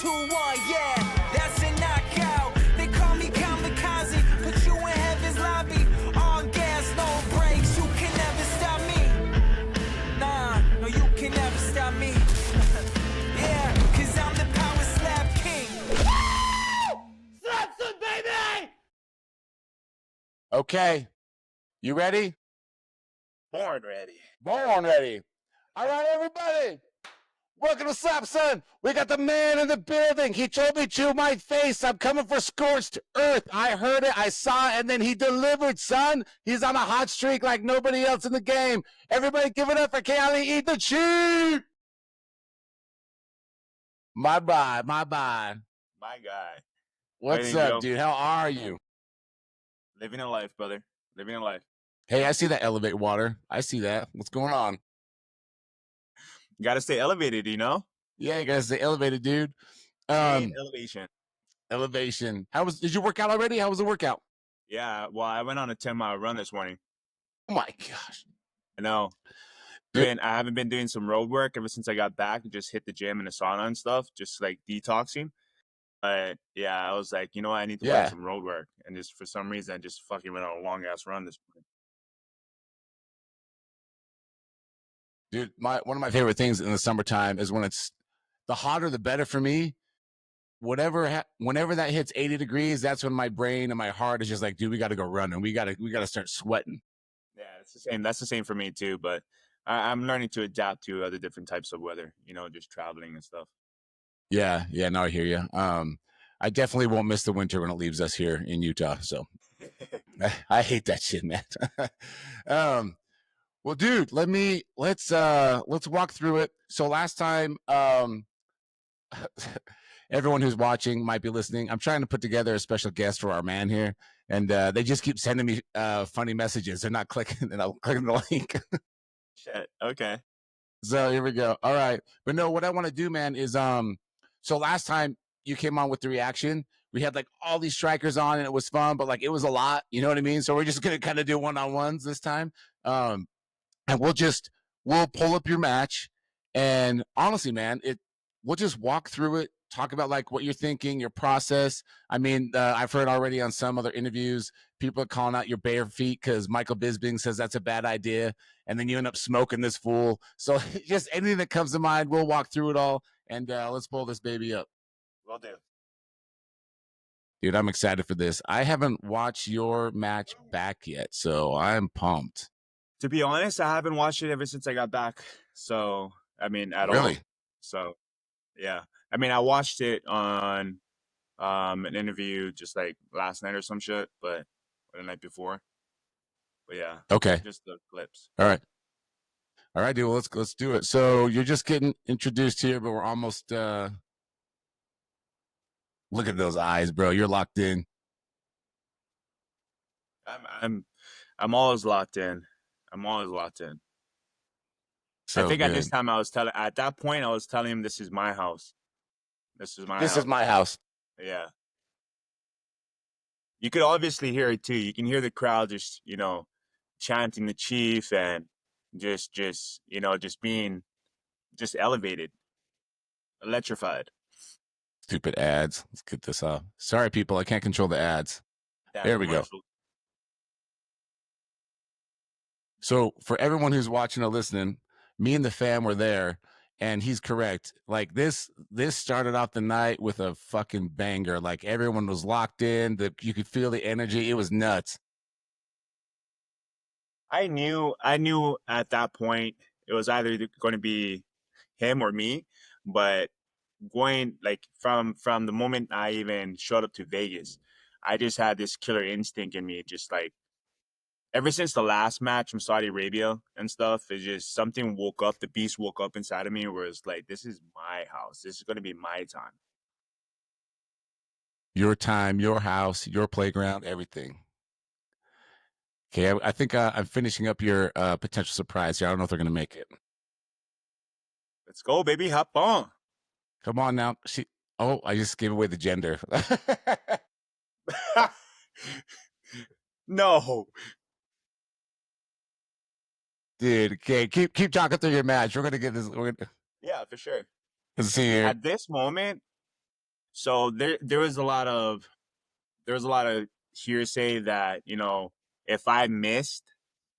2-1, yeah, that's a knockout. They call me kamikaze, put you in heaven's lobby. All gas, no brakes, you can never stop me. Nah, no, you can never stop me. Yeah, cause I'm the power slap king. Samson, baby! Okay, you ready? Born ready. Born ready. All right, everybody. Welcome to Slap Son. We got the man in the building. He told me to my face, I'm coming for scorched earth. I heard it, I saw it, and then he delivered, son. He's on a hot streak like nobody else in the game. Everybody give it up for Cali Eat the Cheap. My bye. My guy. What's up, dude? How are you? Living a life, brother. Living a life. Hey, I see that elevate water. I see that. What's going on? You gotta stay elevated, you know? Yeah, you gotta stay elevated, dude. Elevation. Elevation. Did you work out already? How was the workout? Yeah, well, I went on a 10-mile run this morning. Oh my gosh. I know. I haven't been doing some road work ever since I got back. Just hit the gym and the sauna and stuff, just like detoxing. But yeah, I was like, you know what? I need to work some road work. And just for some reason, I just fucking went on a long ass run this morning. Dude, one of my favorite things in the summertime is when it's the hotter, the better for me. Whenever that hits 80 degrees, that's when my brain and my heart is just like, dude, we got to go running. We got to start sweating. Yeah, it's the same. That's the same for me too. But I'm learning to adapt to other different types of weather. You know, just traveling and stuff. Yeah. No, I hear you. I definitely won't miss the winter when it leaves us here in Utah. So I hate that shit, man. Well, dude, let's walk through it. So last time, everyone who's watching might be listening. I'm trying to put together a special guest for our man here, and they just keep sending me funny messages. They're not clicking, and I'm clicking the link. Shit. Okay. So here we go. All right, but no, what I want to do, man, is so last time you came on with the reaction, we had like all these strikers on, and it was fun, but like it was a lot. You know what I mean? So we're just gonna kind of do one-on-ones this time. And we'll pull up your match, and honestly, man, we'll just walk through it, talk about like what you're thinking, your process. I mean, I've heard already on some other interviews, people are calling out your bare feet because Michael Bisping says that's a bad idea, and then you end up smoking this fool. So just anything that comes to mind, we'll walk through it all, and let's pull this baby up. Will do. Dude, I'm excited for this. I haven't watched your match back yet, so I'm pumped. To be honest, I haven't watched it ever since I got back. So, I mean, at all. Really? So, yeah. I mean, I watched it on an interview just like last night or some shit, but the night before. But yeah. Okay. Just the clips. All right, dude. Well, let's do it. So you're just getting introduced here, but we're almost. Look at those eyes, bro. You're locked in. I'm always locked in. So I think good. at this time at that point I was telling him this is my house. This is my house. Yeah. You could obviously hear it too. You can hear the crowd just, you know, chanting the chief and just being elevated, electrified. Stupid ads. Let's get this off. Sorry, people. I can't control the ads. There we go. So for everyone who's watching or listening, me and the fam were there, and he's correct. Like this started off the night with a fucking banger. Like everyone was locked in. You could feel the energy. It was nuts. I knew at that point it was either going to be him or me, but going like from the moment I even showed up to Vegas, I just had this killer instinct in me, just like ever since the last match from Saudi Arabia and stuff. It's just something woke up, the beast woke up inside of me where it's like, this is my house. This is going to be my time. Your time, your house, your playground, everything. Okay, I think I'm finishing up your potential surprise here. I don't know if they're going to make it. Let's go, baby. Hop on. Come on now. I just gave away the gender. No. Dude, okay, keep talking through your match. We're gonna get this. Yeah, for sure. Let's see here. At this moment, So there was a lot of hearsay that, you know, if I missed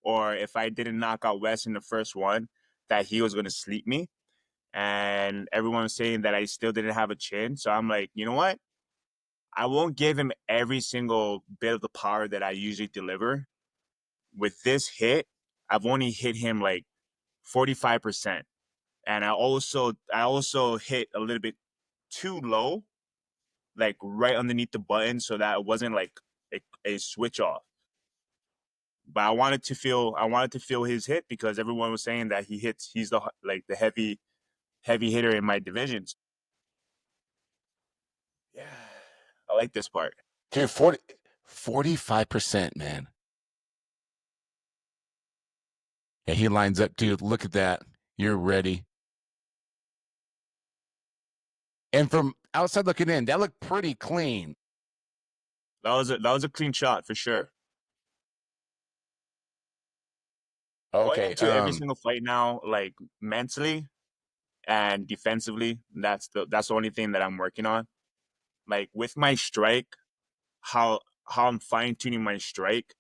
or if I didn't knock out Wes in the first one, that he was going to sleep me. And everyone was saying that I still didn't have a chin. So I'm like, you know what? I won't give him every single bit of the power that I usually deliver. With this hit, I've only hit him like 45%. And I also hit a little bit too low, like right underneath the button, so that it wasn't like a switch off. But I wanted to feel his hit because everyone was saying that he's the like the heavy hitter in my divisions. Yeah, I like this part. Dude, 45%, man. Yeah, he lines up, dude. Look at that. You're ready. And from outside looking in, that looked pretty clean. That was a clean shot for sure. Going Okay. into every single fight now, like mentally and defensively, that's the only thing that I'm working on. Like with my strike, how I'm fine tuning my strike.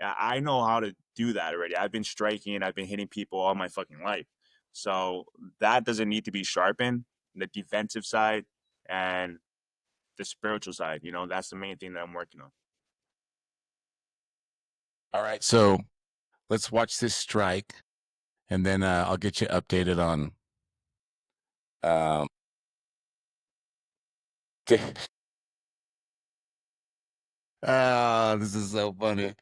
I know how to do that already. I've been striking, I've been hitting people all my fucking life. So that doesn't need to be sharpened. The defensive side and the spiritual side, you know, that's the main thing that I'm working on. All right. So let's watch this strike, and then I'll get you updated on. Um, this is so funny.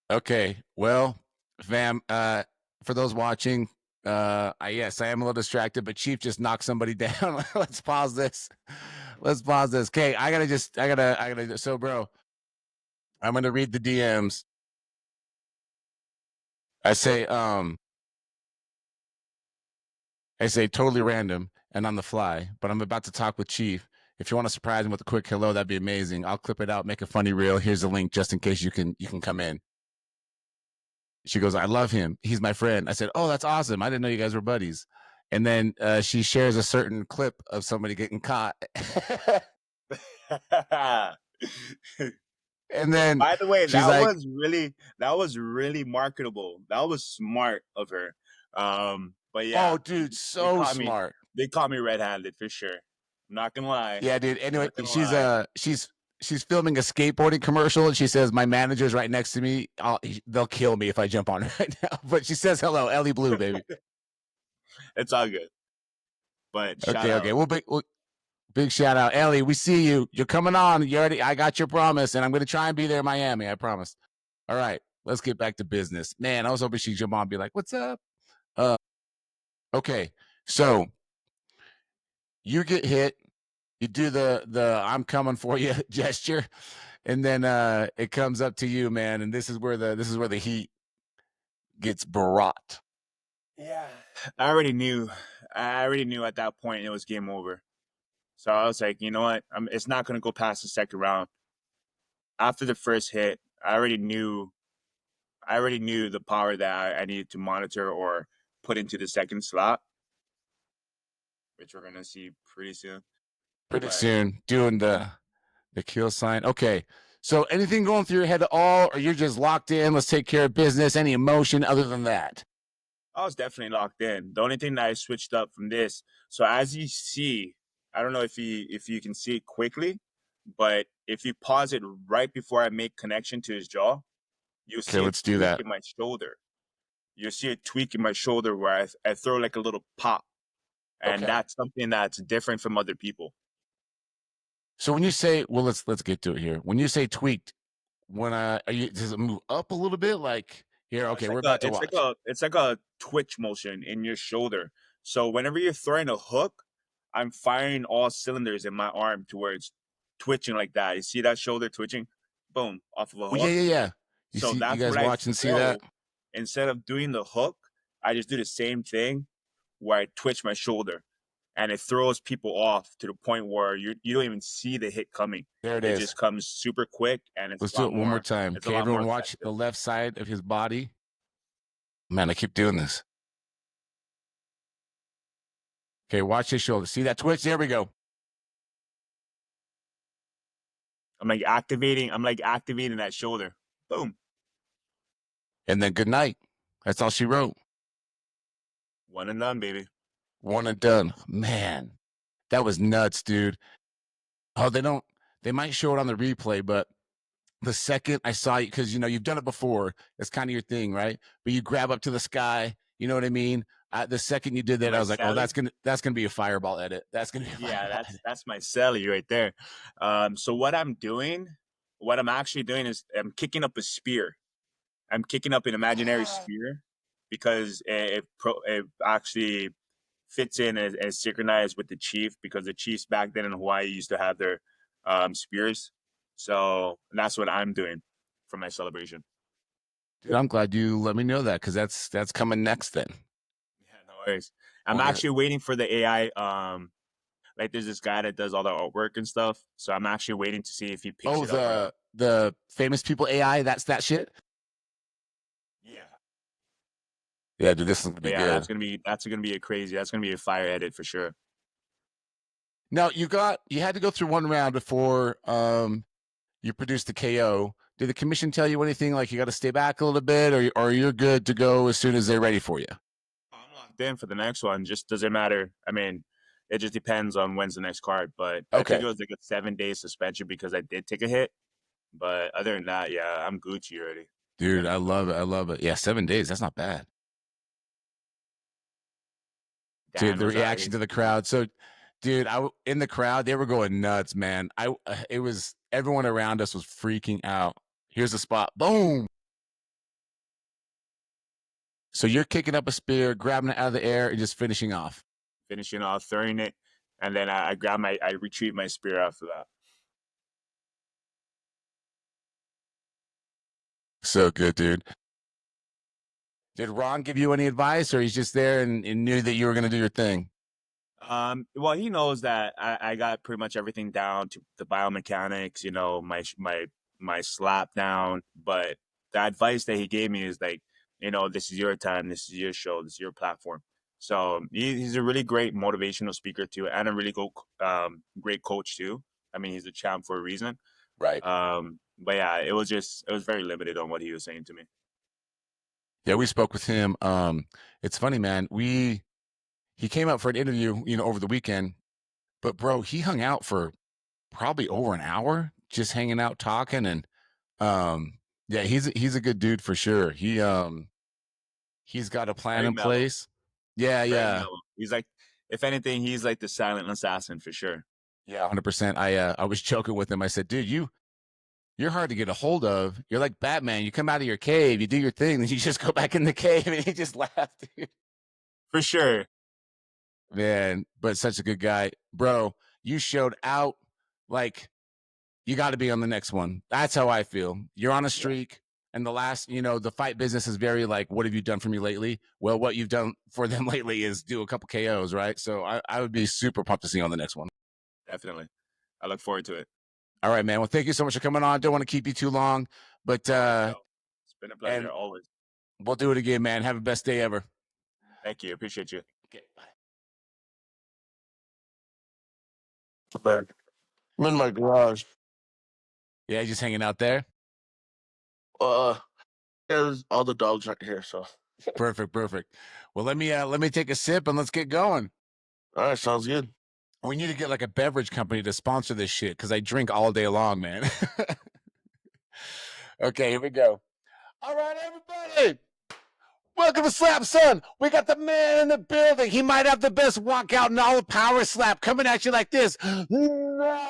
Okay. Well, fam, for those watching, yes, I am a little distracted, but Chief just knocked somebody down. Let's pause this. Let's pause this. Okay, so bro, I'm gonna read the DMs. I say, totally random and on the fly, but I'm about to talk with Chief. If you want to surprise him with a quick hello, that'd be amazing. I'll clip it out, make a funny reel. Here's the link just in case you can come in. She goes, I love him. He's my friend. I said, oh, that's awesome. I didn't know you guys were buddies. And then she shares a certain clip of somebody getting caught. And then By the way, she's like, that was really marketable. That was smart of her. But yeah, oh, dude, they so caught me smart. they caught me red-handed for sure. I'm not gonna lie. Yeah, dude. I'm Anyway, not gonna lie. she's filming a skateboarding commercial, and she says my manager's right next to me. They'll kill me if I jump on right now. But she says hello, Ellie Blue, baby. It's all good. But shout Okay, out. okay. Big shout out, Ellie. We see you. You're coming on. You already. I got your promise, and I'm going to try and be there in Miami. I promise. All right, let's get back to business. Man, I was hoping she'd jump on and be like, "What's up?" Okay, so you get hit. You do the "I'm coming for you" gesture, and then it comes up to you, man. And this is where the heat gets brought. Yeah. I already knew. I already knew at that point it was game over. So I was like, you know what? It's not gonna go past the second round. After the first hit, I already knew the power that I needed to monitor or put into the second slot, which we're gonna see pretty soon. Pretty But soon, doing the kill sign. Okay. So anything going through your head at all, or you're just locked in? Let's take care of business. Any emotion other than that? I was definitely locked in. The only thing that I switched up from this, so as you see, I don't know if you can see it quickly, but if you pause it right before I make connection to his jaw, you'll Okay, see a let's do tweak that. in my shoulder. You'll see a tweak in my shoulder where I throw like a little pop, and Okay. that's something that's different from other people. So when you say, well, let's get to it here. When you say tweaked, when does it move up a little bit? Like here, okay, we're about to watch. It's like a twitch motion in your shoulder. So whenever you're throwing a hook, I'm firing all cylinders in my arm to where it's twitching like that. You see that shoulder twitching? Boom, off of a Oh yeah, hook. yeah, yeah. So You that's guys what I watch and see that? throw. Instead of doing the hook, I just do the same thing where I twitch my shoulder and it throws people off to the point where you don't even see the hit coming. There it It is. just comes super quick and Let's do it one more time. it's a Okay, lot more everyone watch effective. the left side of his body. Man, I keep doing this. Okay, watch his shoulder. See that twitch? There we go. I'm like activating that shoulder. Boom. And then good night. That's all she wrote. One and done, baby. One and done. Man, that was nuts, dude. Oh, they might show it on the replay, but the second I saw you, because you've done it before, it's kind of your thing, right? But you grab up to the sky, you know what I mean? The second you did that, I My was like, oh, celly? that's gonna be a fireball edit. That's gonna be a Yeah, fireball edit. that's my celly right there. So what I'm actually doing is I'm kicking up a spear. I'm kicking up an imaginary spear because it actually fits in as synchronized with the chief, because the chiefs back then in Hawaii used to have their spears. So that's what I'm doing for my celebration. Dude, I'm glad you let me know that, because that's coming next then. Yeah, no worries. I'm Wanna- actually waiting for the AI. Like there's this guy that does all the artwork and stuff. So I'm actually waiting to see if he picks Oh, it up or not. the famous people AI, that's that shit. Yeah. Yeah, dude, this is gonna But be yeah, good. that's gonna be a fire edit for sure. Now you had to go through one round before you produced the KO. Did the commission tell you anything like you got to stay back a little bit, or you're good to go as soon as they're ready for you? I'm locked in for the next one. Just doesn't matter. I mean, it just depends on when's the next card. But I think Okay, it was like a 7 day suspension because I did take a hit. But other than that, yeah, I'm Gucci already. dude, Ready I to go. love it. I love it. Yeah, 7 days. That's not bad. Dude, Dan the was reaction to the crowd. So, dude, in the crowd, they were going nuts, man. It was everyone around us was freaking out. Here's the spot. Boom. So you're kicking up a spear, grabbing it out of the air, and just finishing off. finishing off, throwing it, and then I retrieve my spear after that. So good, dude. Did Ron give you any advice, or he's just there and knew that you were going to do your thing? Well, he knows that I got pretty much everything down to the biomechanics, my slap down. But the advice that he gave me is like, this is your time, this is your show, this is your platform. So he's a really great motivational speaker too, and a really great coach too. I mean, he's a champ for a reason. Right. But yeah, it was very limited on what he was saying to me. Yeah, we spoke with him. It's funny, man. He came out for an interview, over the weekend, but bro, he hung out for probably over an hour, just hanging out, talking, and yeah, he's a good dude for sure. He's got a plan Very in mellow, place. Yeah, very yeah, mellow. He's like, if anything, he's like the silent assassin for sure. yeah, 100%. I was joking with him. I said, dude, you're hard to get a hold of. You're like Batman. You come out of your cave, you do your thing, then you just go back in the cave, and he just laughed, dude. For sure. Man, but such a good guy, bro. You showed out. Like, you got to be on the next one. That's how I feel. You're on a Yeah, streak. And the last, the fight business is very like, what have you done for me lately? Well, what you've done for them lately is do a couple KOs, right? So I would be super pumped to see you on the next one. definitely. I look forward to it. All right, man. Well, thank you so much for coming on. Don't want to keep you too long, but No worries, bro. It's been a pleasure and always. we'll do it again, man. Have the best day ever. Thank you. Appreciate you. Okay, bye. Back. I'm in my garage. Yeah, just hanging out there. Uh, yeah, there's all the dogs right here. So, Perfect, perfect. Well, let me take a sip and let's get going. all right, sounds good. We need to get like a beverage company to sponsor this shit because I drink all day long, man. Okay, here we go. All right, everybody. Welcome to Slap Son. We got the man in the building. He might have the best walkout in all of Power Slap coming at you like this. Nah!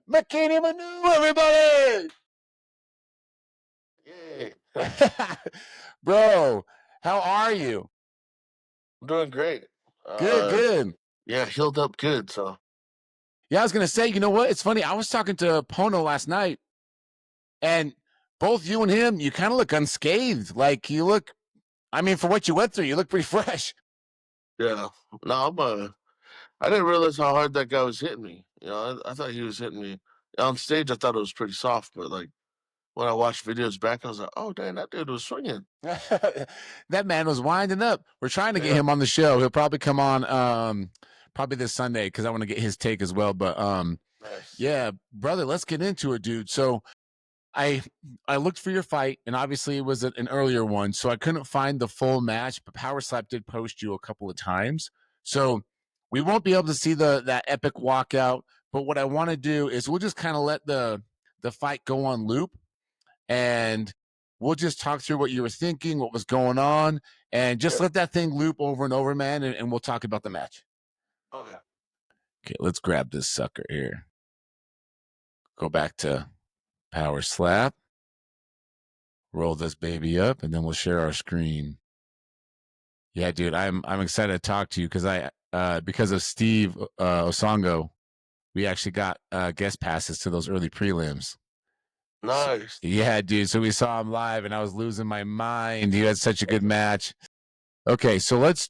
McKinney Manu, everybody. Yay. Bro, how are you? I'm doing great. Good, good. Yeah, healed up good. So, Yeah, I was going to say, you know what? It's funny. I was talking to Pono last night, and both you and him, you kind of look unscathed. Like you look, I mean, for what you went through, you look pretty fresh. yeah. No, I didn't realize how hard that guy was hitting me. I thought he was hitting me on stage. I thought it was pretty soft, but like when I watched videos back, I was like, oh dang, that dude was swinging. That man was winding up. We're trying to get Yeah. him on the show. He'll probably come on probably this Sunday because I want to get his take as well. But Nice. yeah, brother, let's get into it, dude. So I looked for your fight, and obviously it was an earlier one, so I couldn't find the full match. But Power Slap did post you a couple of times, so we won't be able to see that epic walkout. But what I want to do is we'll just kind of let the fight go on loop, and we'll just talk through what you were thinking, what was going on, and just let that thing loop over and over, man. And we'll talk about the match. Okay. Okay, let's grab this sucker here. Go back to Power Slap. Roll this baby up, and then we'll share our screen. Yeah, dude, I'm excited to talk to you because of Steve Osongo, we actually got guest passes to those early prelims. Nice. Yeah, dude. So we saw him live, and I was losing my mind. He had such a good match. Okay, so let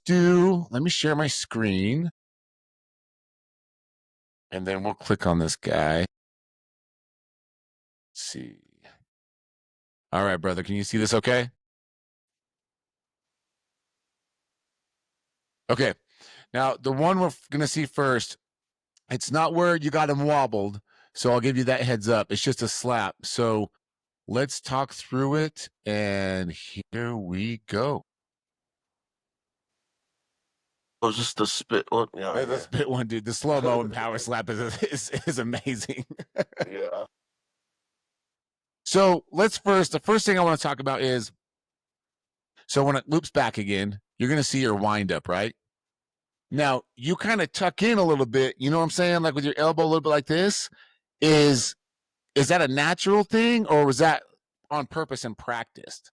me share my screen, and then we'll click on this guy. Let's see. All right, brother, can you see this okay? Okay. Now, the one we're going to see first, it's not where you got him wobbled, so I'll give you that heads up. It's just a slap. So let's talk through it, and here we go. Oh, just the spit one. Yeah, The spit one, dude. The slow-mo and Power Slap is amazing. yeah. So the first thing I want to talk about is, so when it loops back again, you're going to see your wind up, right? Now, you kind of tuck in a little bit, you know what I'm saying? Like with your elbow a little bit like this. Is that a natural thing, or was that on purpose and practiced?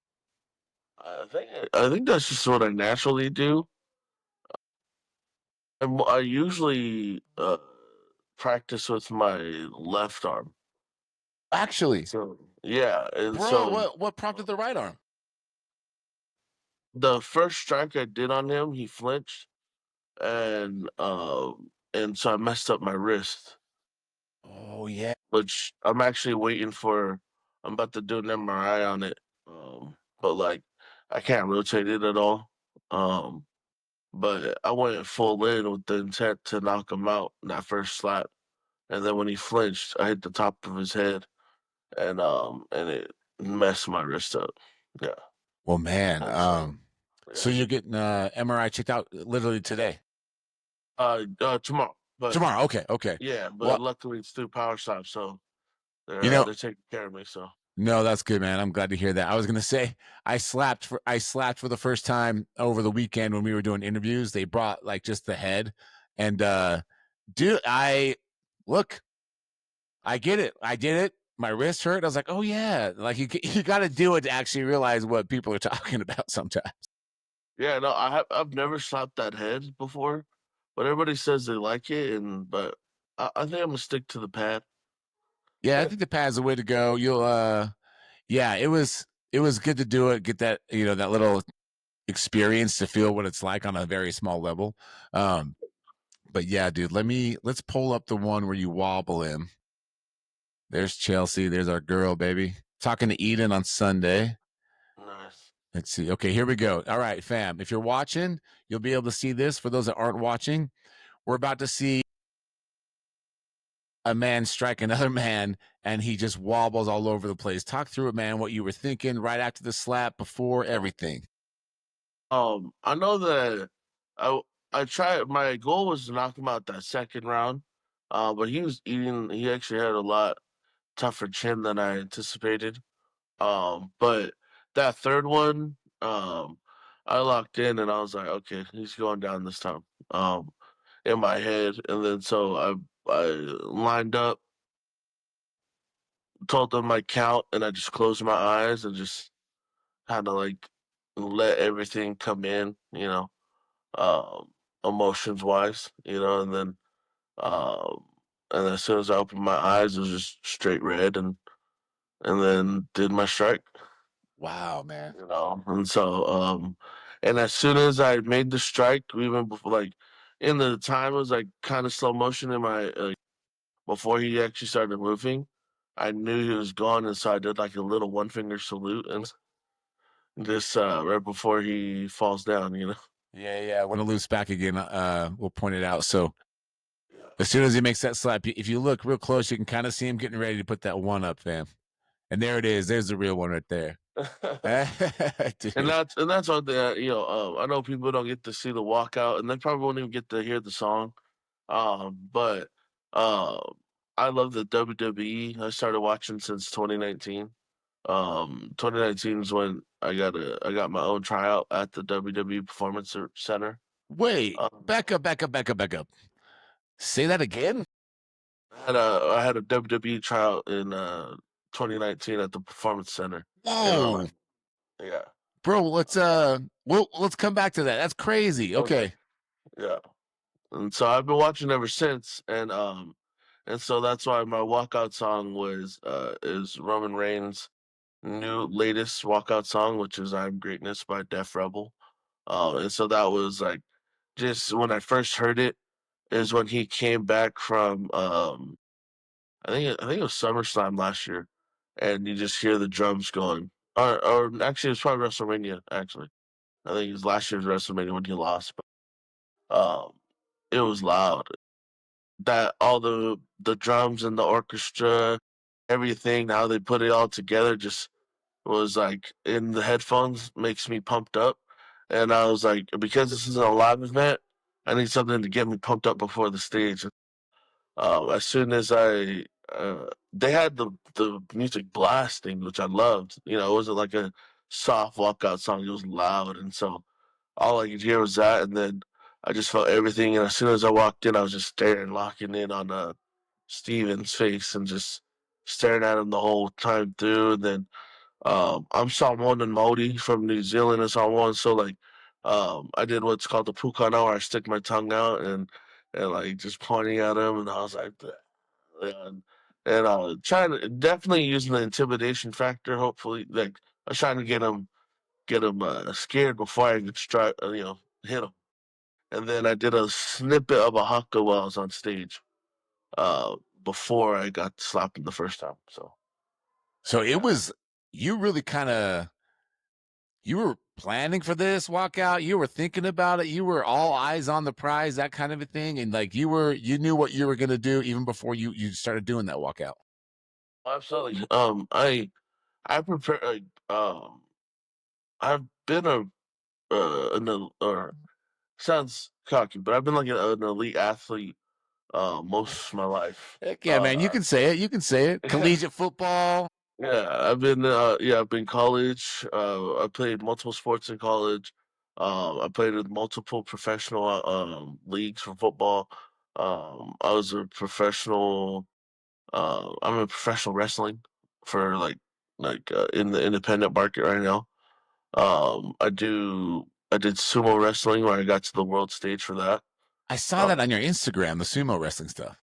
I think that's just what I naturally do. I usually practice with my left arm. Actually, So yeah, and bro, so what prompted the right arm? the first strike I did on him, he flinched, and so I messed up my wrist, Oh yeah. which I'm actually waiting for. I'm about to do an MRI on it, but like I can't rotate it at all. Um, but I went full in with the intent to knock him out in that first slap, and then when he flinched, I hit the top of his head, and it messed my wrist up. Yeah. Well, man, so Yeah. you're getting MRI checked out literally today? Tomorrow. But Tomorrow. Okay. yeah, but Well, luckily it's through Power Stop, so you know, they're taking care of me. So no, that's good, man. I'm glad to hear that. I was gonna say I slapped for the first time over the weekend when we were doing interviews. They brought like just the head, and dude, look, I get it. I did it. My wrist hurt. I was like, oh yeah, like you got to do it to actually realize what people are talking about sometimes. yeah, no, I've never slapped that head before, but everybody says they like it, but I think I'm gonna stick to the pad. Yeah, I think the pad's the way to go. Yeah, it was good to do it. Get that that little experience to feel what it's like on a very small level. But yeah, dude, let's pull up the one where you wobble him. There's Chelsea. There's our girl, baby. Talking to Eden on Sunday. Nice. Let's see. Okay, here we go. All right, fam. If you're watching, you'll be able to see this. For those that aren't watching, we're about to see a man strike another man, and he just wobbles all over the place. Talk through it, man. What you were thinking right after the slap, before everything. I know that I I tried. My goal was to knock him out that second round, but he was eating. He actually had a lot tougher chin than I anticipated. But that third one, I locked in and I was like, okay, he's going down this time. In my head, and then so I lined up, told them my count, and I just closed my eyes and just kind of like let everything come in, um, emotions wise, um, and as soon as I opened my eyes, it was just straight red, and then did my strike. Wow, man. And so and as soon as I made the strike, even before, like, in the time, it was like kind of slow motion in my before he actually started moving, I knew he was gone, and so I did like a little one finger salute and just right before he falls down, you know. Yeah. When it loops back again, we'll point it out. So as soon as he makes that slap, if you look real close, you can kind of see him getting ready to put that one up, fam. And there it is. There's the real one right there. And that's one thing I know people don't get to see the walkout, and they probably won't even get to hear the song. But I love the WWE. I started watching since 2019. 2019 is when I got my own tryout at the WWE Performance Center. Wait, Um, back up. Say that again. I had a WWE tryout in 2019 at the Performance Center in Whoa, Orlando. Yeah. bro. Let's come back to that. That's crazy. Okay. Okay. Yeah. And so I've been watching ever since, and so that's why my walkout song is Roman Reigns' new latest walkout song, which is "I'm Greatness" by Def Rebel. And so that was like just when I first heard it is when he came back from I think it was SummerSlam last year, and you just hear the drums going. Or actually, it was probably WrestleMania. Actually, I think it was last year's WrestleMania when he lost. But it was loud. That all the drums and the orchestra, everything, how they put it all together, just was like in the headphones makes me pumped up. And I was like, because this is a live event, I need something to get me pumped up before the stage. As soon as they had the music blasting, which I loved. You know, it wasn't like a soft walkout song; it was loud, and so all I could hear was that. And then I just felt everything. And as soon as I walked in, I was just staring, locking in on Steven's face, and just staring at him the whole time through. And then I'm Samoan and Maori from New Zealand and Samoan, so like I did what's called the pukana, where I stick my tongue out and like just pointing at him, and I was like, and trying to definitely using the intimidation factor. Hopefully, like I was trying to get him scared before I could hit him. And then I did a snippet of a haka while I was on stage before I got slapped the first time. So it Yeah. was you really kind of you were planning for this walkout. You were thinking about it. You were all eyes on the prize, that kind of a thing, and like you knew what you were gonna do even before you started doing that walkout. Absolutely. I prepare. I've been or sounds cocky, but I've been like an elite athlete most of my life. Heck yeah, man. You can say it. You can say it. Collegiate football. Yeah, I've been college. I played multiple sports in college. I played in multiple professional leagues for football. I was a professional. I'm a professional wrestling for in the independent market right now. I did sumo wrestling where I got to the world stage for that. I saw that Um, on your Instagram, the sumo wrestling stuff.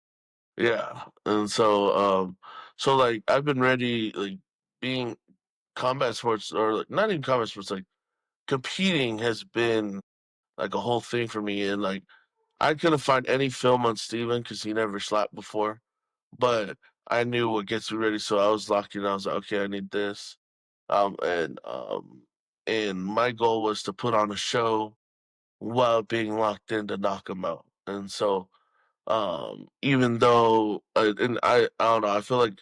yeah, and so like I've been ready like being combat sports or like not even combat sports like competing has been like a whole thing for me, and like I couldn't find any film on Steven because he never slapped before, but I knew what gets me ready, so I was locked in. I was like, okay, I need this, um, and um, and my goal was to put on a show while being locked in to knock him out, and so even though and I don't know, I feel like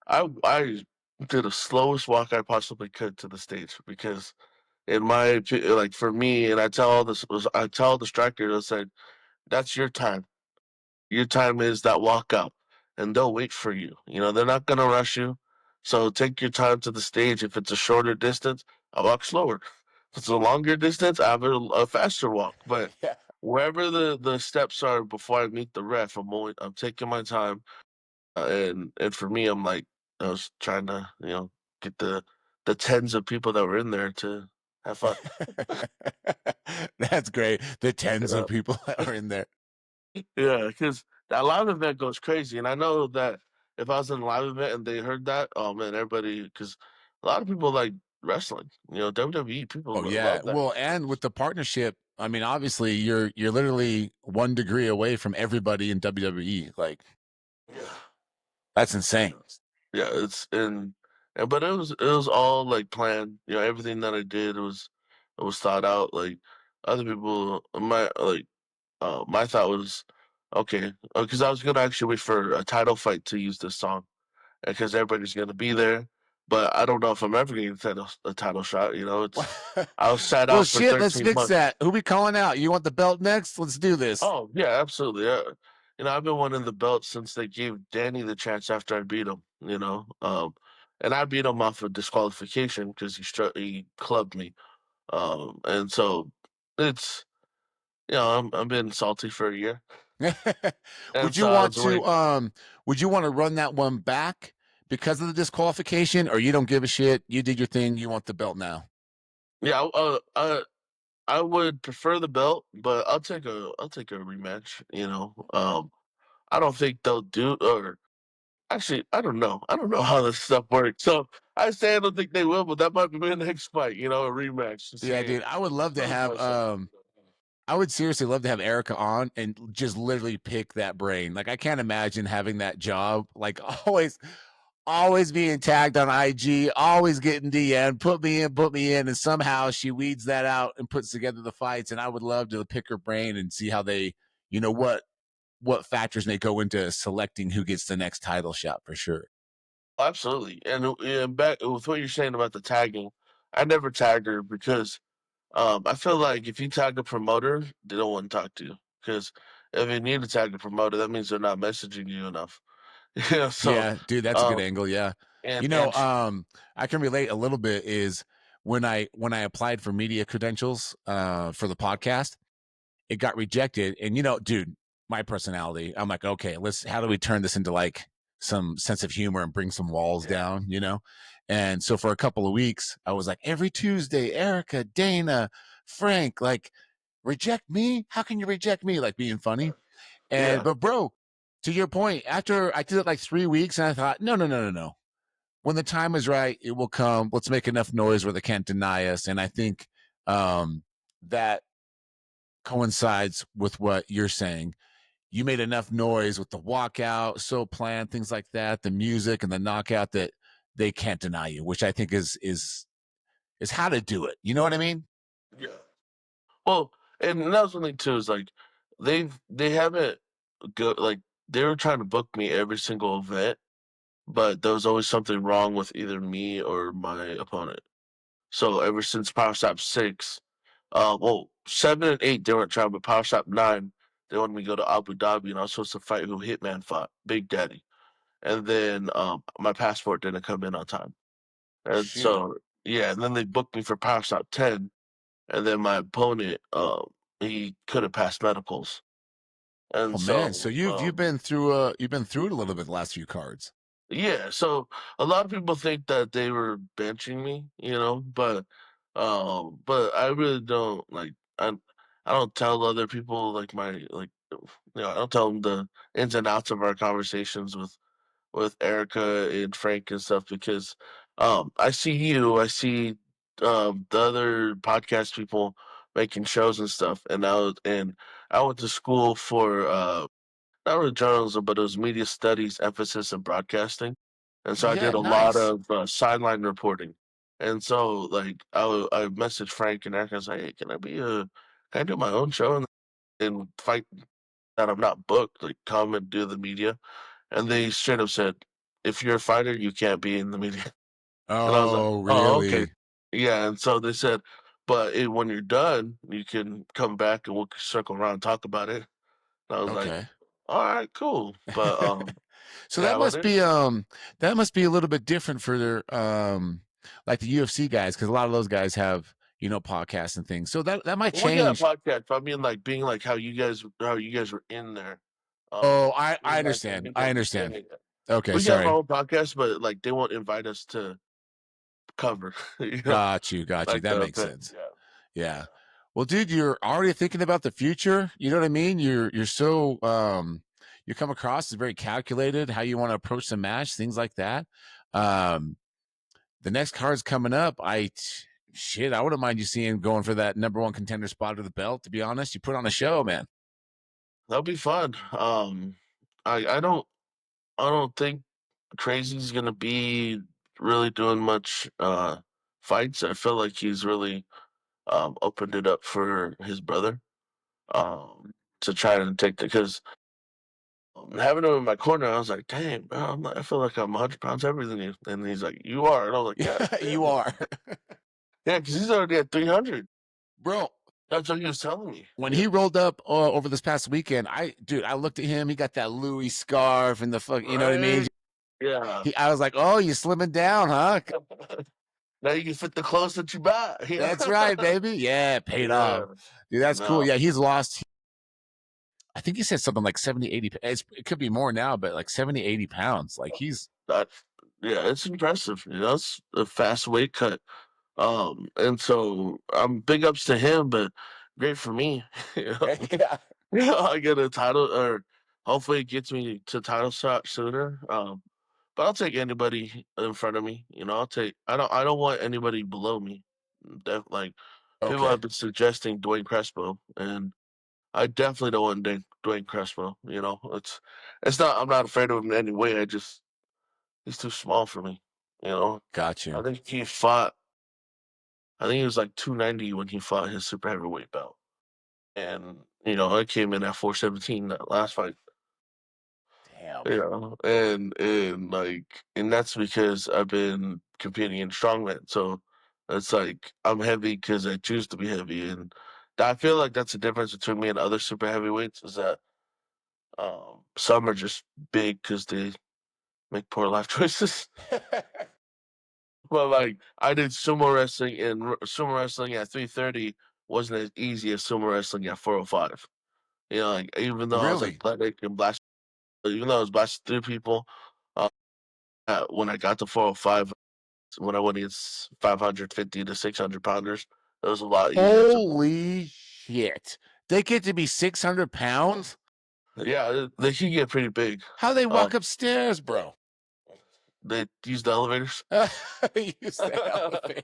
I did the slowest walk I possibly could to the stage because in like for me, and I tell the strikers, I said, that's your time. Your time is that walkout, and they'll wait for you. You know, they're not gonna rush you. So take your time to the stage. If it's a shorter distance, I walk slower. If it's a longer distance, I have a faster walk. But Yeah. wherever the steps are before I meet the ref, I'm taking my time. And for me, I'm like I was trying to get the tens of people that were in there to have fun. That's great. The tens Yeah, of people that are in there. yeah, because that live event goes crazy, and I know that if I was in a live event and they heard that, oh man, everybody, because a lot of people like wrestling, WWE people Oh yeah. love that. Well, and with the partnership, I mean, obviously you're literally 1 degree away from everybody in WWE. Like Yeah, that's insane. Yeah, it's and but it was all like planned. You know, everything that I did was thought out. Like other people, my thought was okay because I was gonna actually wait for a title fight to use this song because everybody's gonna be there. But I don't know if I'm ever gonna get a title shot. You know, I was sat Well, out for shit, let's 13 fix months. that. Who we calling out? You want the belt next? Let's do this. Oh yeah, absolutely. Yeah. You know, I've been wanting the belt since they gave Danny the chance after I beat him. And I beat him off of disqualification because he clubbed me. And so it's I've been salty for a year, and Would you so I want was to waiting. run that one back because of the disqualification, or you don't give a shit? You did your thing. You want the belt now. Yeah, I would prefer the belt, but I'll take a rematch. I don't think they'll do or actually I don't know. I don't know how this stuff works. So I say I don't think they will, but that might be my next fight. A rematch to Yeah, see dude. I would love to prove have myself. I would seriously love to have Erica on and just literally pick that brain. Like I can't imagine having that job. Like always being tagged on IG, always getting DM, put me in, and somehow she weeds that out and puts together the fights. And I would love to pick her brain and see how they, what factors may go into selecting who gets the next title shot for sure. Absolutely, and back with what you're saying about the tagging, I never tagged her because I feel like if you tag a promoter, they don't want to talk to you because if you need to tag a promoter, that means they're not messaging you enough. Yeah, so Yeah, dude, that's a good um, angle. Yeah. and You know, and I can relate a little bit is when I applied for media credentials for the podcast, it got rejected. And dude, my personality, I'm like, okay, how do we turn this into like some sense of humor and bring some walls yeah, down? And so for a couple of weeks, I was like, every Tuesday, Erica, Dana, Frank, like, reject me? How can you reject me? Like being funny. And yeah. but bro, to your point, after I did it like 3 weeks, and I thought, no, no, no, no, no. When the time is right, it will come. Let's make enough noise where they can't deny us. And I think that coincides with what you're saying. You made enough noise with the walkout, so planned, things like that, the music and the knockout that they can't deny you, which I think is how to do it. You know what I mean? Yeah. Well, and that was one thing too is like they haven't go like they were trying to book me every single event, but there was always something wrong with either me or my opponent. So ever since Power Stop 6, 7 and 8 they weren't trying, but Power Stop 9 they wanted me to go to Abu Dhabi, and I was supposed to fight who Hitman fought, Big Daddy, and then my passport didn't come in on time, and Shoot. so yeah, and then they booked me for Power Stop 10, and then my opponent he couldn't pass medicals, Oh and man, so so you've been through it a little bit the last few cards. yeah, so a lot of people think that they were benching me, but I really don't like I don't tell other people like I don't tell them the ins and outs of our conversations with Erica and Frank and stuff because I see I see the other podcast people making shows and stuff, and I went to school for not really journalism, but it was media studies, emphasis in broadcasting. And so I Yeah, did a lot nice. of sideline reporting. And so, like, I messaged Frank and Eric. I was like, "Hey, can I do my own show and fight that I'm not booked? Like, come and do the media." And they straight up said, "If you're a fighter, you can't be in the media." And I was like, Oh, "Oh, okay, really? yeah." And so they said, "But when you're done, you can come back and we'll circle around and talk about it." And I was like, Okay. "All right, cool." But So yeah, but it, that must be a little bit different for their like the UFC guys because a lot of those guys have podcasts and things. So that might well, yeah, change. podcast. I mean, like being like how you guys were in there. Oh, I Being like a understand. I video. Yeah, understand. yeah, yeah. Okay, We can have our sorry. own podcast, but like they won't invite us to cover, Got you. Got you. like That the makes event. sense. Yeah. Yeah. Well, dude, you're already thinking about the future. You know what I mean? You're so you come across as very calculated how you want to approach the match, things like that. Um, the next card's coming up. Shit, I wouldn't mind you seeing going for that number one contender spot of the belt. To be honest, you put on a show, man. That'll be fun. I don't think Crazy's gonna be really doing much fights. I feel like he's really opened it up for his brother to try to take the because having him in my corner, I was like, dang, bro, I feel like I'm 100 pounds heavier than you. And he's like, you are. And I was like, yeah, You are. Yeah, because he's already at 300. Bro, That's what he was telling me. when Yeah. he rolled up over this past weekend, I looked at him. He got that Louis scarf and the fuck, you know what I mean? Right? Yeah. I was like, oh, you slimming down, huh? Now you can fit the clothes that you buy. You know? That's right, baby. Yeah, paid Yeah. off. Dude, that's cool. No. Yeah, he's lost. I think he said something like 70, 80. It could be more now, but like 70, 80 pounds. Like he's That, yeah, it's impressive. You know, it's a fast weight cut. And so I'm big ups to him, but great for me. You know? yeah. You know, I get a title, or hopefully it gets me to title shot sooner. But I'll take anybody in front of me. You know, I don't want anybody below me. Like people Okay. have been suggesting Dwayne Crespo, and I definitely don't want Dwayne Crespo. You know, it's not. I'm not afraid of him in any way. He's too small for me. You know, Got I you. think he fought. I think he was like 290 when he fought his super heavyweight belt, and you know, I came in at 417 that last fight. Damn. You know, and like, and that's because I've been competing in strongman. So it's like I'm heavy because I choose to be heavy, and I feel like that's the difference between me and other super heavyweights is that some are just big because they make poor life choices. But like I did sumo wrestling, and sumo wrestling at 330 wasn't as easy as sumo wrestling at 405. You know, like even though I was Really? athletic and blast, even though I was blasting through people, uh, when I got to 405, when I went against 550 to 600 pounders, it was a lot easier to. Holy shit. They get to be 600 pounds? Yeah, they can get pretty big. How they walk upstairs, bro? They use the elevators. Use the elevator.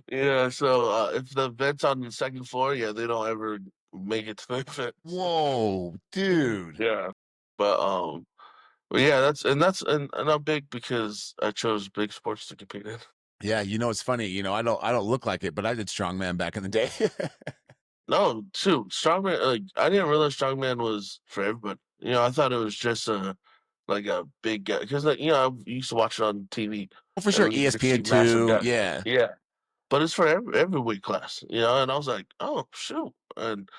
Yeah, so if the vent's on the second floor, yeah, they don't ever make it to the vent. Whoa, dude. Yeah, but yeah, and I'm big because I chose big sports to compete in. Yeah, you know it's funny. You know, I don't look like it, but I did strongman back in the day. No, shoot, strongman. Like I didn't realize strongman was for everybody. You know, I thought it was just like a big guy because like you know I used to watch it on TV Oh, for sure, and you could see ESPN massive two. guys. Yeah. Yeah, but it's for every weight class. You know, and I was like, oh shoot, and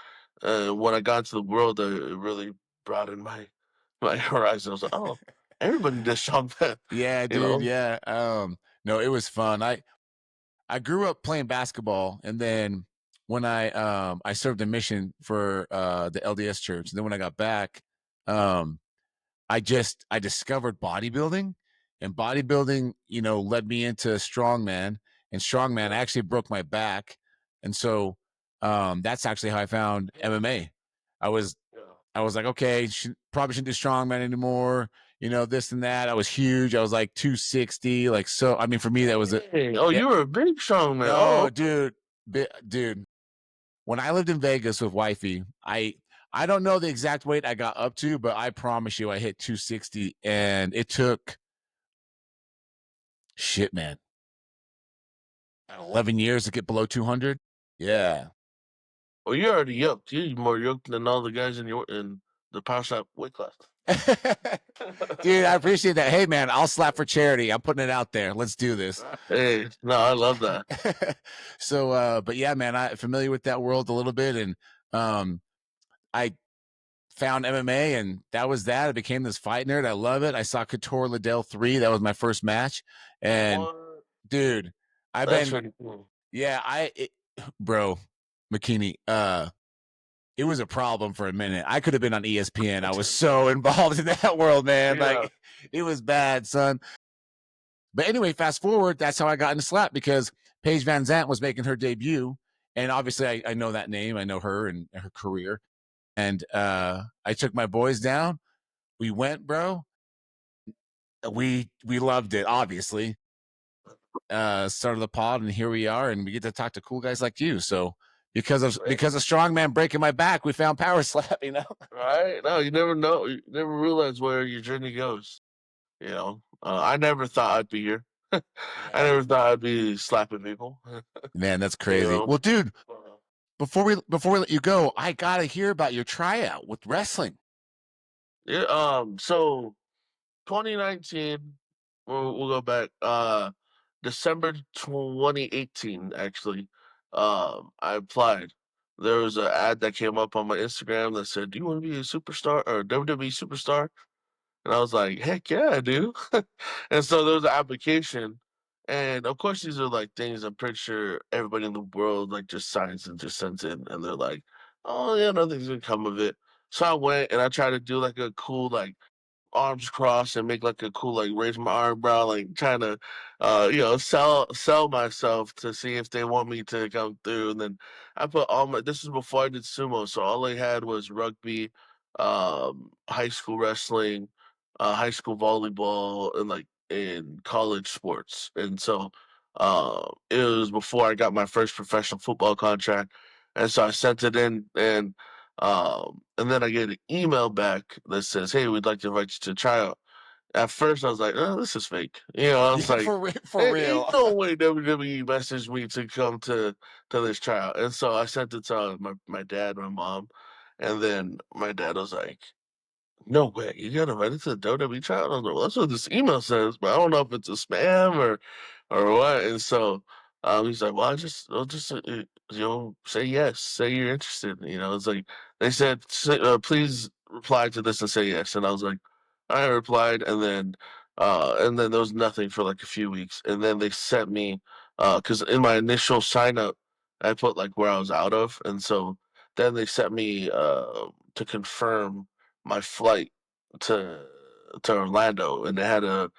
when I got into the world, it really broadened my horizon. I was like, oh, everybody does strongman. Yeah, You dude. know. Yeah. No, it was fun. I grew up playing basketball, and then when I served a mission for the LDS church, and then when I got back, um I discovered bodybuilding, and bodybuilding, you know, led me into strongman, and strongman Yeah. actually broke my back. And so that's actually how I found MMA. I was Yeah. I was like, okay, probably shouldn't do strongman anymore, you know, this and that. I was huge. I was like 260, like, so I mean for me that was a Dang. Oh, yeah, you were a big strongman. no, Oh, dude, dude. When I lived in Vegas with wifey, I don't know the exact weight I got up to, but I promise you I hit 260, and it took shit, man, 11 years to get below 200. Yeah. well, you're already yoked. You're more yoked than all the guys in the power slap weight class. Dude, I appreciate that. Hey man, I'll slap for charity. I'm putting it out there. Let's do this. Hey, no, I love that. So but yeah, man, I'm familiar with that world a little bit, and I found MMA, and that was that. I became this fight nerd. I love it. I saw Couture Liddell 3. That was my first match. And What? dude, I've That's been really cool. yeah, bro, McKinney, it was a problem for a minute. I could have been on ESPN. I was so involved in that world, man. Yeah. Like it was bad, son. But anyway, fast forward, that's how I got into slap, because Paige Van Zant was making her debut. And obviously I know that name. I know her and her career. And I took my boys down. We went, bro. We loved it, obviously. Started the pod, and here we are, and we get to talk to cool guys like you. So because of strongman breaking my back, we found power slap, you know. Right? No, you never know. You never realize where your journey goes. You know, I never thought I'd be here. I Yeah. never thought I'd be slapping people. Man, that's You crazy. know. Well, dude, before we let you go, I gotta hear about your tryout with wrestling. Yeah. So 2019. We'll go back. December 2018. Actually, I applied. There was an ad that came up on my Instagram that said, "Do you want to be a superstar or WWE superstar?" And I was like, "Heck yeah, I do." And so there was an application, and of course these are like things I'm pretty sure everybody in the world like just signs and just sends in, and they're like, "Oh yeah, nothing's gonna come of it." So I went and I tried to do like a cool like arms crossed and make like a cool like raise my eyebrow, like trying to sell myself to see if they want me to come through. And then I put all my this is before I did sumo, so all I had was rugby, high school wrestling, high school volleyball, and like in college sports. And so it was before I got my first professional football contract. And so I sent it in, and then I get an email back that says, "Hey, we'd like to invite you to tryout." At first, I was like, "Oh, this is fake." I was Yeah, like, for Ain't real. no way WWE messaged me to come to this tryout." And so I sent it to my dad, my mom, and then my dad was like, "No way, you got invited to the WWE trial?" I was like, "Well, that's what this email says, but I don't know if it's a spam or what." And so he's like, "Well, I'll just say yes, say you're interested." It's like they said, "Please reply to this and say yes." And I was like, I replied, and then there was nothing for like a few weeks, and then they sent me because in my initial sign up, I put like where I was out of, and so then they sent me to confirm my flight to Orlando, and they had a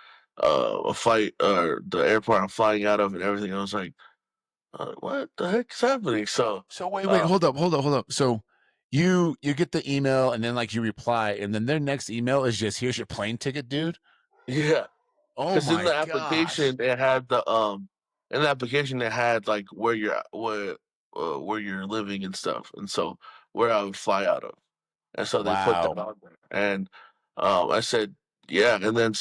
flight or the airport I'm flying out of and everything. I was like, what the heck is happening? So, So wait, uh, hold up. So you get the email and then like you reply, and then their next email is just here's your plane ticket, dude. yeah, Oh because my gosh. in the application it had like where you're living and stuff, and so where I would fly out of. And so they put that Wow. on there. And I said, yeah. And then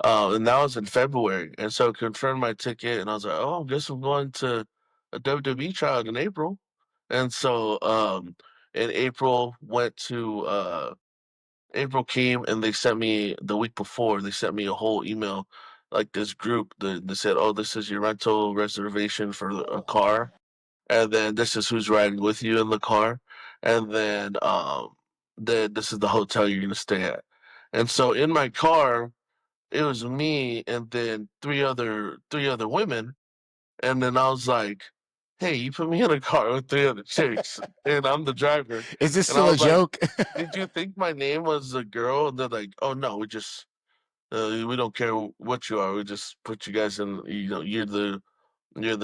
and that was in February. And so confirmed my ticket. And I was like, oh, I guess I'm going to a WWE trial in April. And so in April came and they sent me the week before, they sent me a whole email, like this group that they said, oh, this is your rental reservation for a car, and then this is who's riding with you in the car, and then this is the hotel you're gonna stay at. And so in my car, it was me and then three other women, and then I was like, "Hey, you put me in a car with three other chicks, and I'm the driver." Is this And I still a was like, joke? "Did you think my name was a girl?" And they're like, "Oh no, we don't care what you are. We just put you guys in. You're the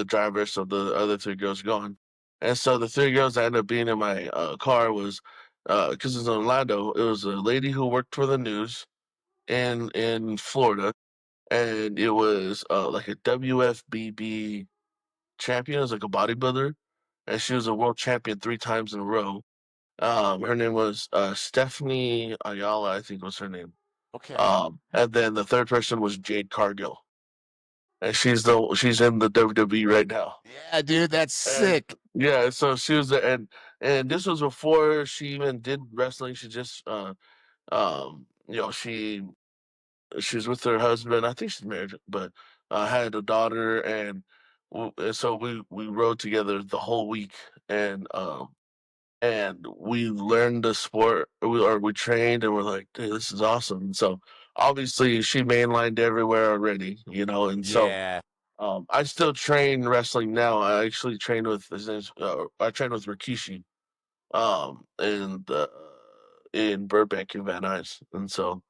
driver, so the other three girls are gone." And so the three girls that ended up being in my car was because it's in Orlando. It was a lady who worked for the news in Florida, and it was like a WFBB champion. It was like a bodybuilder, and she was a world champion 3 times in a row. Her name was Stephanie Ayala, I think was her name. Okay. And then the third person was Jade Cargill, and she's in the WWE right now. Yeah, dude, that's And sick. yeah, so she was there, and this was before she even did wrestling. She just she was with her husband. I think she's married, but had a daughter, and so we rode together the whole week, and we learned the sport, or we trained, and we're like, "Dude, this is awesome." And so obviously she mainlined everywhere already, and so Yeah. I still train wrestling now. I actually train with I train with Rikishi, in Burbank in Van Nuys, and so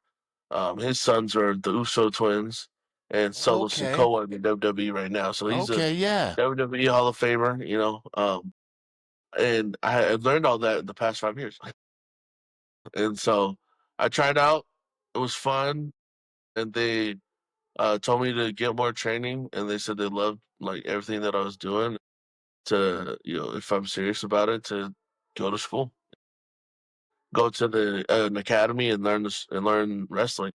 his sons are the Uso twins, and Solo Okay. Sikoa in the WWE right now. So he's a Okay, yeah. WWE Hall of Famer, and I learned all that in the past 5 years, and so I tried out. It was fun, and they told me to get more training, and they said they loved like everything that I was doing, to if I'm serious about it, to go to school, go to an academy and learn this and learn wrestling.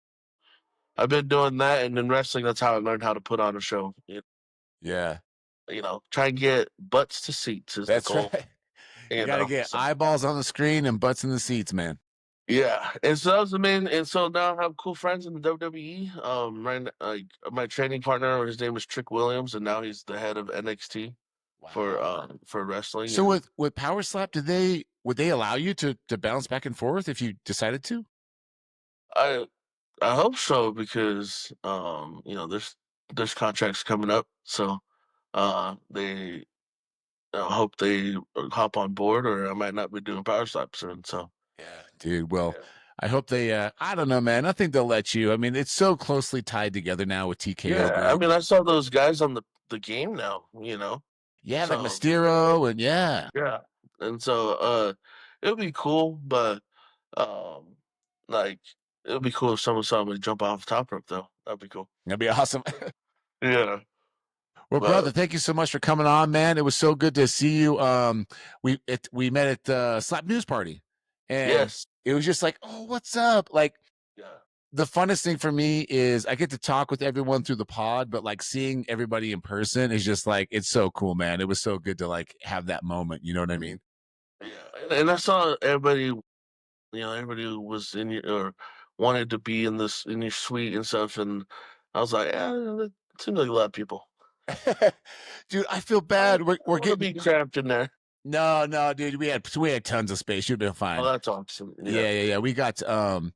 I've been doing that, and in wrestling, that's how I learned how to put on a show. Yeah, Try and get butts to seats is the that's goal. right. You got to get So eyeballs on the screen and butts in the seats, man. yeah, and so that was the main. And so now I have cool friends in the WWE. Like my training partner, his name is Trick Williams, and now he's the head of NXT for wrestling. So And with Power Slap, would they allow you to bounce back and forth if you decided to? I I hope so because there's contracts coming up, so they I hope they hop on board, or I might not be doing Power Slap soon. So Yeah, dude. Well, yeah, I hope they. I don't know, man. I think they'll let you. I mean, it's so closely tied together now with TKO yeah. I Group. mean, I saw those guys on the game now. Yeah, like So Mysterio and yeah, yeah, and so it would be cool, but um, like it would be cool if someone saw me jump off the top rope though. That'd be cool. that'd be awesome. Yeah, Well, brother, but thank you so much for coming on, man. It was so good to see you. We met at the Slap News Party, and yes, it was just like, oh, what's up? Like yeah. the funnest thing for me is I get to talk with everyone through the pod, but like seeing everybody in person is just like it's so cool, man. It was so good to like have that moment. You know what I mean? Yeah, and I saw everybody. Everybody who was in your or wanted to be in your suite and stuff, and I was like, yeah, it seems like a lot of people. Dude, I feel I bad. don't We're want to getting be cramped in there. no, dude. We had tons of space. You've been Oh, fine. that's awesome. Yeah, Yeah. We got one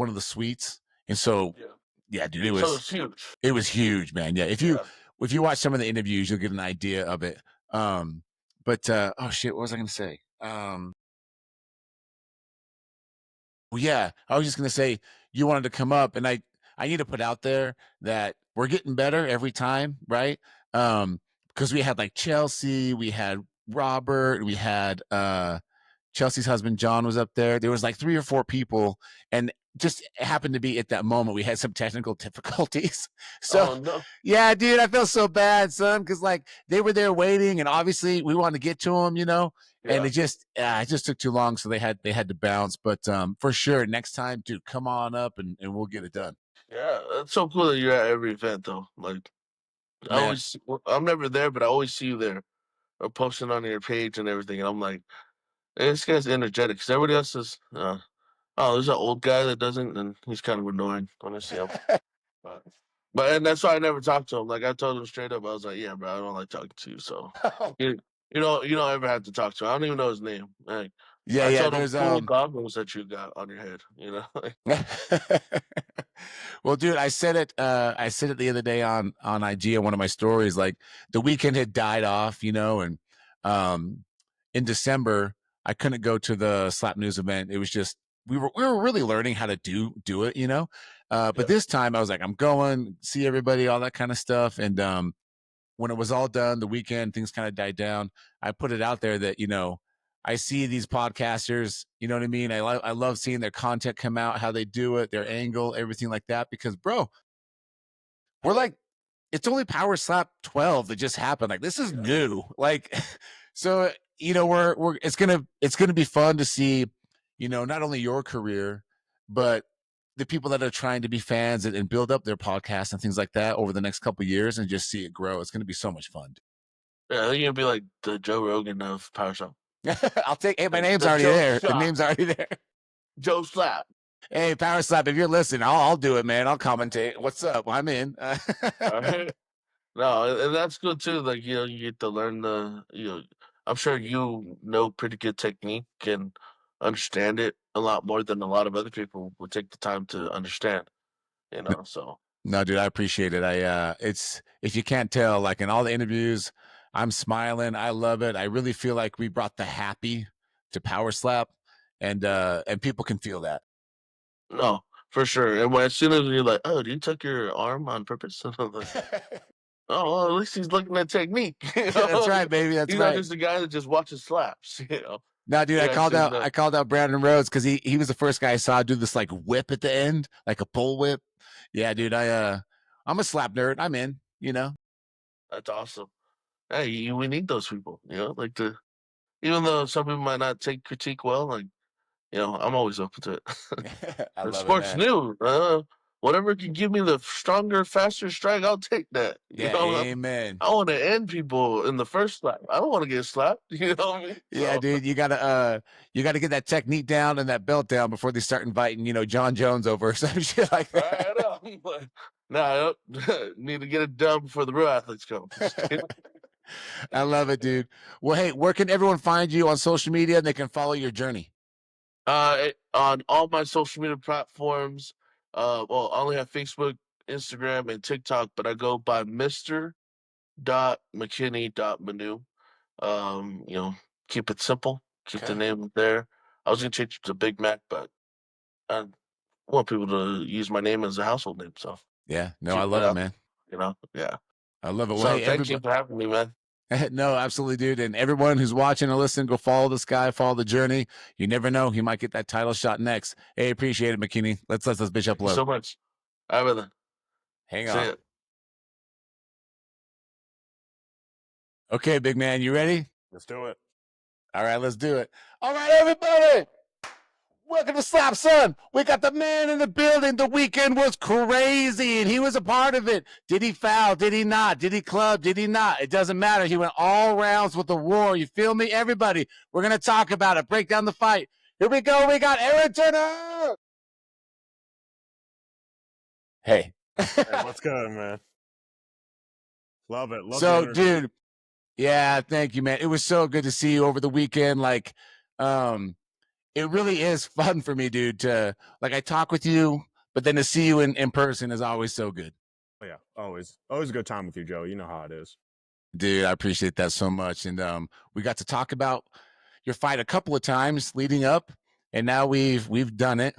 of the suites, and so yeah. yeah, dude, So it's huge. it was huge, man. Yeah, Yeah. if you watch some of the interviews, you'll get an idea of it. But oh shit, what was I gonna say? Well, yeah, I was just gonna say you wanted to come up, and I need to put out there that we're getting better every time, right? Because we had like Chelsea, we had Robert, we had Chelsea's husband John was up there. There was like 3 or 4 people, and just happened to be at that moment we had some technical difficulties. So Oh no. yeah, dude, I feel so bad, son, because like they were there waiting, and obviously we wanted to get to them, and Yeah. it just took too long, so they had to bounce. But for sure, next time, dude, come on up and we'll get it done. Yeah. It's so cool that you're at every event though. Like Man, I'm never there, but I always see you there or posting on your page and everything, and I'm like, this guy's energetic because everybody else is. Oh, there's an old guy that doesn't, and he's kind of annoying when I see him. But, and that's why I never talked to him. Like I told him straight up, I was like, "Yeah, bro, I don't like talking to you." So you, you don't ever have to talk to him. I don't even know his name. Like I yeah. told him There's cool goggles that you got on your head. well, dude, I said it the other day on IG on one of my stories. Like the weekend had died off, and um, in December I couldn't go to the Slap News event. It was just we were really learning how to do it, But Yeah, this time I was like, I'm going see everybody, all that kind of stuff, and when it was all done, the weekend, things kind of died down. I put it out there that, I see these podcasters, you know what I mean? I love seeing their content come out, how they do it, their angle, everything like that. Because, bro, we're like, it's only Power Slap 12 that just happened. Like, this is yeah, new. Like, so, we're it's gonna be fun to see, not only your career, but the people that are trying to be fans and build up their podcasts and things like that over the next couple of years and just see it grow. It's gonna be so much fun. yeah. I think you'd be like the Joe Rogan of Power Shop. I'll take. Hey, my Like name's the already Joe there. The Shop, name's already there. Joe Slap. Hey, Power Slap, if you're listening, I'll do it, man. I'll commentate. What's up? I'm in. All right. No, and that's good too. Like you get to learn I'm sure you know pretty good technique and understand it a lot more than a lot of other people would take the time to understand. So No, dude, I appreciate it. It's if you can't tell, like in all the interviews, I'm smiling. I love it. I really feel like we brought the happy to Power Slap, and people can feel that. no, for sure. And as soon as you're like, "Oh, you took your arm on purpose," I'm like, "Oh, well, at least he's looking at technique." That's right, baby. That's He's not right. just a guy that just watches slaps. No, dude, He I called actually out knows. I called out Brandon Rhodes because he was the first guy I saw do this like whip at the end, like a bull whip. Yeah, dude, I'm a slap nerd. I'm in. That's awesome. Hey, we need those people. Like the even though some people might not take critique well, like I'm always open to it. I For love it, sports man. new, whatever can give me the stronger, faster strike, I'll take that. You Yeah, know, amen. I want to end people in the first slap. I don't want to get slapped. You know what I mean? Yeah, So, dude, you gotta get that technique down and that belt down before they start inviting, John Jones over or some shit like that. I know. Nah, I need to get it done before the real athletes come. I love it, dude. Well, hey, where can everyone find you on social media and they can follow your journey? On all my social media platforms, well, I only have Facebook, Instagram, and TikTok, but I go by Mr. McKinney.Manu. You know, keep it simple, keep the Okay. name there. I was gonna change it to Big Mac, but I want people to use my name as a household name, so Yeah, no, I keep it love it, out. man. Yeah. I love it. Well, So hey, thank you everybody. for having me, man. No, absolutely, dude. And everyone who's watching or listening, go follow this guy, follow the journey. You never know. He might get that title shot next. Hey, appreciate it, McKinney. Let's let this bitch Thank you upload. so much. All right, brother. Hang See on. ya. Okay, big man, you ready? Let's do it. All right, let's do it. All right, everybody. Welcome to Slap Son. We got the man in the building. The weekend was crazy, and he was a part of it. Did he foul? Did he not? Did he club? Did he not? It doesn't matter. He went all rounds with the war. You feel me? Everybody, we're going to talk about it, break down the fight. Here we go. We got Aaron Turner. Hey. Hey, what's good, man? Love it. Love the So, energy. dude, yeah, thank you, man. It was so good to see you over the weekend. Like, it really is fun for me, dude, to like I talk with you, but then to see you in person is always so good. Oh, yeah, always a good time with you, Joe. You know how it is. Dude, I appreciate that so much. And we got to talk about your fight a couple of times leading up, and now we've done it.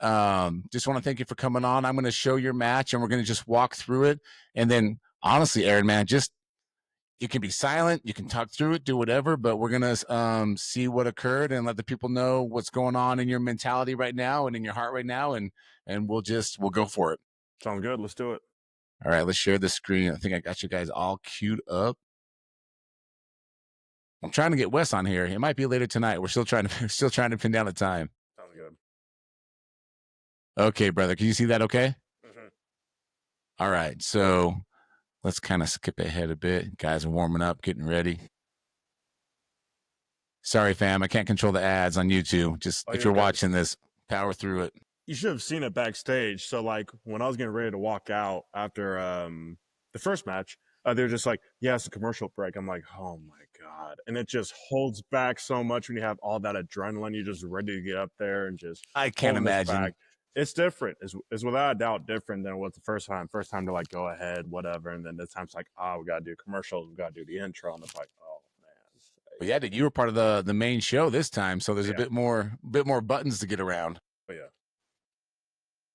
Just want to thank you for coming on. I'm going to show your match, and we're going to just walk through it. And then, honestly, Aaron, man, just you can be silent, you can talk through it, do whatever, but we're going to see what occurred and let the people know what's going on in your mentality right now and in your heart right now, and we'll go for it. Sounds good. Let's do it. All right, let's share the screen. I think I got you guys all queued up. I'm trying to get Wes on here. It might be later tonight. We're still trying to pin down the time. Sounds good. Okay, brother. Can you see that okay? Mm-hmm. All right. So let's kind of skip ahead a bit. Guys are warming up, getting ready. Sorry, fam. I can't control the ads on YouTube. Just if you're watching this, power through it. You should have seen it backstage. So, like, when I was getting ready to walk out after the first match, they're just like, "Yeah, it's a commercial break." I'm like, "Oh my god!" And it just holds back so much when you have all that adrenaline. You're just ready to get up there and just. I can't imagine. Back. It's different. It's without a doubt different than it was the first time. First time to like go ahead, whatever, and then this time it's like, "Oh, we gotta do commercials. We gotta do the intro," and it's like, "Oh man." But yeah, dude, you were part of the main show this time, so there's a bit more buttons to get around. Oh yeah.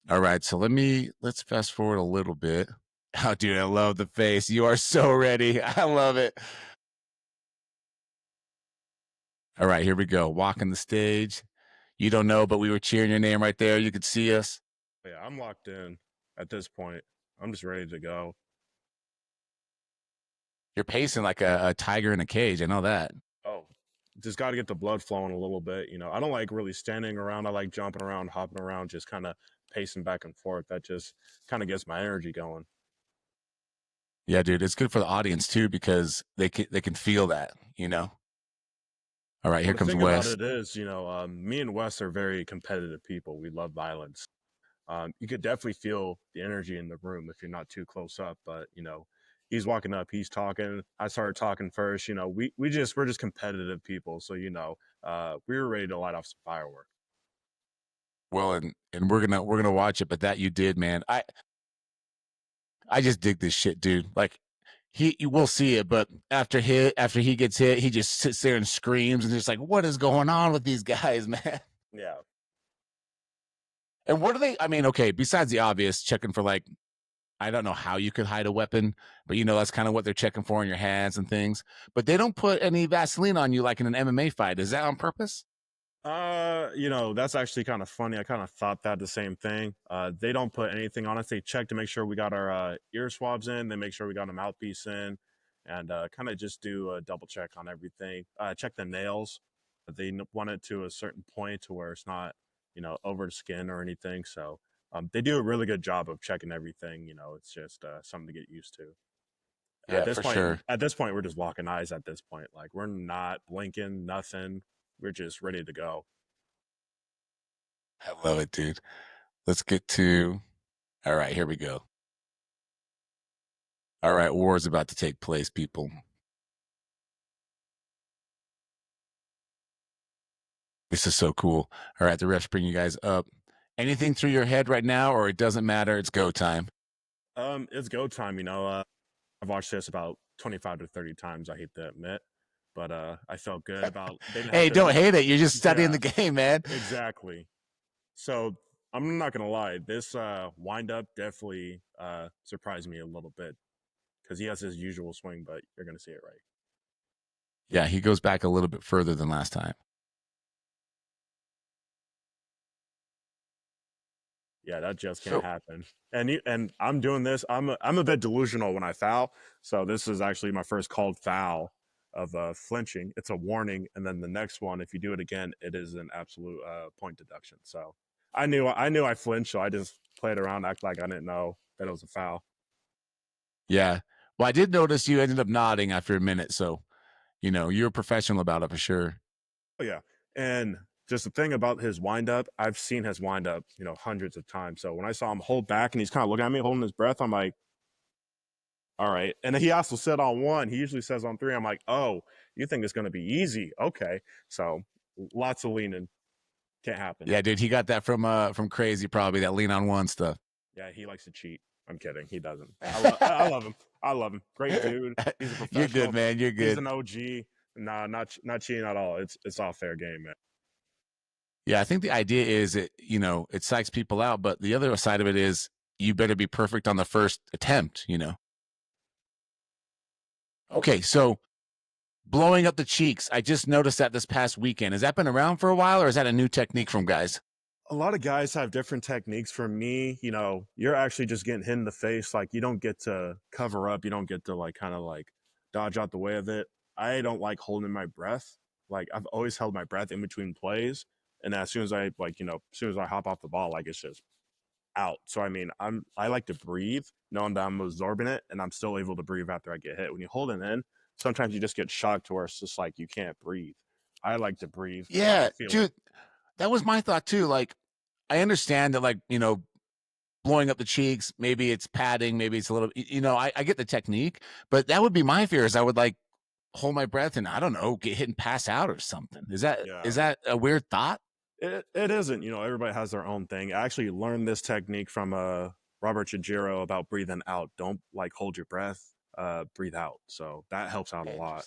All right, so let's fast forward a little bit. Oh, dude, I love the face. You are so ready. I love it. All right, here we go. Walking the stage. You don't know, but we were cheering your name right there. You could see us. Yeah, I'm locked in at this point. I'm just ready to go. You're pacing like a tiger in a cage. I know that. Oh, just got to get the blood flowing a little bit. You know, I don't like really standing around. I like jumping around, hopping around, just kind of pacing back and forth. That just kind of gets my energy going. Yeah, dude, it's good for the audience too because they can feel that, you know. All right, here comes Wes. The thing about it is, you know, me and Wes are very competitive people. We love violence. You could definitely feel the energy in the room if you're not too close up. But you know, he's walking up, he's talking. I started talking first. You know, we're just competitive people. So you know, we were ready to light off some fireworks. Well, and we're gonna watch it, but that you did, man. I just dig this shit, dude. Like we'll see it, but after he gets hit, he just sits there and screams and just like, what is going on with these guys, man? Yeah. And what are they? I mean, okay, besides the obvious, checking for like, I don't know how you could hide a weapon, but you know that's kind of what they're checking for in your hands and things. But they don't put any Vaseline on you like in an MMA fight. Is that on purpose? You know, that's actually kind of funny. I kind of thought that the same thing. They don't put anything on us. They check to make sure we got our ear swabs in. They make sure we got a mouthpiece in, and kind of just do a double check on everything. Check the nails. They want it to a certain point to where it's not, you know, over the skin or anything. So They do a really good job of checking everything. It's just something to get used to. Yeah, for sure. At this point, we're just locking eyes. At this point, like we're not blinking, nothing. We're just ready to go. I love it, dude. Let's get to. All right, here we go. All right, war is about to take place, people. This is so cool. All right, the refs bring you guys up. Anything through your head right now, or it doesn't matter? It's go time. It's go time. I've watched this about 25 to 30 times. I hate to admit, but I felt good about. They didn't have Hey, to, don't hate it. You're just studying Yeah. the game, man. Exactly. So I'm not gonna lie. This wind up definitely surprised me a little bit because he has his usual swing, but you're gonna see it right. Yeah, he goes back a little bit further than last time. Yeah, that just can't happen. And I'm doing this. I'm a bit delusional when I foul. So this is actually my first called foul of flinching. It's a warning, and then the next one, if you do it again, it is an absolute point deduction. So I knew I flinched, so I just played around, act like I didn't know that it was a foul. Yeah. Well, I did notice you ended up nodding after a minute, so you're a professional about it for sure. Oh yeah, and just the thing about his windup, I've seen his windup, hundreds of times. So when I saw him hold back and he's kind of looking at me, holding his breath, I'm like, all right. And then he also said on one. He usually says on three. I'm like, oh, you think it's going to be easy? Okay. So lots of leaning. Can't happen. Yeah, dude, he got that from Crazy, probably that lean on one stuff. Yeah, he likes to cheat. I'm kidding. He doesn't. I love him. I love him. Great dude. He's a professional. You're good, man. You're good. He's an OG. Nah, not cheating at all. It's all fair game, man. Yeah, I think the idea is it psychs people out, but the other side of it is you better be perfect on the first attempt. Okay, so blowing up the cheeks. I just noticed that this past weekend. Has that been around for a while, or is that a new technique from guys? A lot of guys have different techniques. For me, you're actually just getting hit in the face. Like you don't get to cover up. You don't get to kind of dodge out the way of it. I don't like holding my breath. Like I've always held my breath in between plays, and as soon as I as soon as I hop off the ball, it's just out. So I mean, I like to breathe, knowing that I'm absorbing it, and I'm still able to breathe after I get hit. When you hold it in, sometimes you just get shocked to where it's just like you can't breathe. I like to breathe. Yeah, dude, it. that was my thought too. Like, I understand that, blowing up the cheeks, maybe it's padding, maybe it's a little, I get the technique, but that would be my fear. Is I would hold my breath and I don't know, get hit and pass out or something. Is that a weird thought? It isn't. Everybody has their own thing. I actually learned this technique from Robert Chijiro about breathing out. Don't hold your breath. Breathe out. So that helps out a lot.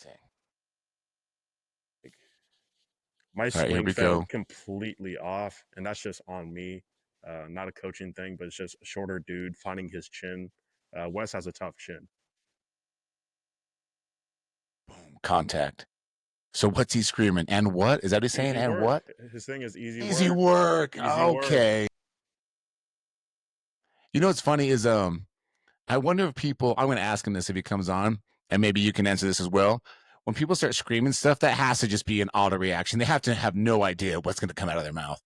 My swing fell completely off, and that's just on me. Not a coaching thing, but it's just a shorter dude finding his chin. Wes has a tough chin. Boom, contact. So what's he screaming? And what? Is that what he's saying? And what? His thing is easy work. Easy work. Okay. You know what's funny is I wonder if people, I'm going to ask him this if he comes on, and maybe you can answer this as well. When people start screaming stuff, that has to just be an auto reaction. They have to have no idea what's going to come out of their mouth.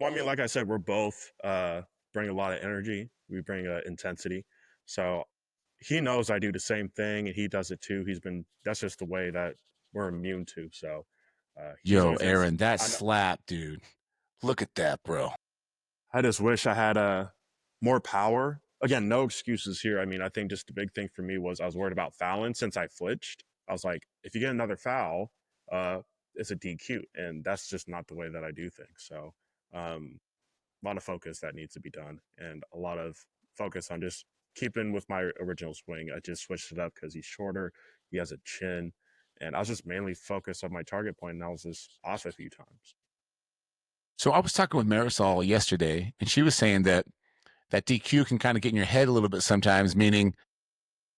Well, I mean, like I said, we're both bring a lot of energy. We bring intensity. So he knows I do the same thing, and he does it too. That's just the way that we're immune to. So, yo, Aaron, that slap, dude. Look at that, bro. I just wish I had more power. Again, no excuses here. I mean, I think just the big thing for me was I was worried about fouling since I flinched. I was like, if you get another foul, it's a DQ, and that's just not the way that I do things. So, a lot of focus that needs to be done, and a lot of focus on just keeping with my original swing. I just switched it up because he's shorter, he has a chin, and I was just mainly focused on my target point, and I was just off a few times. So I was talking with Marisol yesterday, and she was saying that DQ can kind of get in your head a little bit sometimes, meaning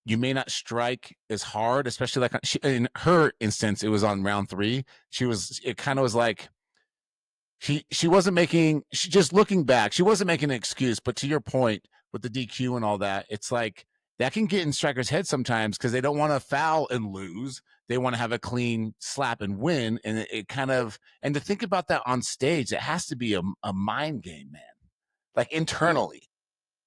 you may not strike as hard, especially in her instance, it was on round 3. It kind of was like she wasn't making, just looking back, she wasn't making an excuse. But to your point with the DQ and all that, it's like that can get in strikers' heads sometimes because they don't want to foul and lose. They want to have a clean slap and win. And it kind of, and to think about that on stage, it has to be a mind game, man. like internally.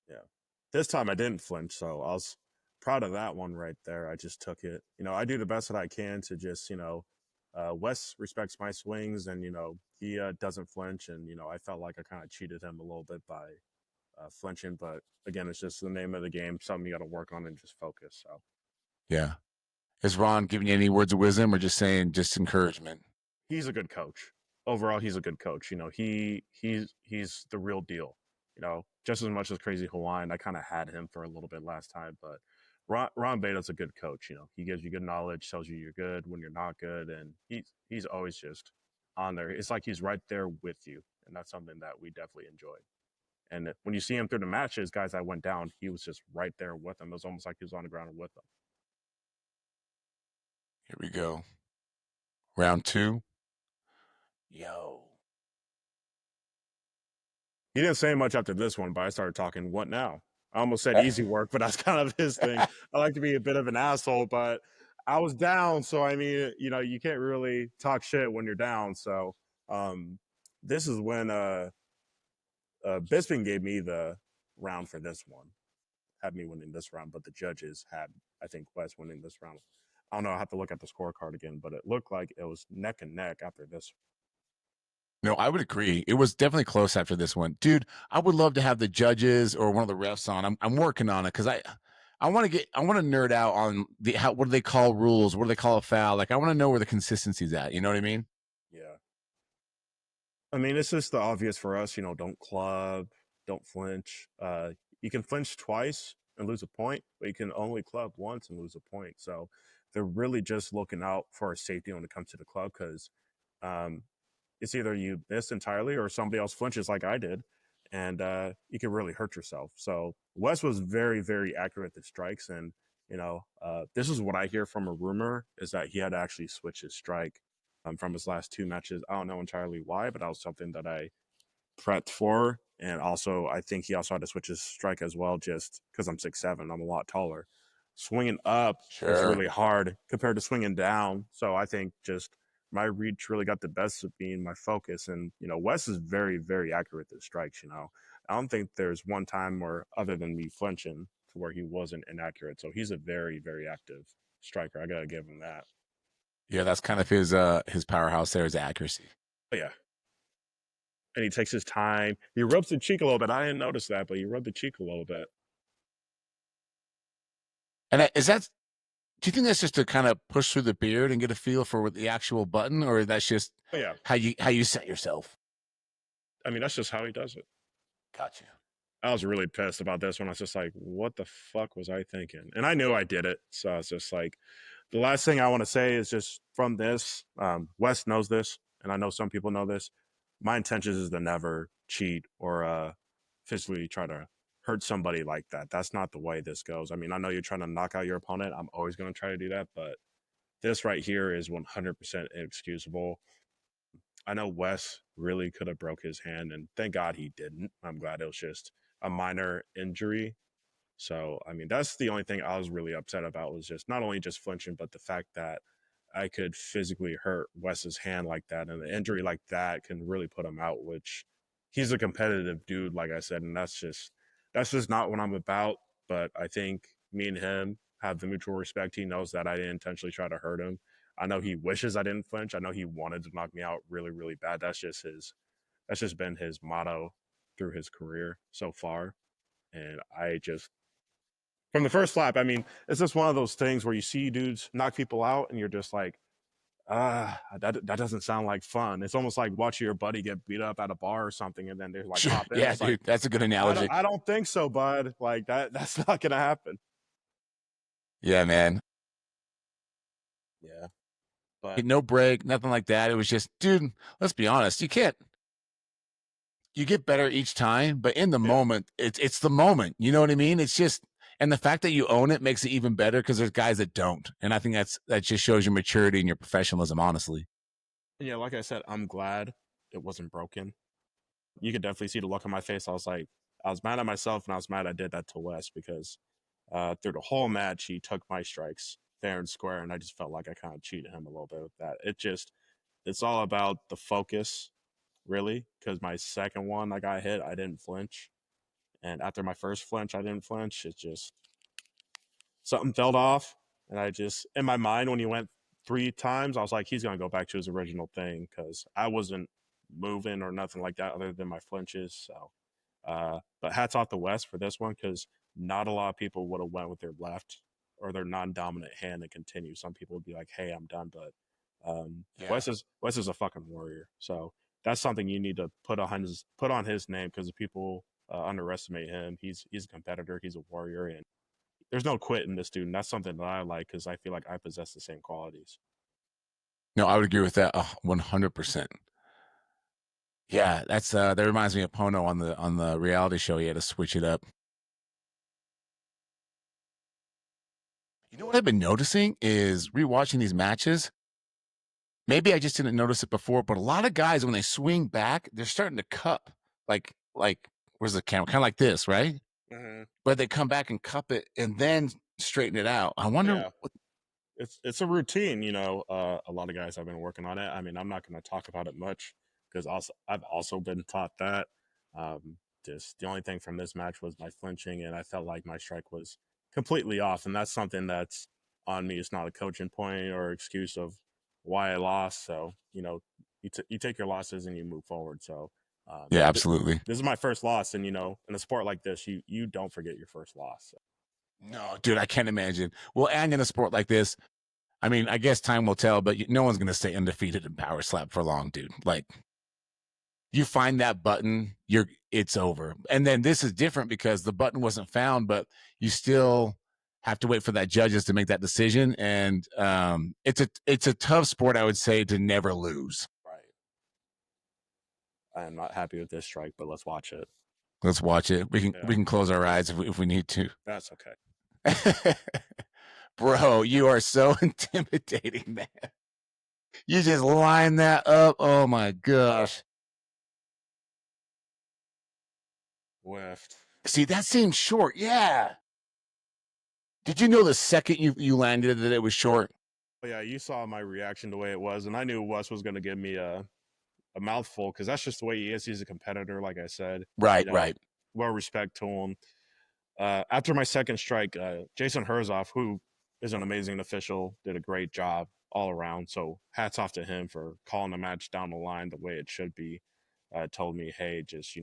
Yeah. This time I didn't flinch, so I was proud of that one right there. I just took it. I do the best that I can to just, Wes respects my swings and, he doesn't flinch. And, I felt like I kind of cheated him a little bit by flinching. But again, it's just the name of the game, something you got to work on and just focus. So Yeah. Is Ron giving you any words of wisdom or just saying just encouragement? he's a good coach. Overall, he's a good coach. He's the real deal. Just as much as Crazy Hawaiian, I kind of had him for a little bit last time, but Ron Beta's a good coach. He gives you good knowledge, tells you you're good when you're not good, and he's always just on there. It's like he's right there with you, and that's something that we definitely enjoyed. And when you see him through the matches, guys that went down, he was just right there with them. It was almost like he was on the ground with them. Here we go. Round 2. Yo. He didn't say much after this one, but I started talking, what now? I almost said easy work, but that's kind of his thing. I like to be a bit of an asshole, but I was down. So, I mean, you can't really talk shit when you're down. So, this is when Bisping gave me the round for this one, had me winning this round, but the judges had, I think, Wes winning this round. I don't know. I have to look at the scorecard again, but it looked like it was neck and neck after this. No, I would agree. It was definitely close after this one. Dude, I would love to have the judges or one of the refs on. I'm working on it because I want to nerd out on what do they call rules? What do they call a foul? Like I want to know where the consistency's at. You know what I mean? Yeah. I mean, it's just the obvious for us, don't club, don't flinch. You can flinch twice and lose a point, but you can only club once and lose a point. So they're really just looking out for our safety when it comes to the club because um, it's either you miss entirely or somebody else flinches like I did, and you can really hurt yourself. So Wes was very, very accurate at the strikes, and this is what I hear from a rumor is that he had to actually switch his strike from his last 2 matches. I don't know entirely why, but that was something that I prepped for. And also, I think he also had to switch his strike as well, just because I'm 6'7". I'm a lot taller. Swinging up is Sure. really hard compared to swinging down. So I think just my reach really got the best of me and my focus. And, Wes is very, very accurate with strikes. I don't think there's one time where, other than me flinching, to where he wasn't inaccurate. So he's a very, very active striker. I got to give him that. Yeah, that's kind of his powerhouse there is accuracy. But yeah. And he takes his time. He rubs the cheek a little bit. I didn't notice that, but he rubbed the cheek a little bit. And do you think that's just to kind of push through the beard and get a feel for the actual button, or that's just Yeah. how you set yourself? I mean, that's just how he does it. Gotcha. I was really pissed about this one. I was just like, what the fuck was I thinking? And I knew I did it. So I was just like, the last thing I want to say is just from this, Wes knows this, and I know some people know this. My intentions is to never cheat or physically try to hurt somebody like that. That's not the way this goes. I mean, I know you're trying to knock out your opponent. I'm always going to try to do that, but this right here is 100% inexcusable. I know Wes really could have broke his hand, and thank God he didn't. I'm glad it was just a minor injury. So, I mean, that's the only thing I was really upset about was just not only just flinching, but the fact that I could physically hurt Wes's hand like that, and an injury like that can really put him out. Which he's a competitive dude, like I said, and that's just not what I'm about. But I think me and him have the mutual respect. He knows that I didn't intentionally try to hurt him. I know he wishes I didn't flinch. I know he wanted to knock me out really, really bad. That's just been his motto through his career so far. And I just from the first slap, I mean, it's just one of those things where you see dudes knock people out and you're just like, that doesn't sound like fun. It's almost like watching your buddy get beat up at a bar or something, and then they're like Sure. hop in. Yeah, It's dude, like, that's a good analogy. I don't think so, bud. Like that's not gonna happen. Yeah, man. Yeah. But No break, nothing like that. It was just, dude, let's be honest. You get better each time, but in the yeah. moment, it's the moment. You know what I mean? It's just, and the fact that you own it makes it even better because there's guys that don't. And I think that just shows your maturity and your professionalism, honestly. Yeah, like I said, I'm glad it wasn't broken. You could definitely see the look on my face. I was mad at myself, and I was mad I did that to Wes because through the whole match, he took my strikes fair and square, and I just felt like I kind of cheated him a little bit with that. It's all about the focus, really, because my second one I got hit, I didn't flinch. And after my first flinch, I didn't flinch. It just something fell off, and I just in my mind when he went 3 times, I was like, he's gonna go back to his original thing because I wasn't moving or nothing like that other than my flinches. So, but hats off to West for this one because not a lot of people would have went with their left or their non-dominant hand and continue. Some people would be like, "Hey, I'm done," but Yeah. West is a fucking warrior. So that's something you need to put on his name because people underestimate him. He's a competitor. He's a warrior, and there's no quit in this dude. And that's something that I like because I feel like I possess the same qualities. No, I would agree with that 100%. Yeah, that reminds me of Pono on the reality show. He had to switch it up. You know what I've been noticing is rewatching these matches. Maybe I just didn't notice it before, but a lot of guys when they swing back, they're starting to cup like where's the camera? Kind of like this, right? Mm-hmm. But they come back and cup it and then straighten it out. I Oh, wonder yeah. It's a routine, a lot of guys have been working on it. I mean, I'm not going to talk about it much because I've also been taught that. Um, just the only thing from this match was my flinching, and I felt like my strike was completely off, and that's something that's on me. It's not a coaching point or excuse of why I lost. So you take your losses and you move forward. So Yeah, absolutely. this is my first loss, and in a sport like this, you don't forget your first loss. So. No, dude, I can't imagine. Well, and in a sport like this, I mean, I guess time will tell, but no one's going to stay undefeated in power slap for long, dude. Like, you find that button, it's over. And then this is different because the button wasn't found, but you still have to wait for that judges to make that decision. And it's a tough sport, I would say, to never lose. Right. I am not happy with this strike, but let's watch it. Let's watch it. We can close our eyes if we need to. That's okay. Bro, you are so intimidating, man. You just line that up. Oh my gosh. Whiffed. See, that seemed short. Yeah. Did you know the second you landed that it was short? Oh, yeah, you saw my reaction the way it was, and I knew Wes was going to give me a mouthful because that's just the way he is. He's a competitor, like I said. Right, right. Well, respect to him. After my second strike, Jason Herzog, who is an amazing official, did a great job all around. So hats off to him for calling the match down the line the way it should be. Told me, hey, just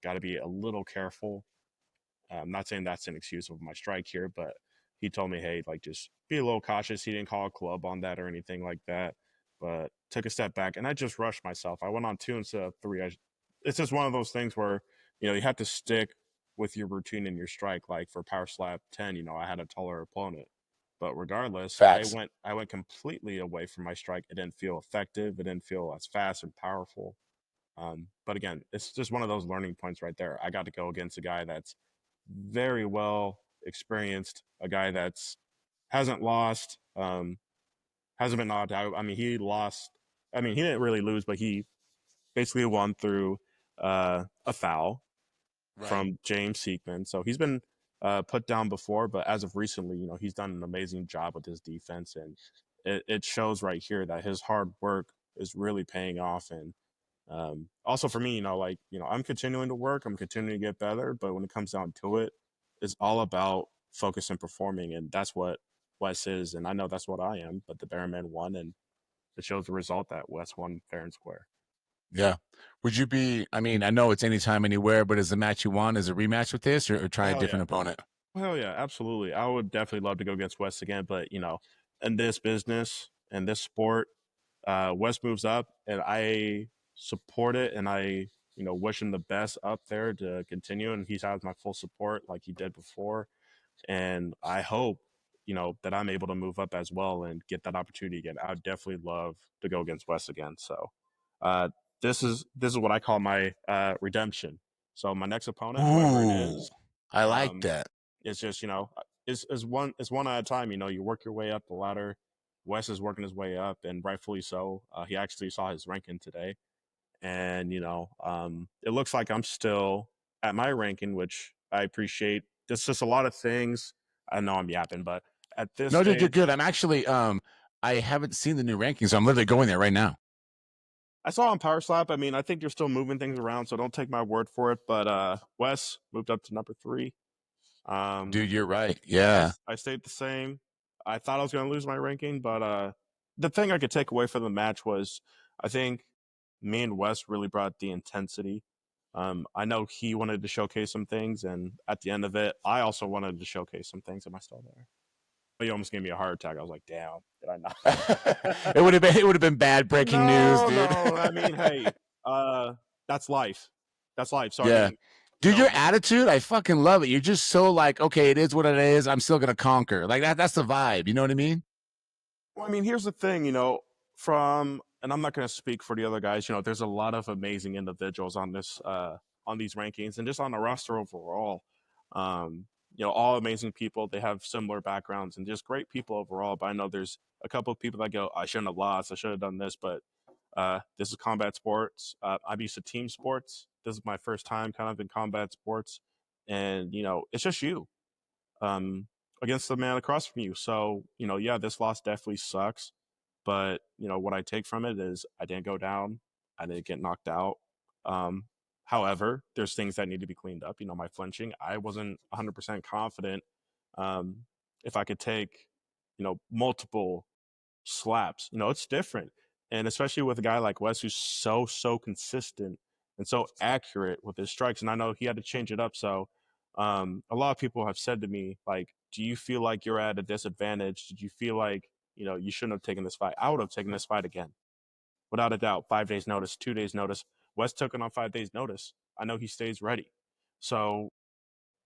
got to be a little careful. I'm not saying that's an excuse of my strike here, but he told me, hey, like just be a little cautious. He didn't call a club on that or anything like that, but took a step back and I just rushed myself. I went on 2 instead of 3. It's just one of those things where you have to stick with your routine and your strike. Like for Power Slap 10, I had a taller opponent, but regardless, Facts. I went completely away from my strike. It didn't feel effective. It didn't feel as fast and powerful. But again, it's just one of those learning points right there. I got to go against a guy that's very well experienced, a guy that's hasn't lost, hasn't been knocked out. I mean, he lost. I mean, he didn't really lose, but he basically won through a foul from James Seekman. So he's been put down before, but as of recently, he's done an amazing job with his defense, and it shows right here that his hard work is really paying off. And also for me, I'm continuing to work, I'm continuing to get better, but when it comes down to it, it's all about focus and performing, and that's what Wes is, and I know that's what I am. But the Bearman won, and it shows the result that Wes won fair and square. Yeah. Would you be, I mean, I know it's anytime, anywhere, but is the match you want is a rematch with this or try a different opponent? Hell yeah, absolutely. I would definitely love to go against Wes again, but in this business and this sport, Wes moves up, and I support it, and I wish him the best up there to continue, and he has my full support like he did before, and I hope that I'm able to move up as well and get that opportunity again. I would definitely love to go against Wes again. So, uh, this is what I call my redemption. So my next opponent, whoever it is, I like that. it's just it's one at a time. You work your way up the ladder. Wes is working his way up, and rightfully so. He actually saw his ranking today, and it looks like I'm still at my ranking, which I appreciate. There's just a lot of things. I know I'm yapping, but at this No, dude, you're stage, good. I'm actually I haven't seen the new rankings, so I'm literally going there right now. I saw on Power Slap. I mean, I think you're still moving things around, so don't take my word for it. But Wes moved up to number 3. Dude, you're right. I Yeah. I stayed the same. I thought I was going to lose my ranking, but the thing I could take away from the match was I think me and Wes really brought the intensity. I know he wanted to showcase some things, and at the end of it, I also wanted to showcase some things. Am I still there? He almost gave me a heart attack. I was like, "Damn, did I not?" It would have been bad breaking news, No, dude. no. I mean, hey, uh, that's life. That's life. So I Yeah. mean, you Dude, know, your attitude, I fucking love it. You're just so like, okay, it is what it is. I'm still gonna conquer. Like that's the vibe. You know what I mean? well, I mean, here's the thing, from and I'm not going to speak for the other guys. There's a lot of amazing individuals on this on these rankings and just on the roster overall. Um, all amazing people. They have similar backgrounds and just great people overall. But I know there's a couple of people that go, I shouldn't have lost. I should have done this. But this is combat sports. I'm used to team sports. This is my first time kind of in combat sports, and it's just you um, against the man across from you. So, yeah, this loss definitely sucks. But, what I take from it is I didn't go down. I didn't get knocked out. Um, However, there's things that need to be cleaned up. My flinching, I wasn't 100% confident um, if I could take, multiple slaps. It's different. And especially with a guy like Wes who's so consistent and so accurate with his strikes. And I know he had to change it up. So a lot of people have said to me, like, do you feel like you're at a disadvantage? Did you feel like, you shouldn't have taken this fight? I would have taken this fight again. Without a doubt. 5 days notice, 2 days notice. Wes took it on 5 days notice. I know he stays ready. So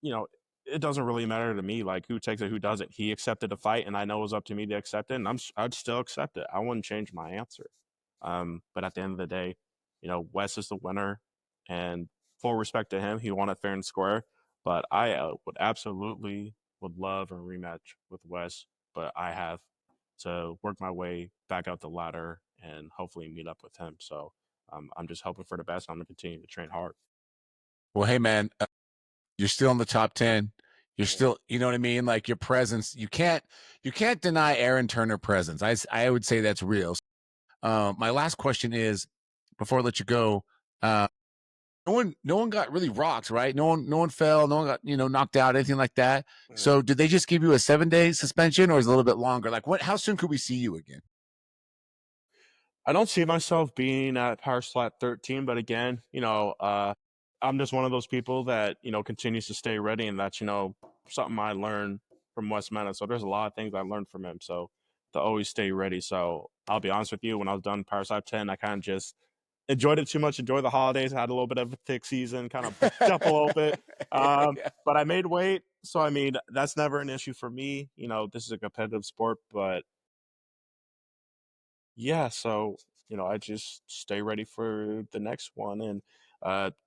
you know, it doesn't really matter to me like who takes it, who doesn't. He accepted the fight, and I know it was up to me to accept it, and I'd still accept it. I wouldn't change my answer. But at the end of the day, Wes is the winner, and full respect to him, he won it fair and square. But I would absolutely would love a rematch with Wes, but I have to work my way back out the ladder and hopefully meet up with him. So I'm just hoping for the best. I'm gonna continue to train hard. Well, hey man, you're still in the top 10. You're still, you know what I mean? Like your presence, you can't deny Aaron Turner presence. I would say that's real. My last question is, before I let you go, uh, no one got really rocked, right? No one fell, no one got knocked out, anything like that. So did they just give you a 7-day suspension, or is it a little bit longer? Like what? How soon could we see you again? I don't see myself being at Power Slap 13, but again, I'm just one of those people that, continues to stay ready. And that's, something I learned from Wes Mena. So there's a lot of things I learned from him. So to always stay ready. So I'll be honest with you, when I was done Power Slap 10, I kind of just enjoyed it too much, enjoyed the holidays, had a little bit of a thick season, kind of booked up a little bit. Yeah. But I made weight. So, I mean, that's never an issue for me. This is a competitive sport, but yeah, so I just stay ready for the next one, and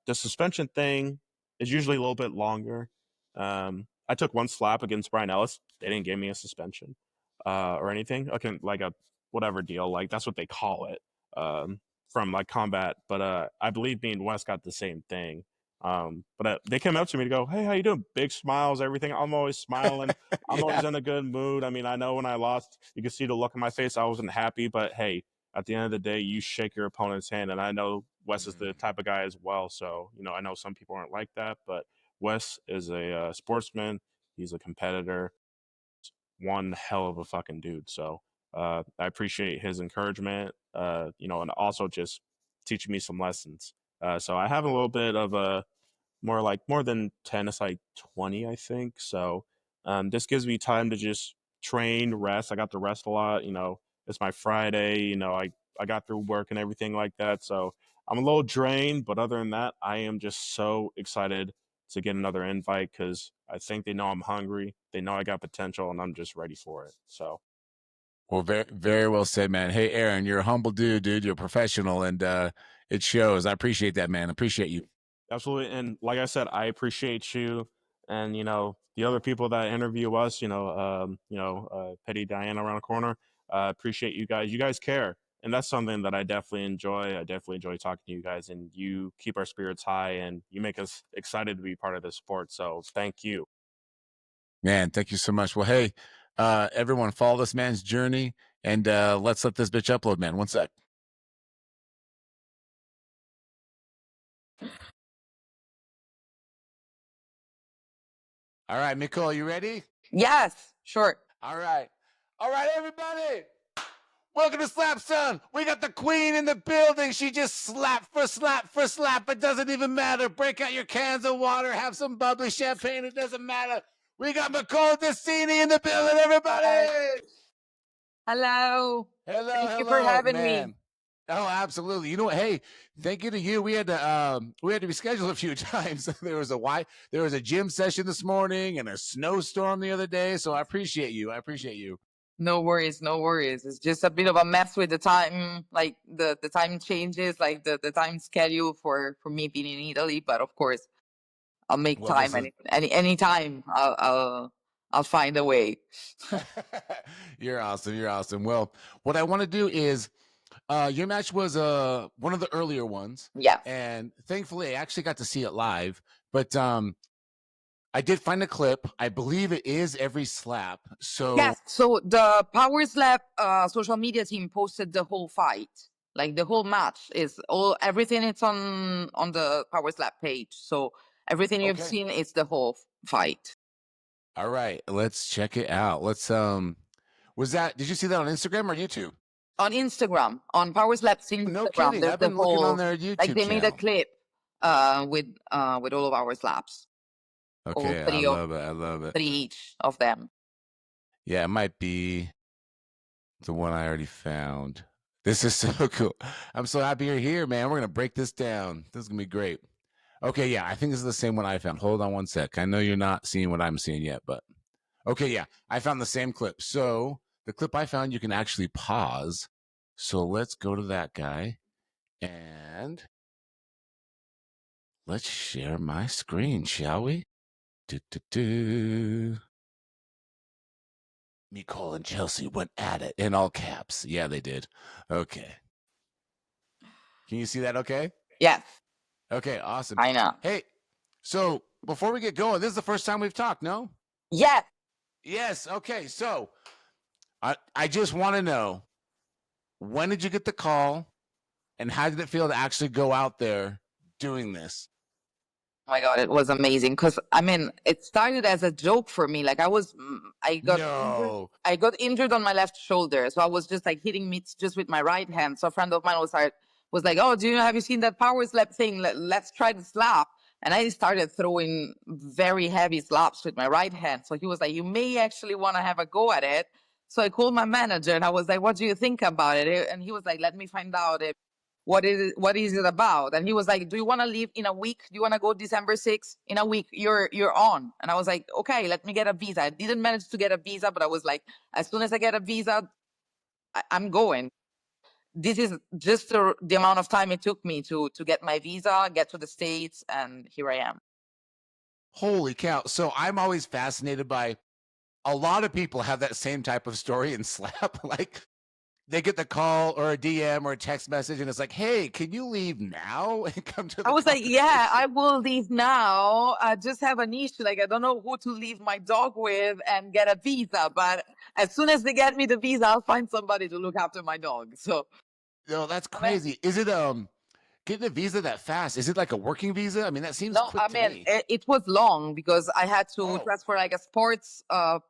the suspension thing is usually a little bit longer. I took one slap against Brian Ellis; they didn't give me a suspension or anything. Okay, like a whatever deal, like that's what they call it from like combat. But I believe me and Wes got the same thing. But they came up to me to go, "Hey, how you doing?" Big smiles, everything. I'm always smiling. I'm always Yeah. in a good mood. I mean, I know when I lost, you could see the look on my face. I wasn't happy, but hey, at the end of the day, you shake your opponent's hand. And I know Wes is the type of guy as well. So, I know some people aren't like that, but Wes is a sportsman. He's a competitor, one hell of a fucking dude. So I appreciate his encouragement, and also just teaching me some lessons. So I have a little bit of a more than 10, it's like 20, I think. So this gives me time to just train, rest. I got to rest a lot. It's my Friday. I got through work and everything like that. So I'm a little drained, but other than that, I am just so excited to get another invite because I think they know I'm hungry. They know I got potential, and I'm just ready for it. So Well, very, very well said, man. Hey, Aaron, you're a humble dude. You're a professional, and it shows. I appreciate that, man. Appreciate you. absolutely. And like I said, I appreciate you and the other people that interview us, Petty Diana around the corner. Appreciate you guys. You guys care. And that's something that I definitely enjoy. I definitely enjoy talking to you guys, and you keep our spirits high and you make us excited to be part of this sport. So thank you. Man, thank you so much. Well, hey, everyone, follow this man's journey, and let's let this bitch upload, man. One sec. All right, Nicole, you ready? Yes, sure. All right. All right, everybody. Welcome to Slap Son. We got the queen in the building. She just slap for slap for slap. It doesn't even matter. Break out your cans of water. Have some bubbly champagne. It doesn't matter. We got Nicole Destini in the building, everybody. Hello. Hello, Thank you for hello, having man. me. Oh, absolutely. You know what? Hey, thank you to you. We had to reschedule a few times. There was a gym session this morning and a snowstorm the other day. So I appreciate you. No worries, no worries. It's just a bit of a mess with the time, like the time changes, like the time schedule for me being in Italy. But of course, I'll make Well, this time is any time. I'll find a way. You're awesome. You're awesome. Well, what I want to do is your match was one of the earlier ones. Yeah. And thankfully I actually got to see it live. But I did find a clip. I believe it is every slap. So Yes. So the Power Slap social media team posted the whole fight. Like the whole match is everything. It's on the Power Slap page. So everything you've Okay. seen is the whole fight. All right, let's check it out. Let's did you see that on Instagram or YouTube? On Instagram, on Power Slap's Instagram, No kidding. there's I've the been looking on whole, their YouTube like they made a channel. clip with all of our slaps. All Okay, I love it. I love it. 3 each of them. Yeah, it might be the one I already found. This is so cool. I'm so happy you're here, man. We're gonna break this down. This is gonna be great. Okay, yeah, I think this is the same one I found. Hold on one sec. I know you're not seeing what I'm seeing yet, but okay, yeah, I found the same clip. So the clip I found, you can actually pause. So let's go to that guy and let's share my screen, shall we? Nicole and Chelsea went at it in all caps. Yeah, they did. Okay. Can you see that okay? Yes, Okay, awesome. I know. Hey, so before we get going, this is the first time we've talked, no? Yes. Yes, okay. So I just want to know, when did you get the call and how did it feel to actually go out there doing this? Oh my God, it was amazing. Cause I mean, it started as a joke for me. Like I got injured on my left shoulder. So I was just like hitting mitts just with my right hand. So a friend of mine was like, oh, have you seen that power slap thing? Let's try the slap. And I started throwing very heavy slaps with my right hand. So he was like, you may actually want to have a go at it. So I called my manager and I was like, what do you think about it? And he was like, let me find out what is it about. And he was like, do you want to leave in a week? Do you want to go December 6th? In a week you're on. And I was like, okay, let me get a visa. I didn't manage to get a visa, but I was like, as soon as I get a visa, I'm going. This is just the amount of time it took me to get my visa, get to the States, and here I am. Holy cow. So I'm always fascinated by, a lot of people have that same type of story in slap. Like they get the call or a DM or a text message and it's like, hey, can you leave now and come to the I was like, yeah, competition? I will leave now. I just have an issue. Like, I don't know who to leave my dog with and get a visa. But as soon as they get me the visa, I'll find somebody to look after my dog. So, No, that's crazy. Is it getting a visa that fast? Is it like a working visa? I mean, that seems no, quick I to mean, me. it was long because I had to Oh. transfer like a sports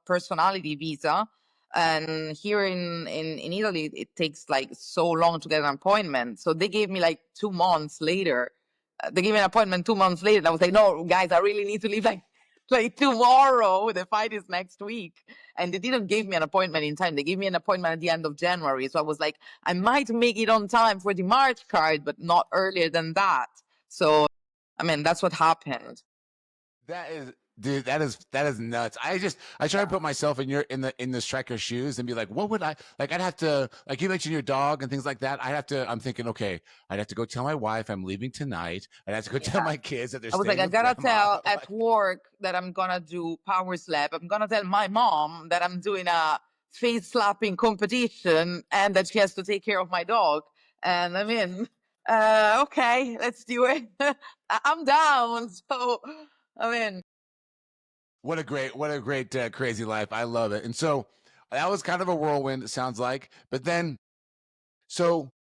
personality visa. And here in Italy, it takes like so long to get an appointment. So they gave me like 2 months later. They gave me an appointment 2 months later. And I was like, no, guys, I really need to leave like tomorrow. The fight is next week. And they didn't give me an appointment in time. They gave me an appointment at the end of January. So I was like, I might make it on time for the March card, but not earlier than that. So, I mean, that's what happened. That is, dude, that is nuts. I try to put myself in the striker's shoes and be like, what would I like? I'd have to, like you mentioned your dog and things like that. I'm thinking, okay, I'd have to go tell my wife I'm leaving tonight. I'd have to go tell my kids that they're I was like, staying I with gotta grandma. tell at work that I'm gonna do power slap. I'm gonna tell my mom that I'm doing a face slapping competition and that she has to take care of my dog. And I mean, okay, let's do it. I'm down. So, I mean, What a great crazy life. I love it. And so that was kind of a whirlwind, it sounds like. But then, so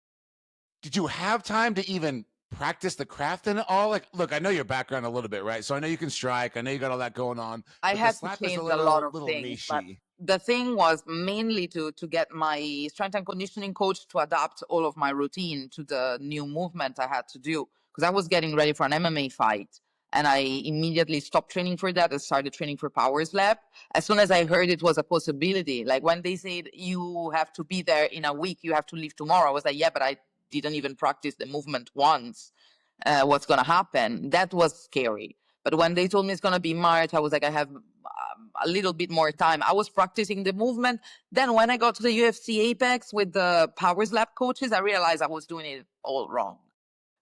did you have time to even practice the craft in it all? Like, look, I know your background a little bit, right? So I know you can strike. I know you got all that going on. I But the had to slap is a change a lot of little things, but nichey. the thing was mainly to get my strength and conditioning coach to adapt all of my routine to the new movement I had to do, because I was getting ready for an MMA fight. And I immediately stopped training for that and started training for power slap. As soon as I heard it was a possibility, like when they said you have to be there in a week, you have to leave tomorrow, I was like, yeah, but I didn't even practice the movement once. What's going to happen? That was scary. But when they told me it's going to be March, I was like, I have a little bit more time. I was practicing the movement. Then when I got to the UFC Apex with the power slap coaches, I realized I was doing it all wrong.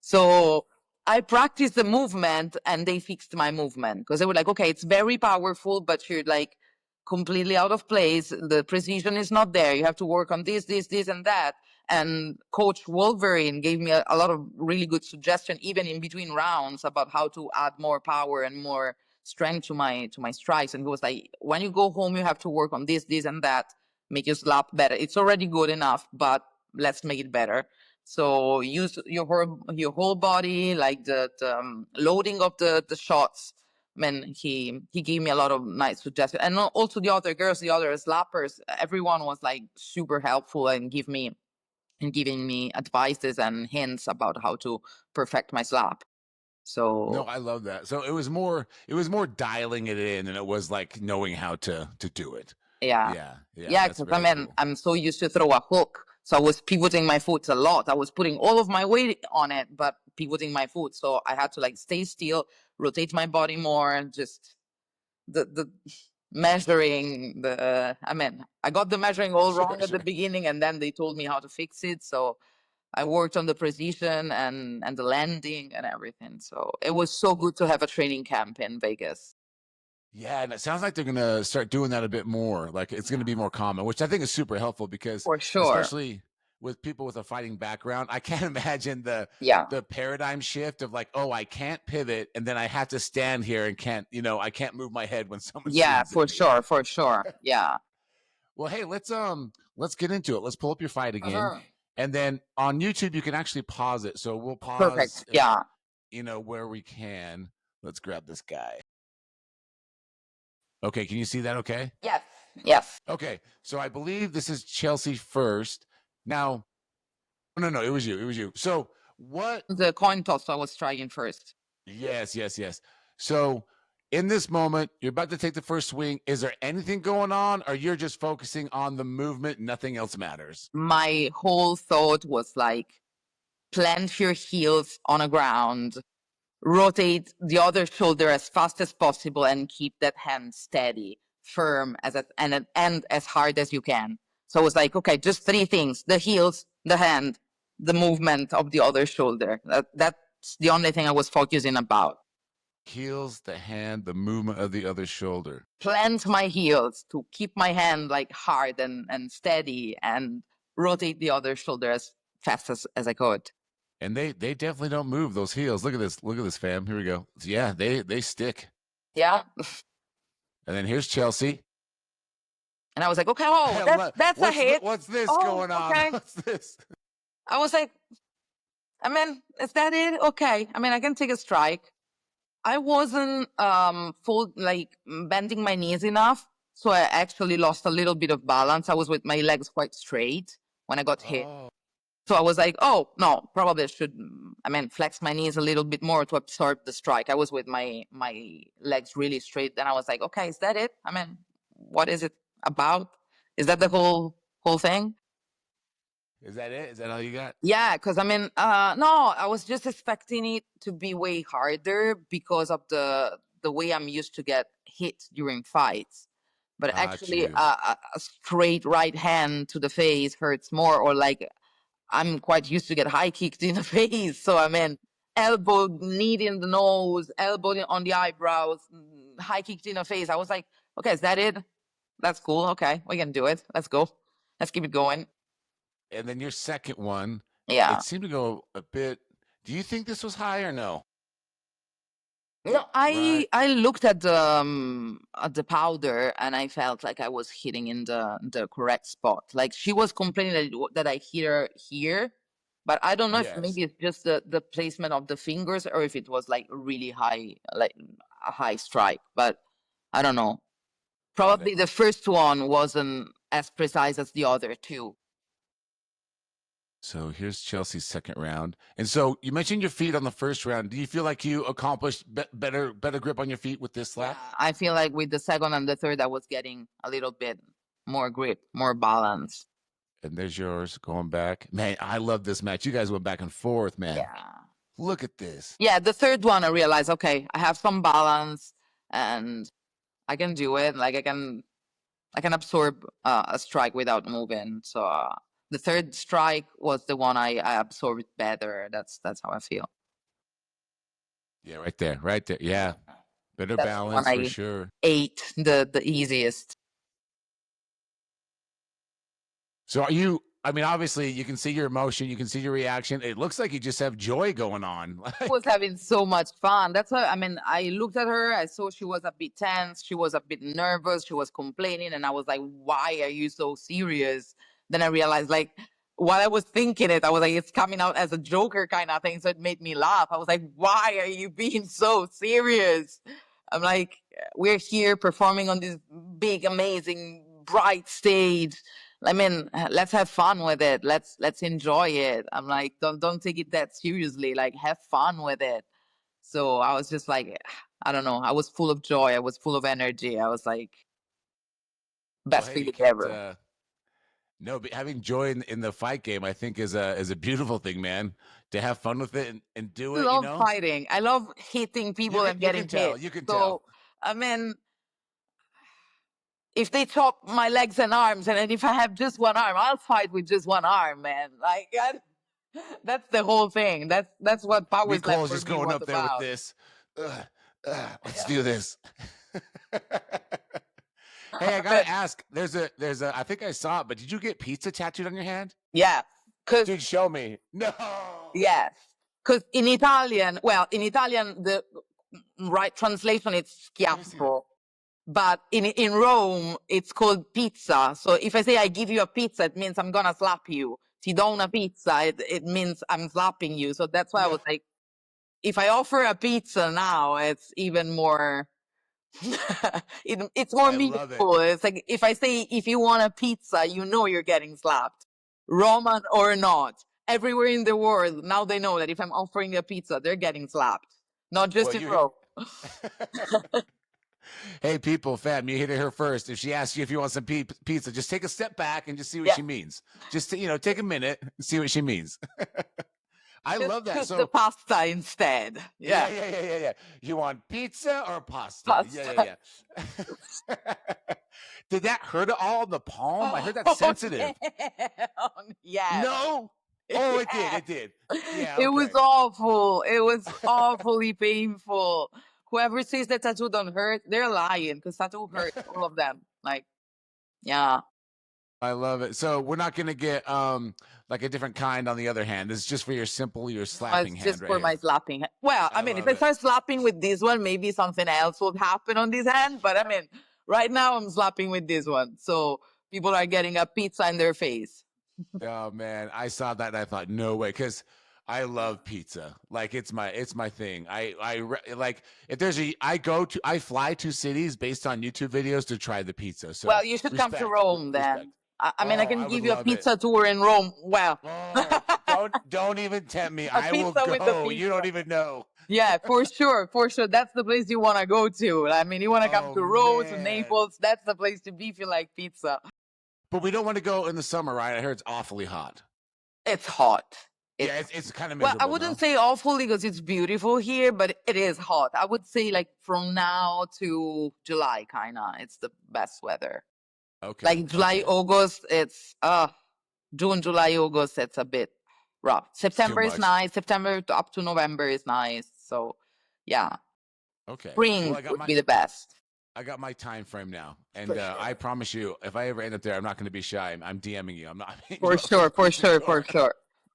So I practiced the movement and they fixed my movement, because they were like, okay, it's very powerful, but you're like completely out of place. The precision is not there. You have to work on this, and that. And Coach Wolverine gave me a lot of really good suggestions, even in between rounds, about how to add more power and more strength to my strikes. And he was like, when you go home, you have to work on this, and that, make your slap better. It's already good enough, but let's make it better. So use your whole body, like the loading of the shots. I mean, he gave me a lot of nice suggestions, and also the other girls, the other slappers, everyone was like super helpful and giving me advices and hints about how to perfect my slap. So No, I love that. So it was more dialing it in than it was like knowing how to do it. yeah, Yeah. That's because I very mean, cool. I'm so used to throw a hook, so I was pivoting my foot a lot. I was putting all of my weight on it, but pivoting my foot. So I had to like stay still, rotate my body more, and just the measuring the. I mean, I got the measuring all Sure, wrong at the sure. beginning, and then they told me how to fix it. So I worked on the precision and the landing and everything. So it was so good to have a training camp in Vegas. Yeah, and it sounds like they're gonna start doing that a bit more. Like it's gonna be more common, which I think is super helpful because For sure. especially with people with a fighting background, I can't imagine Yeah. the paradigm shift of like, oh, I can't pivot and then I have to stand here and I can't move my head when someone Yeah, swings at me. for sure. Yeah. Well, hey, let's get into it. Let's pull up your fight again. Mhm. And then on YouTube you can actually pause it. So we'll pause Perfect. Yeah. where we can. Let's grab this guy. Okay, can you see that okay? Yes. Yes. Okay, so I believe this is Chelsea first. Now, no, it was you. It was you. So what? The coin toss I was trying first. Yes. So in this moment, you're about to take the first swing. Is there anything going on, or you're just focusing on the movement? Nothing else matters. My whole thought was like, plant your heels on the ground, rotate the other shoulder as fast as possible, and keep that hand steady, firm and as hard as you can. So it was like, okay, just three things: the heels, the hand, the movement of the other shoulder. That's the only thing I was focusing about. Heels, the hand, the movement of the other shoulder. Plant my heels to keep my hand like hard and steady, and rotate the other shoulder as fast as I could. And they definitely don't move those heels. Look at this. Look at this, fam. Here we go. Yeah, they stick. Yeah. And then here's Chelsea. And I was like, okay, oh, that's a hit. What's this Oh, going on? okay. What's this? I was like, I mean, is that it? Okay. I mean, I can take a strike. I wasn't full like bending my knees enough, so I actually lost a little bit of balance. I was with my legs quite straight when I got hit. Oh. So I was like, oh no, probably I should flex my knees a little bit more to absorb the strike. I was with my legs really straight. Then I was like, okay, is that it? I mean, what is it about? Is that the whole thing? Is that it? Is that all you got? Yeah, because no, I was just expecting it to be way harder because of the way I'm used to get hit during fights. But Got actually, you. a straight right hand to the face hurts more, or like I'm quite used to get high kicked in the face. So I mean, elbow, knee in the nose, elbow on the eyebrows, high kicked in the face. I was like, okay, is that it? That's cool. Okay, we can do it. Let's go. Let's keep it going. And then your second one, Yeah. it seemed to go a bit. Do you think this was high or no? No, Right. I looked at the powder and I felt like I was hitting in the correct spot. Like she was complaining that I hit her here, But I don't know if Yes. maybe it's just the placement of the fingers or if it was like really high, like a high strike. But I don't know. Probably the first one wasn't as precise as the other two. So here's Chelsea's second round. And so you mentioned your feet on the first round. Do you feel like you accomplished better grip on your feet with this slap? Yeah, I feel like with the second and the third, I was getting a little bit more grip, more balance. And there's yours going back. Man, I love this match. You guys went back and forth, man. Yeah. Look at this. Yeah, the third one, I realized, okay, I have some balance and I can do it. Like I can absorb a strike without moving. So the third strike was the one I absorbed better. That's how I feel. Yeah, right there. Yeah. Better That's balance the one for I sure. ate the easiest. So are you, I mean, obviously you can see your emotion, you can see your reaction. It looks like you just have joy going on. I was having so much fun. That's why, I mean, I looked at her, I saw she was a bit tense, she was a bit nervous, she was complaining, and I was like, why are you so serious? Then I realized, like, while I was thinking it, I was like, it's coming out as a joker kind of thing, so it made me laugh. I was like, why are you being so serious? I'm like, we're here performing on this big, amazing, bright stage. I mean, let's have fun with it. Let's enjoy it. I'm like, don't take it that seriously. Like, have fun with it. So I was just like, I don't know. I was full of joy. I was full of energy. I was like, best feeling ever. No, but having joy in the fight game, I think is a beautiful thing, man. To have fun with it and do it. I love You know, fighting. I love hitting people and getting hit. You can so, tell. I mean, if they chop my legs and arms, and then if I have just one arm, I'll fight with just one arm, man. Like that's the whole thing. That's what Power Slam Nicole's for just me going was up there about. with this. Let's do this. Hey, I gotta ask. There's a. I think I saw it, but did you get pizza tattooed on your hand? Yeah, Dude, show me. No. Yes, because in Italian, the right translation is schiaffo, but in Rome it's called pizza. So if I say I give you a pizza, it means I'm gonna slap you. Ti do una pizza, it means I'm slapping you. So that's why I was like, if I offer a pizza now, it's even more. It's more meaningful. It's like if I say, if you want a pizza, you know you're getting slapped, Roman or not. Everywhere in the world now they know that if I'm offering a pizza, they're getting slapped, not just in Rome. Hey, people, fam, you hit her first. If she asks you if you want some pizza, just take a step back and just see what she means. Just take a minute and see what she means. I love that. So the pasta instead. Yeah. You want pizza or pasta? Yeah. Did that hurt at all in the palm? I heard that's sensitive. Yeah. No. Oh, it did. Yeah. Okay. It was awful. It was awfully painful. Whoever says that tattoo don't hurt, they're lying, because tattoo hurt, all of them. Like, yeah. I love it. So we're not gonna get like a different kind on the other hand. It's just for your slapping hand. Just right for here. my slapping hand. Well, I mean, if I start slapping with this one, maybe something else would happen on this hand. But I mean, right now I'm slapping with this one. So people are getting a pizza in their face. Oh man, I saw that and I thought, no way, because I love pizza. Like it's my thing. Like if I fly to cities based on YouTube videos to try the pizza. So well, you should come to Rome then. I mean, I can give you a pizza tour in Rome. Well, don't even tempt me. I will go. You don't even know. Yeah, for sure. That's the place you want to go to. I mean, you want to come to Rome, to Naples. That's the place to be if you like pizza. But we don't want to go in the summer, right? I heard it's awfully hot. It's hot. It's kind of miserable. Well, I wouldn't say awfully because it's beautiful here, but it is hot. I would say like from now to July, kind of. It's the best weather. Okay. Like July, August, it's June, July, August, it's a bit rough. September is nice. September up to November is nice. So, yeah. Okay. Spring would be the best. I got my time frame now, and I promise you, if I ever end up there, I'm not going to be shy. I'm DMing you. I'm not. For sure.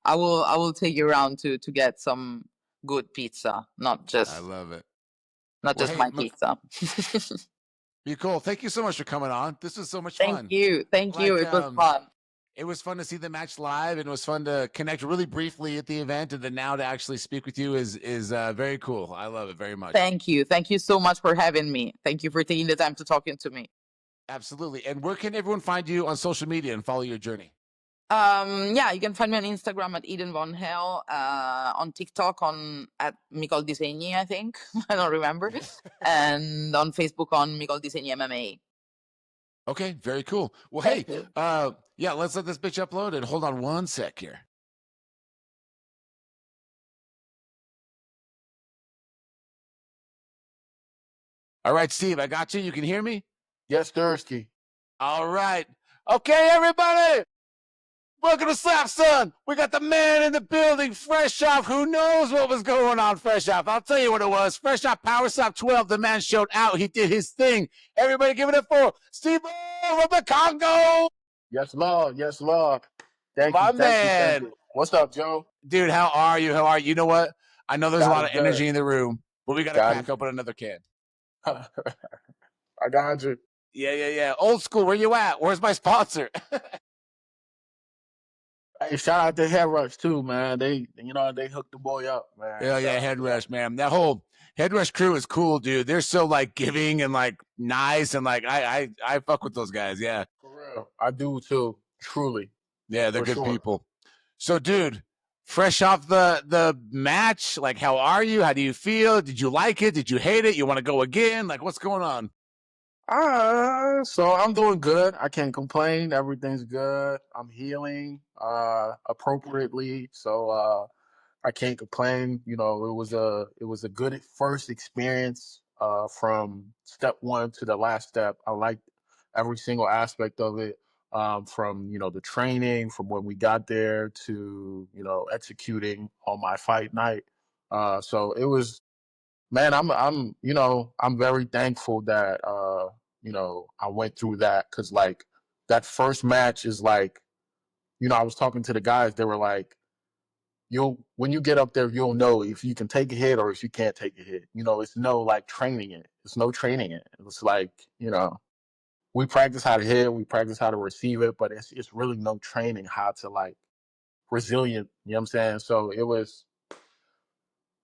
I will take you around to get some good pizza, not just. I love it. Not just my pizza. Be cool. Thank you so much for coming on. This was so much fun. Thank you. It was fun. It was fun to see the match live, and it was fun to connect really briefly at the event, and then now to actually speak with you is very cool. I love it very much. Thank you so much for having me. Thank you for taking the time to talking to me. Absolutely. And where can everyone find you on social media and follow your journey? Yeah, you can find me on Instagram at Eden Von Hell, on TikTok at Micol Disegni, I think. I don't remember. And on Facebook on Micol Disegni MMA. Okay, very cool. Well, Thank hey, you. yeah, let's let this bitch upload and hold on one sec here. All right, Steve, I got you. You can hear me? Yes, Dursky. All right. Okay, everybody. Welcome to Slap Son. We got the man in the building, Fresh Off. Who knows what was going on, Fresh Off? I'll tell you what it was. Fresh Off Power Slap 12. The man showed out. He did his thing. Everybody give it up for Steve from the Congo. Yes, Lord. Yes, Lord. Thank My you. Thank you. Thank man. you. What's up, Joe? Dude, how are you? How are you? You know what? I know there's a God lot is of energy good. in the room, but we got to God crack is open another can. I got you. Yeah. Old school, where you at? Where's my sponsor? Hey, shout out to Head Rush too, man. They hooked the boy up, man. Yeah, Shout out Head to Rush, man. That whole Head Rush crew is cool, dude. They're so like giving and like nice, and like I fuck with those guys. Yeah, for real. I do too. Truly. yeah, they're For good sure. people. So, dude, fresh off the match, like, how are you? How do you feel? Did you like it? Did you hate it? You want to go again? Like, what's going on? So I'm doing good. I can't complain. Everything's good. I'm healing appropriately. So I can't complain. You know, it was a good first experience from step one to the last step. I liked every single aspect of it, from the training, from when we got there to executing on my fight night. So it was, man. I'm very thankful that I went through that, because like that first match is like, I was talking to the guys. They were like, when you get up there, you'll know if you can take a hit or if you can't take a hit. It's no like training it. It's no training it. It's like, we practice how to hit, we practice how to receive it, but it's really no training how to like resilient. You know what I'm saying? So it was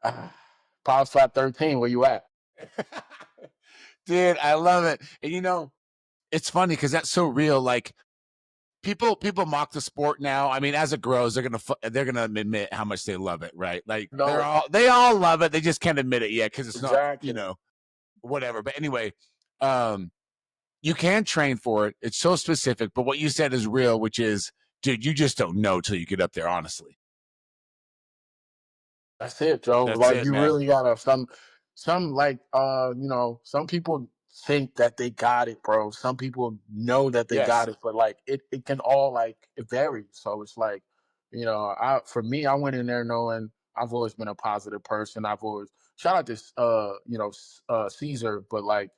Power Slap 13. Where you at? Dude, I love it. And it's funny because that's so real. Like, people mock the sport now. I mean, as it grows, they're gonna admit how much they love it, right? Like, No, they all love it. They just can't admit it yet because it's exactly. not, whatever. But anyway, you can train for it. It's so specific. But what you said is real, which is, dude, you just don't know till you get up there. Honestly, That's it, Joe. that's Like, it, you man. really gotta some like some people think that they got it, bro. Some people know that they got Yes. it, but like it can all like it varies. So it's like, for me, I went in there knowing I've always been a positive person. I've always, shout out to Caesar, but like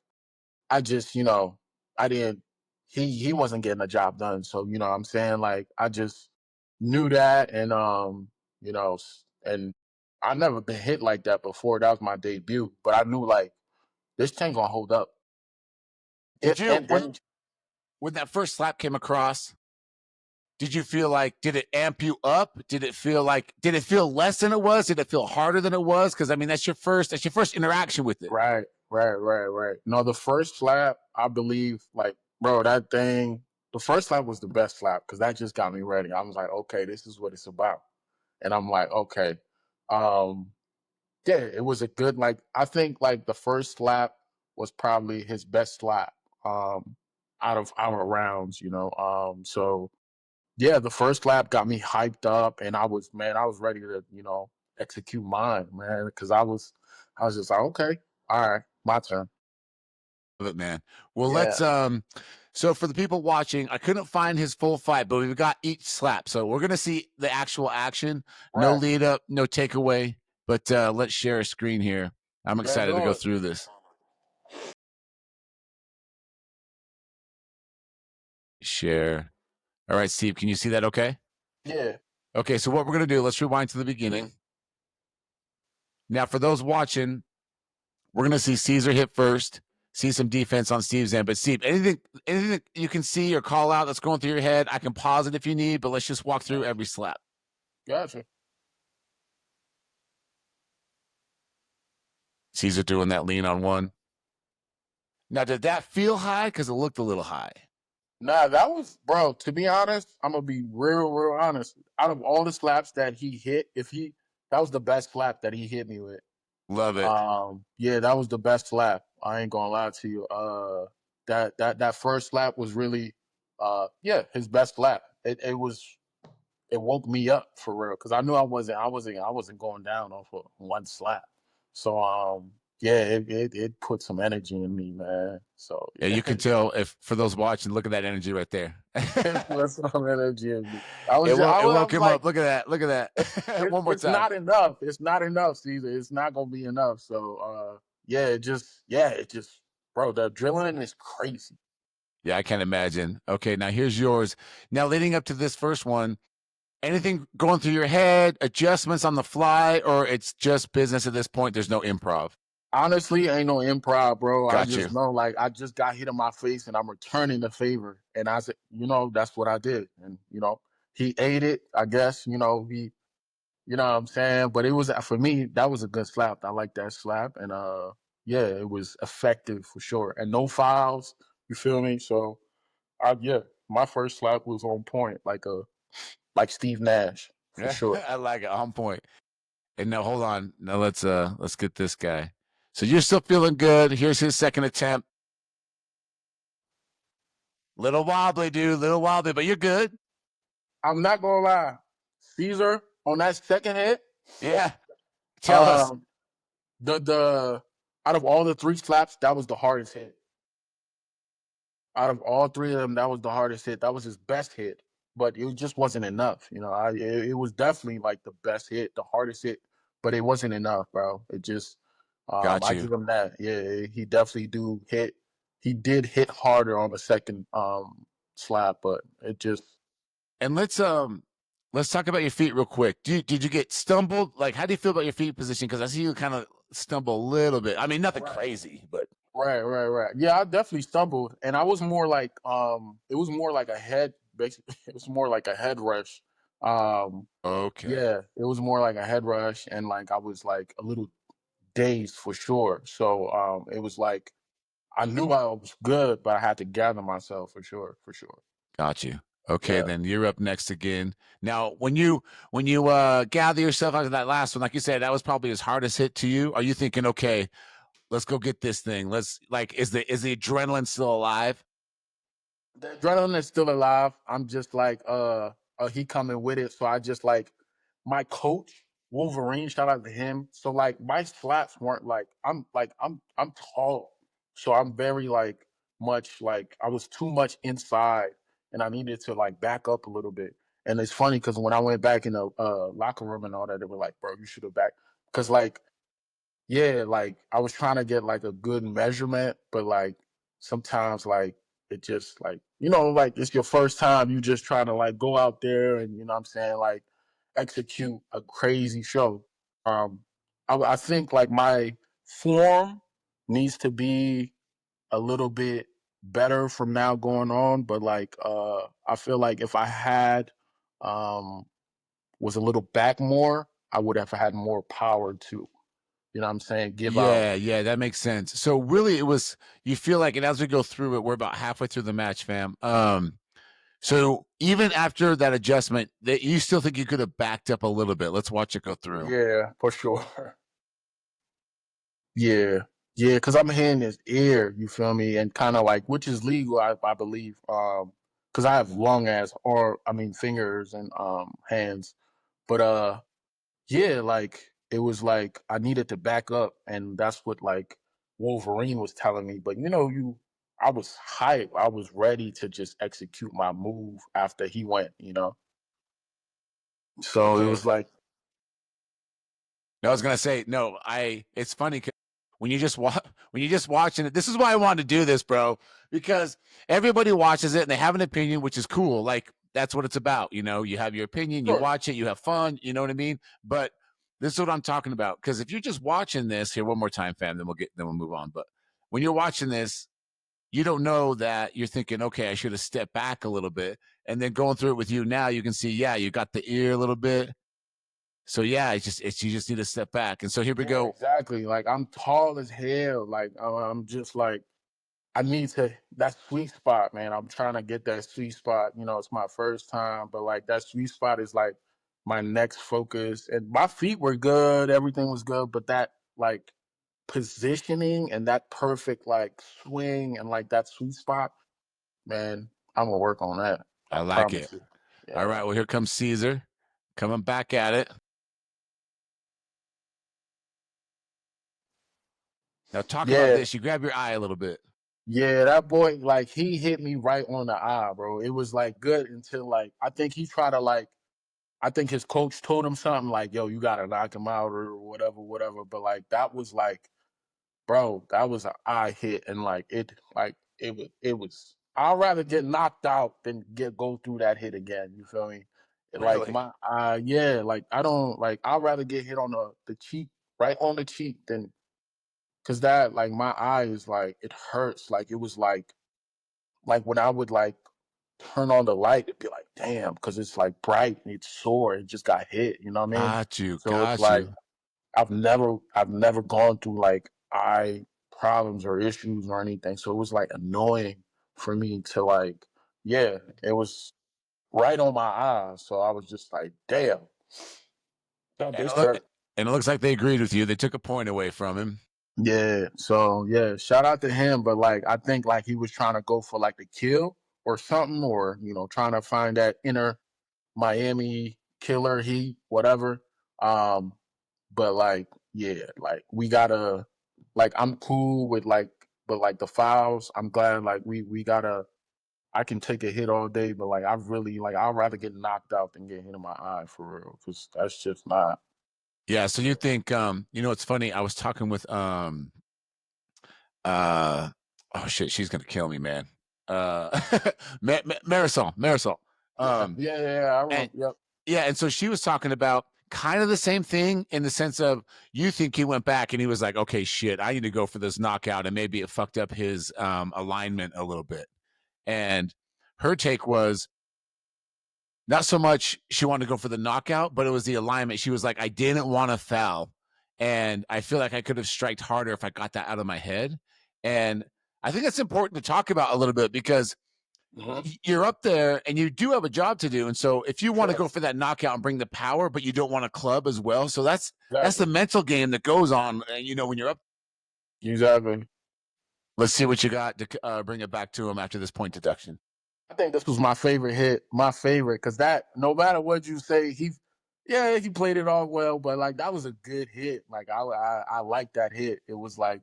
I just, I didn't, he wasn't getting the job done. So, what I'm saying, like, I just knew that. And, and I never been hit like that before. That was my debut, but I knew like this thing gonna hold up. Did you And then, when that first slap came across? Did you feel like, did it amp you up? Did it feel less than it was? Did it feel harder than it was? Because I mean, that's your first interaction with it. right. No, the first slap, I believe, like, bro, that thing, the first slap was the best slap because that just got me ready. I was like, okay, this is what it's about. And I'm like, okay. Um, Yeah, it was a good, like, I think like the first slap was probably his best slap um out of our rounds. So yeah, the first slap got me hyped up, and I was ready to, execute mine, man, because I was just like, okay, all right, my turn. Love it, man. Well, Yeah, let's so for the people watching, I couldn't find his full fight, but we've got each slap. So we're gonna see the actual action. No right. lead up, no takeaway. But let's share a screen here. I'm Let's excited to do go it. through this. Share. All right, Steve, can you see that okay? Yeah. Okay, so what we're gonna do, let's rewind to the beginning. Now, for those watching, we're gonna see Caesar hit first, see some defense on Steve's end. But Steve, anything you can see or call out that's going through your head, I can pause it if you need, but let's just walk through every slap. Gotcha. Caesar doing that lean on one. Now, did that feel high? Because it looked a little high. Nah, that was, bro, to be honest, I'm going to be real honest. Out of all the slaps that he hit, that was the best slap that he hit me with. Love it. Yeah, that was the best slap. I ain't gonna lie to you. That first slap was really, his best slap. It woke me up for real because I knew I wasn't going down off of one slap. So it put some energy in me, man. So yeah, you can tell if for those watching, look at that energy right there. it put some energy in me. It woke him up. Look at that. One more it's time. not enough. It's not enough, Caesar. It's not gonna be enough. So it just, bro, the adrenaline is crazy. Yeah, I can't imagine. Okay, now here's yours. Now leading up to this first one, anything going through your head, adjustments on the fly, or it's just business at this point? There's no improv. Honestly, ain't no improv, bro. Got I just know, like, I just got hit in my face and I'm returning the favor. And I said, that's what I did. And, he ate it, I guess, you know what I'm saying? But it was, for me, that was a good slap. I like that slap. And, it was effective for sure. And no fouls, you feel me? So, my first slap was on point, like Steve Nash, for sure. I like it, on point. And now, hold on. Now let's get this guy. So you're still feeling good. Here's his second attempt. Little wobbly, dude. Little wobbly, but you're good. I'm not gonna lie. Caesar, on that second hit. Yeah. Tell us. The out of all the 3 slaps, that was the hardest hit. Out of all 3 of them, that was the hardest hit. That was his best hit, but it just wasn't enough. It was definitely like the best hit, the hardest hit, but it wasn't enough, bro. It just, Got I you. give him that. Yeah, he definitely hit. He did hit harder on the second slap, but it just. And let's talk about your feet real quick. Did you get stumbled? Like, how do you feel about your feet position? Because I see you kind of stumble a little bit. I mean, nothing crazy, but Right. Yeah, I definitely stumbled, and I was more like, it was more like a head. Basically, it was more like a head rush. Okay. Yeah, it was more like a head rush, and like I was like a little dazed for sure. So it was like I knew I was good, but I had to gather myself for sure. Got you. Okay, Yeah. then you're up next again. Now, when you gather yourself after that last one, like you said, that was probably his hardest hit to you. Are you thinking, okay, let's go get this thing? Let's is the adrenaline still alive? The adrenaline is still alive. I'm just like, he coming with it. So I just like my coach, Wolverine, shout out to him. So like my slaps weren't I'm tall. So I'm very like much like I was too much inside and I needed to like back up a little bit. And it's funny because when I went back in the locker room and all that, they were like, bro, you should have back. Because like, yeah, like I was trying to get like a good measurement, but like sometimes like it just like like it's your first time, you just trying to like go out there and what I'm saying, like execute a crazy show. I think like my form needs to be a little bit better from now going on, but like I feel like if I had was a little back more, I would have had more power to what I'm saying? Give out. Yeah, that makes sense. So really, it was you feel like, and as we go through it, we're about halfway through the match, fam. So even after that adjustment, that you still think you could have backed up a little bit. Let's watch it go through. Yeah, for sure. Yeah, because I'm hitting his ear. You feel me? And kind of like, which is legal, I believe. Because I have long ass, fingers and hands. But yeah, like it was like I needed to back up, and that's what like Wolverine was telling me. But I was hype. I was ready to just execute my move after he went. So it was like. I was gonna say no. It's funny when you just watching it. This is why I wanted to do this, bro, because everybody watches it and they have an opinion, which is cool. Like that's what it's about. You have your opinion, you watch it, you have fun. You know what I mean? But this is what I'm talking about. Because if you're just watching this here one more time, fam, then we'll move on. But when you're watching this, you don't know that you're thinking, okay, I should have stepped back a little bit. And then going through it with you now, you can see, yeah, you got the ear a little bit. So yeah, you just need to step back. And so here we go. Exactly. Like I'm tall as hell. Like I'm just like I need to that sweet spot, man. I'm trying to get that sweet spot. You know, it's my first time, but like that sweet spot is like my next focus. And my feet were good, everything was good, but that like positioning and that perfect like swing and like that sweet spot, man, I'm gonna work on that. I like promise it. you. All right. Well, here comes Caesar coming back at it. Now talk about this. You grab your eye a little bit. Yeah, that boy, like he hit me right on the eye, bro. It was like good until like I think he tried to like I think his coach told him something like, yo, you gotta knock him out or whatever, whatever. But like that was like, bro, that was an eye hit and it was I'd rather get knocked out than go through that hit again. You feel me? Like Really? my yeah, like I don't like I'd rather get hit on the cheek, right on the cheek than cause that like my eye is like it hurts. Like it was like when I would like turn on the light, it'd be like, damn, because it's like bright and it's sore. It just got hit, you know what I mean? Got you. So it's Got like you. I've never gone through like eye problems or issues or anything. So it was like annoying for me to like, yeah, it was right on my eyes. So I was just like, damn. And This it, look, hurt. and it looks like they agreed with you. They took a point away from him. Yeah. So yeah, shout out to him. But like I think like he was trying to go for like the kill or something, or trying to find that inner Miami killer heat, whatever. Um, but like, yeah, like we gotta like I'm cool with like but like the fouls, I'm glad like we gotta I can take a hit all day, but like I really like I'd rather get knocked out than get hit in my eye for real. Cause that's just not Yeah. So you think, it's funny. I was talking with, oh shit, she's going to kill me, man. Marisol. yeah, I remember. And, Yep. yeah. And so she was talking about kind of the same thing in the sense of you think he went back and he was like, okay, shit, I need to go for this knockout. And maybe it fucked up his alignment a little bit. And her take was, not so much she wanted to go for the knockout, but it was the alignment. She was like, I didn't want to foul. And I feel like I could have striked harder if I got that out of my head. And I think that's important to talk about a little bit because you're up there and you do have a job to do. And so if you want to go for that knockout and bring the power, but you don't want to club as well. So that's the mental game that goes on, when you're up. Exactly. Let's see what you got to bring it back to him after this point deduction. I think this was my favorite hit, because that no matter what you say, he played it off well, but like that was a good hit. Like I like that hit. It was like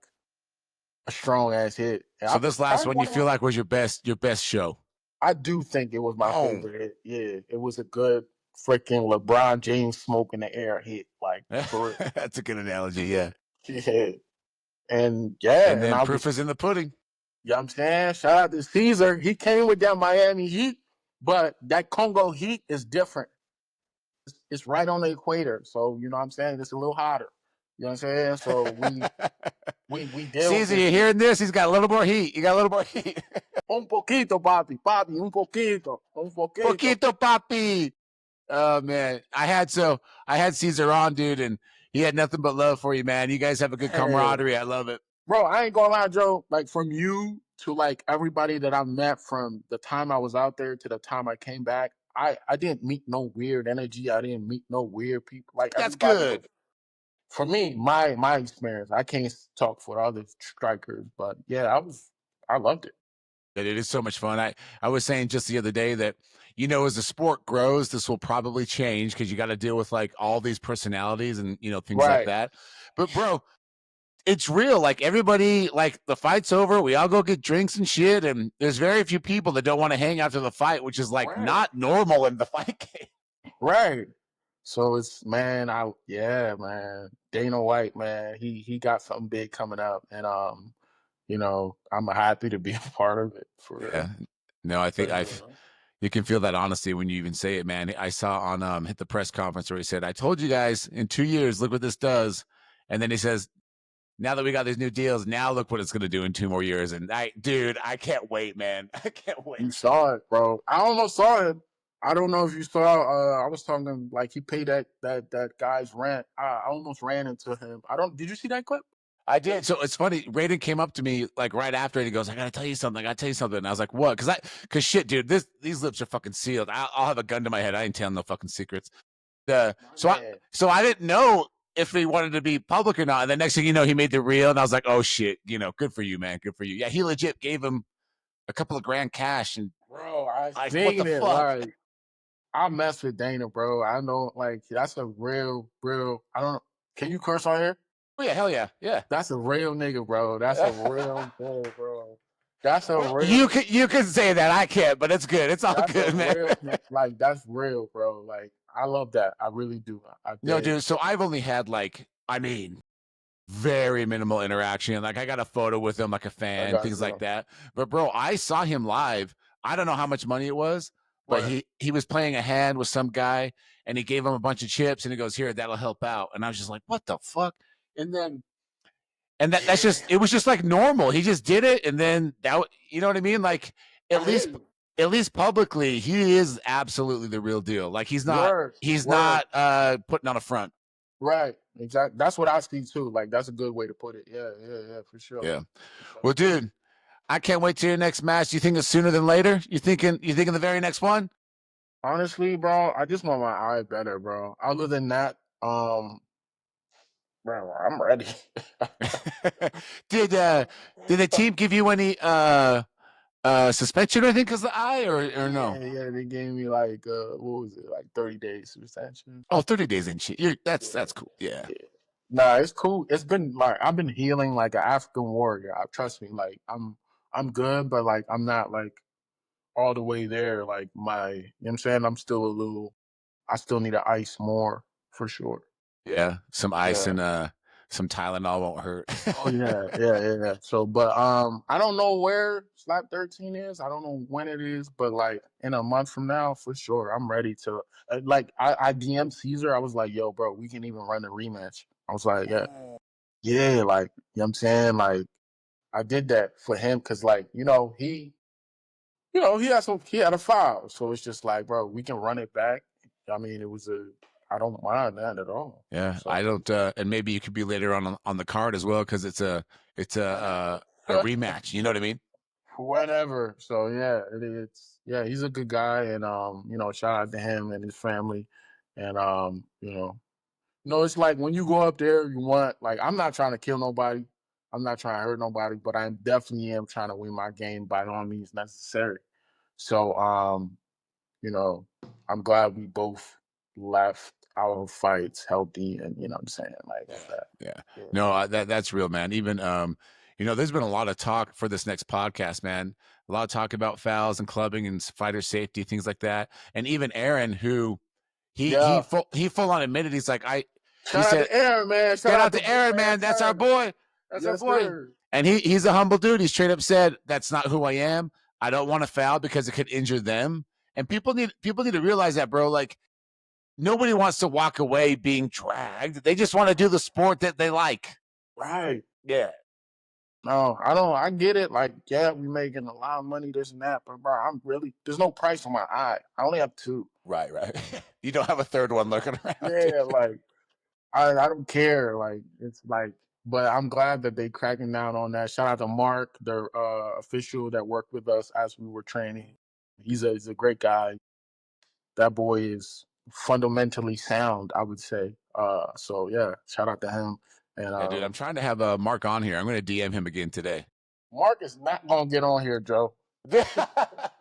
a strong ass hit. So this last one you feel like was your best show? I do think it was my favorite hit. Yeah, it was a good freaking LeBron James smoke in the air hit. Like for real. That's a good analogy. Yeah. Yeah. And yeah, And then I proof is in the pudding. You know what I'm saying? Shout out to Caesar. He came with that Miami Heat, but that Congo Heat is different. It's right on the equator. So, you know what I'm saying? It's a little hotter. You know what I'm saying? So we deal Caesar, you hearing this? He's got a little more heat. You got a little more heat. Un poquito, papi. Papi, un poquito. Un poquito. Poquito, papi. Oh, man. I had Caesar on, dude, and he had nothing but love for you, man. You guys have a good camaraderie. I love it. Bro, I ain't gonna lie, Joe. Like from you to like everybody that I met from the time I was out there to the time I came back, I didn't meet no weird energy. I didn't meet no weird people. Like that's good. For me, my experience. I can't talk for other strikers, but yeah, I loved it. It is so much fun. I was saying just the other day that, as the sport grows, this will probably change because you got to deal with like all these personalities and, things like that. But bro, it's real. Like everybody, like the fight's over. We all go get drinks and shit. And there's very few people that don't want to hang after the fight, which is like not normal in the fight game. Right. So it's man. Dana White, man, he got something big coming up, and I'm happy to be a part of it for real. Yeah. No, I think you can feel that honesty when you even say it, man. I saw on hit the press conference where he said, I told you guys in 2 years, look what this does. And then he says, now that we got these new deals, now look what it's gonna do in 2 more years. And I can't wait, man. I can't wait. You saw it, bro. I almost saw it. I don't know if you saw. I was talking like he paid that guy's rent. I almost ran into him. Did you see that clip? I did. So it's funny. Raiden came up to me like right after and he goes, "I gotta tell you something. I gotta tell you something." And I was like, "What?" Because shit, dude, these lips are fucking sealed. I'll have a gun to my head. I ain't telling no fucking secrets. So I didn't know if he wanted to be public or not. And the next thing you know, he made the reel, and I was like, "Oh shit, good for you, man. Good for you." Yeah, he legit gave him a couple of grand cash, and bro, I like, seen what the it. fuck? Like, I mess with Dana, bro. I know, like, that's a real. I don't. Can you curse on here? Oh yeah, hell yeah, yeah. That's a real nigga, bro. That's a real nigga, bro. That's a real. You can say that. I can't, but it's good. It's all That's good, a man. real. Like, that's real, bro. Like, I love that. I really do. No, dude. So I've only had very minimal interaction. Like I got a photo with him, like a fan, things like that. But bro, I saw him live. I don't know how much money it was, but he was playing a hand with some guy, and he gave him a bunch of chips, and he goes, "Here, that'll help out." And I was just like, "What the fuck?" And that's just it was just like normal. He just did it, and then you know what I mean? Like at least publicly, he is absolutely the real deal. Like he's not not putting on a front. Right. Exactly. That's what I see too. Like that's a good way to put it. Yeah, for sure. Yeah. Well, dude, I can't wait to your next match. Do you think it's sooner than later? You thinking the very next one? Honestly, bro, I just want my eye better, bro. Other than that, bro, I'm ready. Did the team give you any suspension or anything because of the eye or no? Yeah, they gave me like what was it, like 30 days suspension. Oh, 30 days in shit. That's cool. Yeah. Nah, it's cool. It's been like I've been healing like an African warrior. Trust me, like I'm good, but like I'm not like all the way there. Like you know what I'm saying? I still need to ice more for sure. Yeah. Some ice and some Tylenol won't hurt. Oh yeah. So, but I don't know where Slap 13 is. I don't know when it is, but like in a month from now, for sure, I'm ready to. Like I DM'd Caesar. I was like, "Yo, bro, we can even run a rematch." I was like, "Yeah, like you know what I'm saying." Like I did that for him because, like he had a file, so it's just like, bro, we can run it back. I mean, I don't mind that at all. Yeah, so. I don't, and maybe you could be later on the card as well because it's a rematch. You know what I mean? Whatever. So yeah, he's a good guy, and shout out to him and his family, and it's like when you go up there, you want like I'm not trying to kill nobody, I'm not trying to hurt nobody, but I definitely am trying to win my game by all means necessary. So I'm glad we both left our fights healthy, and you know what I'm saying, like that. Yeah. No, that's real, man. Even there's been a lot of talk for this next podcast, man. A lot of talk about fouls and clubbing and fighter safety, things like that. And even Aaron, who he full on admitted, he's like, shout out to Aaron, man. Shout out to Aaron, man. That's our boy. That's our boy. Sir. And he's a humble dude. He straight up said, "That's not who I am. I don't want to foul because it could injure them." And people need to realize that, bro. Like, nobody wants to walk away being dragged. They just want to do the sport that they like. Right. Yeah. No, I get it. Like, yeah, we making a lot of money, this and that, but bro, there's no price on my eye. I only have 2. Right. You don't have a third one looking around. Yeah, like I don't care. Like it's like, but I'm glad that they cracking down on that. Shout out to Mark, the official that worked with us as we were training. He's a great guy. That boy is fundamentally sound, I would say. So yeah, shout out to him. And dude, I'm trying to have Mark on here. I'm going to DM him again today. Mark is not going to get on here, Joe.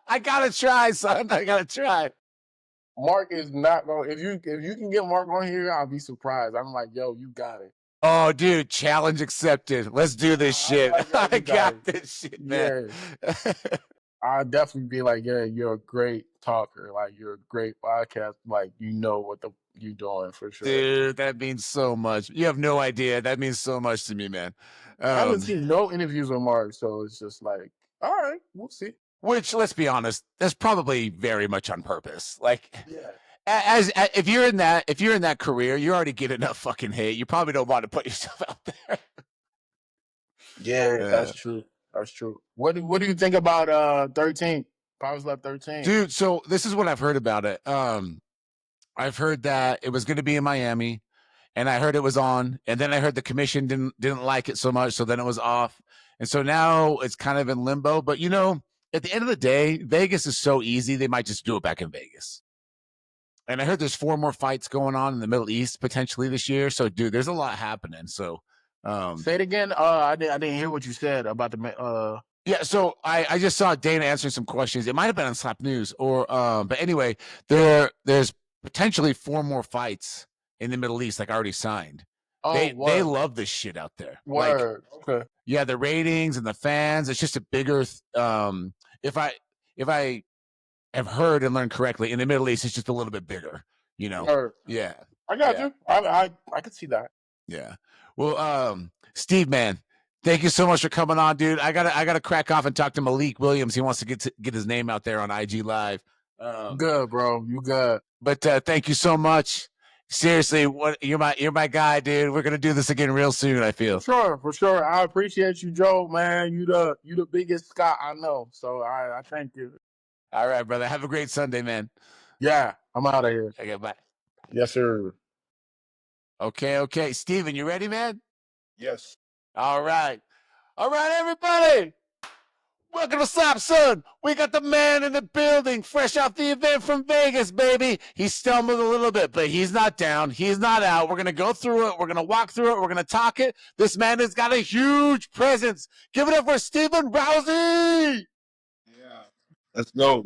I gotta try, son. I gotta try. Mark is not going. If you can get Mark on here, I'll be surprised. I'm like, yo, you got it. Oh, dude, challenge accepted. Let's do this shit. I got this shit, man. Yeah. I'd definitely be like, yeah, you're a great talker. Like, you're a great podcast. Like, you know what you're doing for sure. Dude, that means so much. You have no idea. That means so much to me, man. I haven't seen no interviews with Mark, so it's just like, all right, we'll see. Which, let's be honest, that's probably very much on purpose. Like, as if you're in that career, you already get enough fucking hate. You probably don't want to put yourself out there. Yeah, that's true. That's true. What do you think about 13? Powers Left 13? Dude, so this is what I've heard about it. I've heard that it was going to be in Miami, and I heard it was on, and then I heard the commission didn't like it so much, so then it was off, and so now it's kind of in limbo. But at the end of the day, Vegas is so easy; they might just do it back in Vegas. And I heard there's 4 more fights going on in the Middle East potentially this year. So, dude, there's a lot happening. So, say it again. I didn't hear what you said about the. Yeah, so I just saw Dana answering some questions. It might have been on Slap News, but anyway, there's potentially 4 more fights in the Middle East, like already signed. Oh, they love this shit out there. Word. Like, okay. Yeah, the ratings and the fans. It's just a bigger. If I have heard and learned correctly, in the Middle East, it's just a little bit bigger. Word. Yeah, I got you. I could see that. yeah. Well, Steve, man, thank you so much for coming on, dude. I gotta crack off and talk to Malik Williams. He wants to get his name out there on IG Live. Good, bro. You good. But thank you so much. Seriously, you're my guy, dude. We're gonna do this again real soon. I feel. For sure. I appreciate you, Joe. Man, you the biggest Scott I know. So I thank you. All right, brother. Have a great Sunday, man. Yeah, I'm out of here. Okay, bye. Yes, sir. Okay. Steven, you ready, man? Yes. All right, everybody. Welcome to Slap Son. We got the man in the building, fresh off the event from Vegas, baby. He stumbled a little bit, but he's not down. He's not out. We're going to go through it. We're going to walk through it. We're going to talk it. This man has got a huge presence. Give it up for Stephen Rousey. Yeah. Let's go.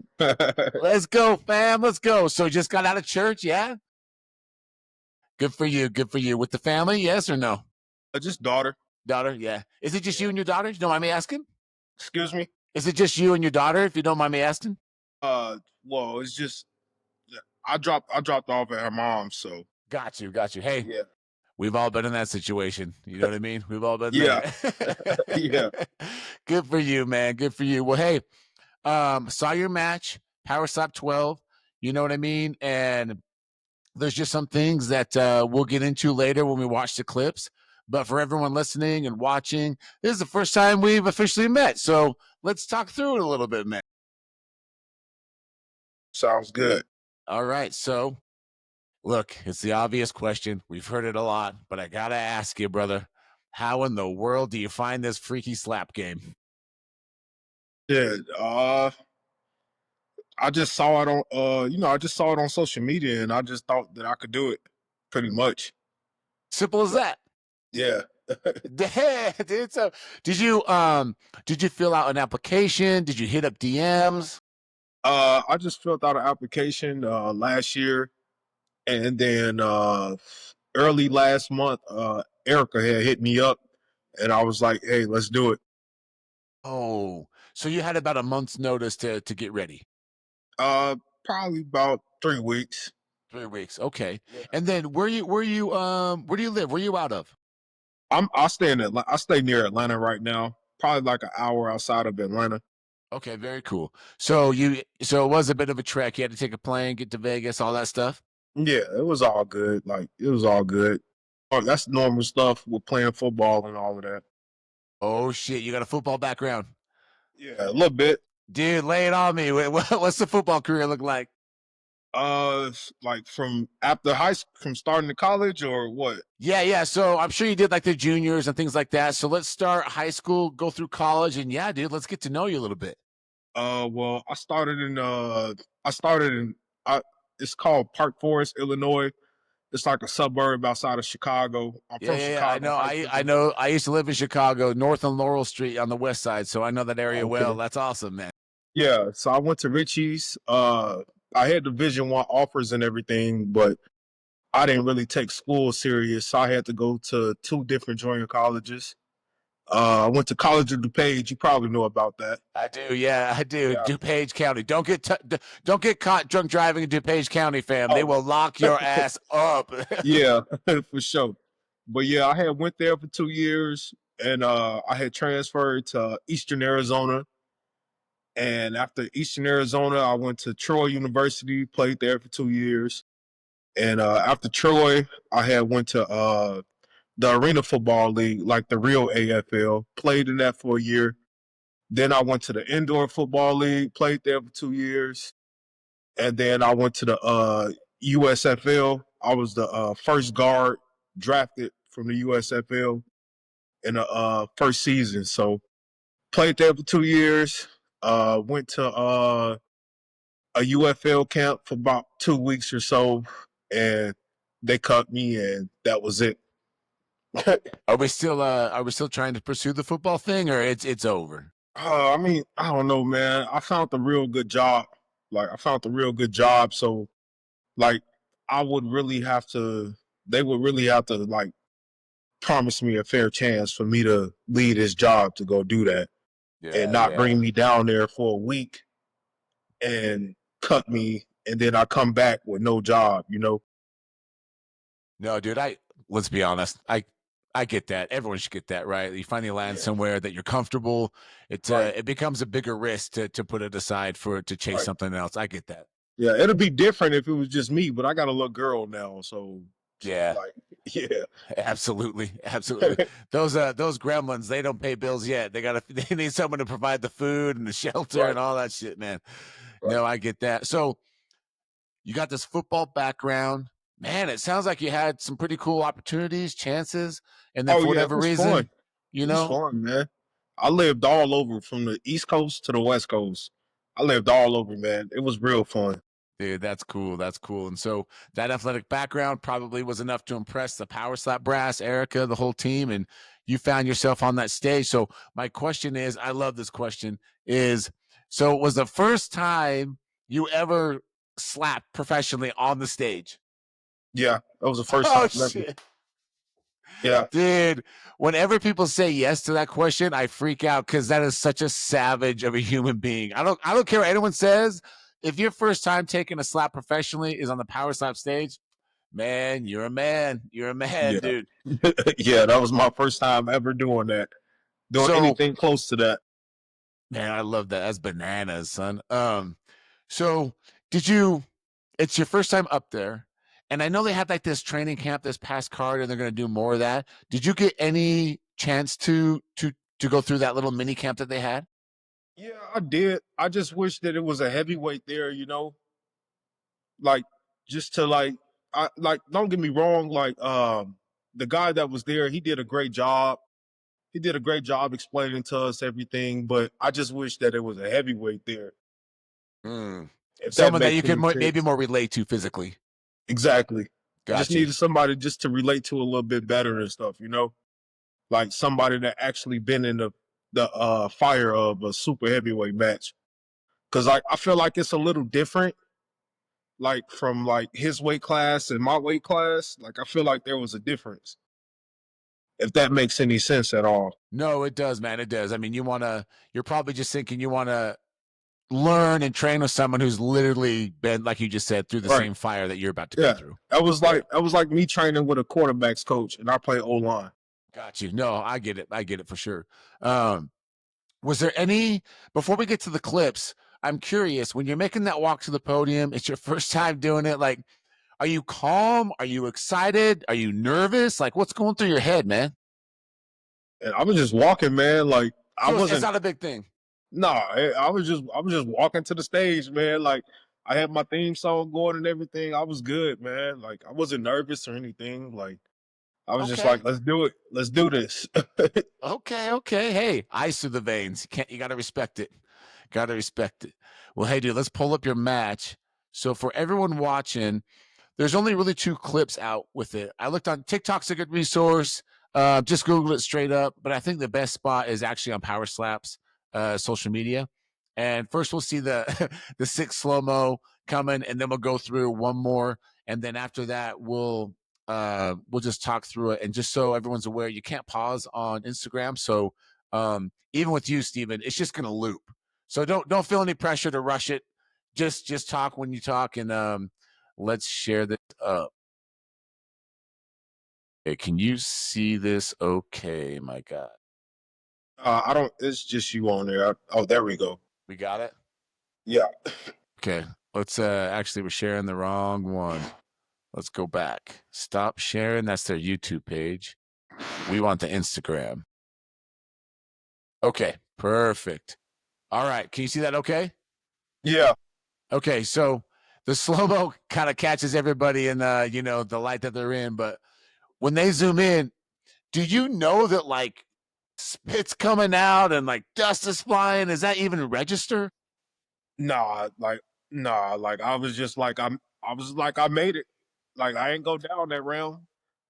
Let's go, fam. Let's go. So just got out of church, yeah? Good for you. With the family, yes or no? Just daughter. Daughter, yeah. Is it just you and your daughter? You don't mind me asking? Excuse me? Is it just you and your daughter, if you don't mind me asking? Well, it's just I dropped off at her mom's, so. Got you. Hey, yeah. We've all been in that situation. You know what I mean? We've all been there. Yeah. Good for you, man. Good for you. Well, hey, saw your match, Power Slap 12. You know what I mean? And there's just some things that we'll get into later when we watch the clips. But for everyone listening and watching, this is the first time we've officially met. So let's talk through it a little bit, man. Sounds good. All right. So, look, it's the obvious question. We've heard it a lot, but I got to ask you, brother, how in the world do you find this freaky slap game? Yeah. I just saw it on, I just saw it on social media, and I just thought that I could do it pretty much. Simple as that. Yeah. Dude, so did you fill out an application? Did you hit up DMs? I just filled out an application last year, and then early last month, Erica had hit me up, and I was like, "Hey, let's do it." Oh, so you had about a month's notice to get ready? Probably about 3 weeks. 3 weeks, okay. Yeah. And then where do you live? Where are you out of? I stay near Atlanta right now. Probably like an hour outside of Atlanta. Okay, very cool. So it was a bit of a trek. You had to take a plane, get to Vegas, all that stuff. Yeah, it was all good. Like, it was all good. Oh, that's normal stuff with playing football and all of that. Oh shit, you got a football background? Yeah, a little bit. Dude, lay it on me. What's the football career look like? Like from after high school, from starting to college, or what? Yeah. So I'm sure you did like the juniors and things like that. So let's start high school, go through college, and yeah, dude, let's get to know you a little bit. Well, I started in it's called Park Forest, Illinois. It's like a suburb outside of Chicago. I'm from Chicago. I know. I used to live in Chicago, north on Laurel Street on the west side, so I know that area well. That's awesome, man. Yeah, so I went to Richie's. I had Division I offers and everything, but I didn't really take school serious, so I had to go to 2 different junior colleges. I went to College of DuPage. You probably know about that. I do. Yeah, I do. Yeah. DuPage County. Don't get caught drunk driving in DuPage County, fam. They will lock your ass up. Yeah, for sure. But yeah, I had went there for 2 years, and I had transferred to Eastern Arizona. And after Eastern Arizona, I went to Troy University, played there for 2 years. And after Troy, I had went to the Arena Football League, like the real AFL. Played in that for a year. Then I went to the Indoor Football League, played there for 2 years. And then I went to the USFL. I was the first guard drafted from the USFL in the first season. So played there for 2 years. Went to a UFL camp for about 2 weeks or so, and they cut me, and that was it. Are we still trying to pursue the football thing, or it's over? I mean, I don't know, man. I found the real good job. Like, I found the real good job. So, like, I would really have to. They would really have to like promise me a fair chance for me to leave this job to go do that, and not bring me down there for a week and cut me, and then I come back with no job. No, dude, let's be honest. I get that. Everyone should get that, right? You finally land somewhere that you're comfortable. Right. It becomes a bigger risk to put it aside to chase Right. something else. I get that. Yeah, it'll be different if it was just me, but I got a little girl now, so Yeah. like, yeah. Absolutely. Those gremlins, they don't pay bills yet. They need someone to provide the food and the shelter Right. and all that shit, man. Right. No, I get that. So you got this football background. Man, it sounds like you had some pretty cool opportunities, chances, and then for whatever it was reason, fun. It was fun, man. I lived all over from the East Coast to the West Coast. I lived all over, man. It was real fun. Dude, that's cool. That's cool. And so that athletic background probably was enough to impress the Power Slap brass, Erica, the whole team, and you found yourself on that stage. So my question is, I love this question, is so it was the first time you ever slapped professionally on the stage? Yeah, that was the first Oh, time ever. shit. Yeah. Dude, whenever people say yes to that question, I freak out because that is such a savage of a human being. I don't care what anyone says. If your first time taking a slap professionally is on the Power Slap stage, man, you're a man. You're a man, Yeah. dude. Yeah, that was my first time ever doing that. Doing So, anything close to that. man, I love that. That's bananas, son. So it's your first time up there. And I know they had like this training camp this past card and they're gonna do more of that. Did you get any chance to go through that little mini camp that they had? Yeah, I did. I just wish that it was a heavyweight there, like just to like don't get me wrong, like the guy that was there, he did a great job. He did a great job explaining to us everything, but I just wish that it was a heavyweight there. If that Someone that makes you could any maybe sense. more relate to physically. Exactly. I just Gotcha. needed somebody just to relate to a little bit better and stuff. Like somebody that actually been in the fire of a super heavyweight match. Cause I feel like it's a little different, like from like his weight class and my weight class. Like I feel like there was a difference. If that makes any sense at all. No, it does, man. It does. I mean, you're probably just thinking you want to learn and train with someone who's literally been, like you just said, through the Right. same fire that you're about to Yeah. go through. That was like me training with a quarterbacks coach and I play O-line. Got you. No, I get it. I get it for sure. Was there before we get to the clips, I'm curious, when you're making that walk to the podium, it's your first time doing it. Like, are you calm? Are you excited? Are you nervous? Like, what's going through your head, man? And I was just walking, man. Like So it's not a big thing. No, I was just walking to the stage, man. Like I had my theme song going and everything. I was good, man. Like I wasn't nervous or anything. Like I was just Okay. like, let's do it. Let's do this. Okay. Hey, ice through the veins. You gotta respect it. Gotta respect it. Well, hey, dude, let's pull up your match. So for everyone watching, there's only really 2 clips out with it. I looked on TikTok's a good resource. Just Google it straight up. But I think the best spot is actually on Power Slaps social media. And first we'll see the the 6 slow-mo coming, and then we'll go through one more. And then after that, we'll just talk through it. And just so everyone's aware, you can't pause on Instagram. So even with you, Steven, it's just gonna loop. So don't feel any pressure to rush it. Just talk when you talk, and let's share this up. Hey, can you see this okay, my God? I don't. It's just you on there. Oh, there we go. We got it? Yeah. Okay. Let's actually we're sharing the wrong one. Let's go back. Stop sharing. That's their YouTube page. We want the Instagram. Okay, perfect. All right, can you see that okay? Yeah. Okay, so the slow-mo kind of catches everybody in the light that they're in, but when they zoom in, do you know that like spit's coming out and like dust is flying? Is that even register? Nah, like I was just like I was like I made it. Like I ain't go down that round.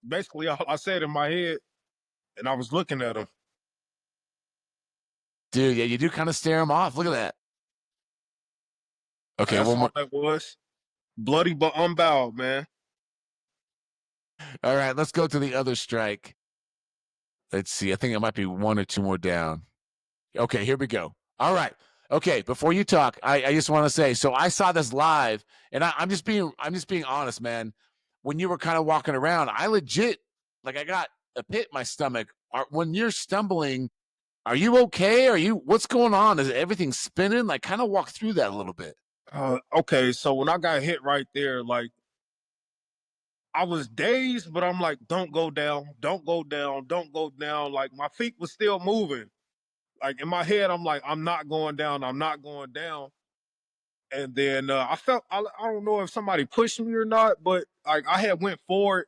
Basically all I said in my head, and I was looking at him. Dude, yeah, you do kind of stare them off. Look at that. Okay, That's one all more. that was. Bloody but unbowed, man. All right, let's go to the other strike. Let's see. I think it might be one or two more down. Okay, here we go. All right. Okay, before you talk, I just want to say, so I saw this live, and I'm just being honest, man. When you were kind of walking around, I legit like I got a pit in my stomach. When you're stumbling, are you okay? What's going on? Is everything spinning? Like, kind of walk through that a little bit. Okay, so when I got hit right there, like I was dazed, but I'm like, don't go down, don't go down, don't go down. Like my feet was still moving. Like in my head, I'm like, I'm not going down, I'm not going down. And then I felt I don't know if somebody pushed me or not, but like I had went forward.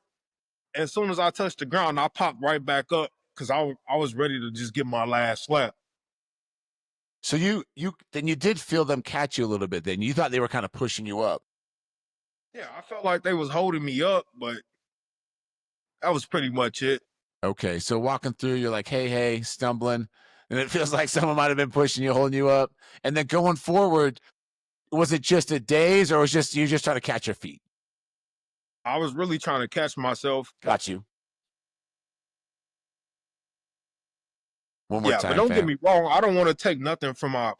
And as soon as I touched the ground, I popped right back up because I was ready to just get my last slap. So you did feel them catch you a little bit. Then you thought they were kind of pushing you up. Yeah, I felt like they was holding me up, but that was pretty much it. Okay, so walking through, you're like, hey, stumbling, and it feels like someone might have been pushing you, holding you up. And then going forward, was it just a daze, or was just you just trying to catch your feet? I was really trying to catch myself. Got you. One more Yeah, but time, don't get fam. me wrong. I don't want to take nothing from my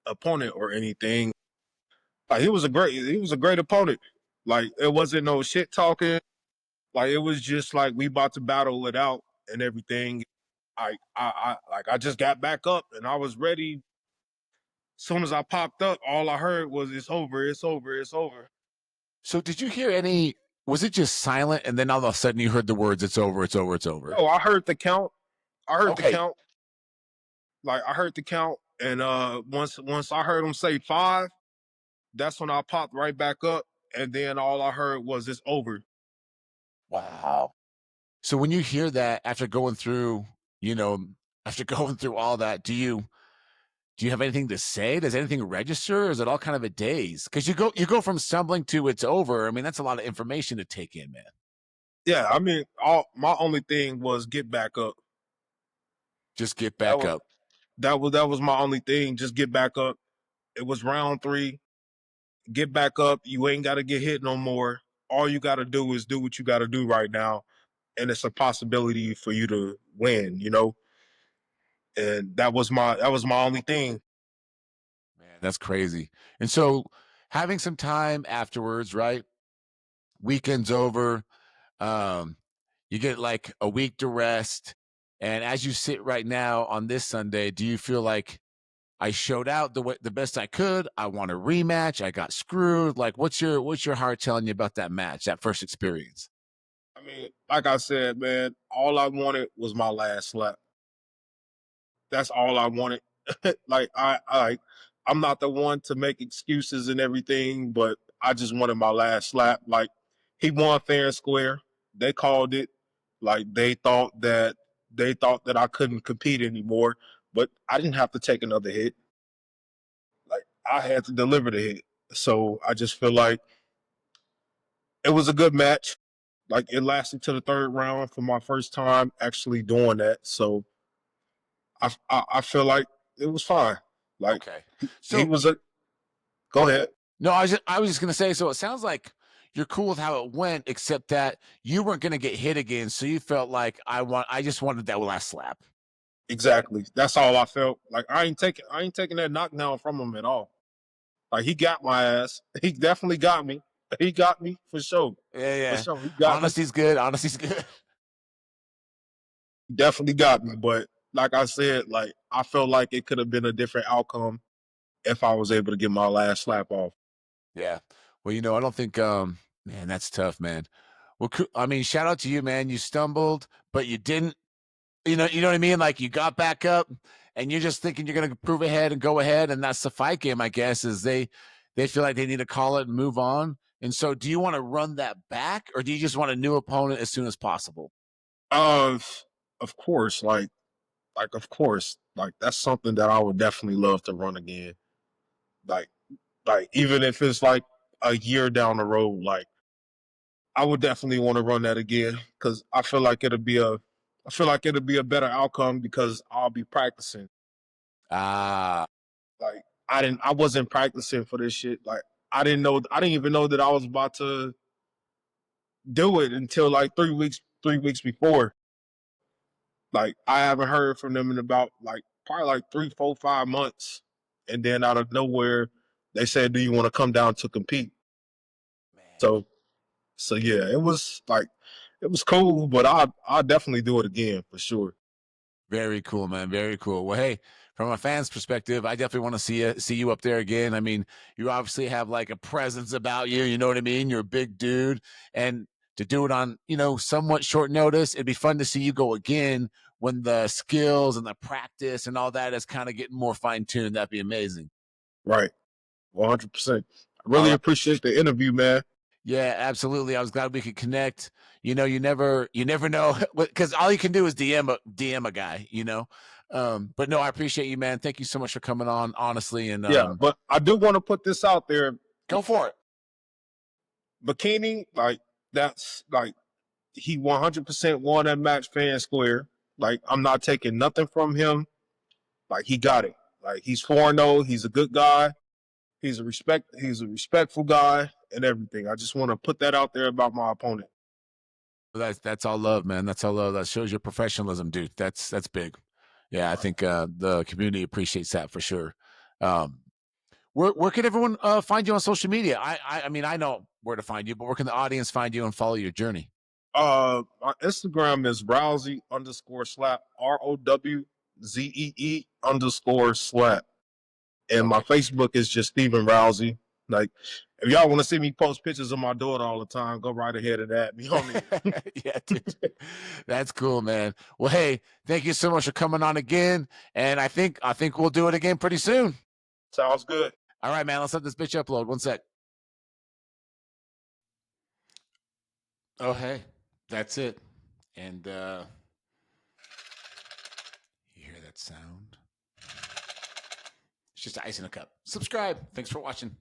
opponent or anything. Like he was a great opponent. Like it wasn't no shit talking. Like it was just like we about to battle it out and everything. I just got back up and I was ready. Soon as I popped up, all I heard was it's over, it's over, it's over. So did you hear any? Was it just silent, and then all of a sudden you heard the words, "It's over, it's over, it's over"? Oh, I heard the count. I heard the Okay. count. Like I heard the count, and once I heard him say five, that's when I popped right back up, and then all I heard was it's over. Wow. So when you hear that after going through, you know, after going through all that, do you have anything to say? Does anything register? Or is it all kind of a daze? Because you go from stumbling to it's over. I mean, that's a lot of information to take in, man. Yeah, I mean, all my only thing was get back up. Just get That back was up. that was my only thing. Just get back up. It was round three. Get back up. You ain't got to get hit no more. All you got to do is do what you got to do right now, and it's a possibility for you to win. And that was my only thing. Man, that's crazy. And so having some time afterwards, right? Weekend's over. Um, you get like a week to rest. And as you sit right now on this Sunday, do you feel like I showed out the best I could? I want a rematch. I got screwed. Like, what's your heart telling you about that match, that first experience? I mean, like I said, man, all I wanted was my last slap. That's all I wanted. like I'm not the one to make excuses and everything, but I just wanted my last slap. Like he won fair and square. They called it. Like they thought that I couldn't compete anymore, but I didn't have to take another hit. Like I had to deliver the hit. So I just feel like it was a good match. Like it lasted to the third round for my first time actually doing that. So I feel like it was fine. Like Okay. he So was a go ahead. no, I was just gonna say, so it sounds like you're cool with how it went, except that you weren't gonna get hit again. So you felt like I just wanted that last slap. Exactly. That's all I felt. Like I ain't taking that knockdown from him at all. Like he got my ass. He definitely got me. He got me for sure. Yeah, For yeah. sure. He got me. Honesty's good. Honesty's good. He definitely got me. But like I said, like I felt like it could have been a different outcome if I was able to get my last slap off. Yeah. Well, I don't think man, that's tough, man. Well, I mean, shout out to you, man. You stumbled, but you didn't. You know what I mean? Like you got back up, and you're just thinking you're going to prove ahead and go ahead, and that's the fight game. I guess is they feel like they need to call it and move on. And so, do you want to run that back, or do you just want a new opponent as soon as possible? Of course, of course, like that's something that I would definitely love to run again. Like, even if it's like a year down the road, like I would definitely want to run that again because I feel like it'll be a better outcome because I'll be practicing. Ah, Like I wasn't practicing for this shit. Like I didn't even know that I was about to do it until like 3 weeks before. Like I haven't heard from them in about like probably like 3, 4, 5 months, and then out of nowhere, they said, "Do you want to come down to compete?" man. So yeah, it was cool, but I'll definitely do it again for sure. Very cool, man. Very cool. Well, hey, from a fan's perspective, I definitely want to see you up there again. I mean, you obviously have like a presence about you. You know what I mean? You're a big dude, and to do it on somewhat short notice, it'd be fun to see you go again when the skills and the practice and all that is kind of getting more fine tuned. That'd be amazing. Right, 100%. I All really right. appreciate the interview, man. Yeah, absolutely. I was glad we could connect. You never know because all you can do is DM a guy, But no, I appreciate you, man. Thank you so much for coming on, honestly. And Yeah, but I do want to put this out there. go for it. Bikini, like that's like he 100% won that match fair and square. Like I'm not taking nothing from him. Like he got it. Like he's 4-0. He's a good guy. He's a respectful guy and everything. I just want to put that out there about my opponent. That's all love, man. That's all love. That shows your professionalism, dude. That's big. Yeah, I think the community appreciates that for sure. Um, where can everyone find you on social media? I mean, I know where to find you, but where can the audience find you and follow your journey? My Instagram is Rousey_slap ROWZEE_slap. And my Facebook is just Stephen Rousey. Like, if y'all want to see me post pictures of my daughter all the time, go right ahead and add me on there. Yeah, dude. That's cool, man. Well, hey, thank you so much for coming on again. And I think we'll do it again pretty soon. Sounds good. All right, man. Let's let this bitch upload. One sec. Oh, hey, that's it. And you hear that sound? It's just ice in a cup. Subscribe. Thanks for watching.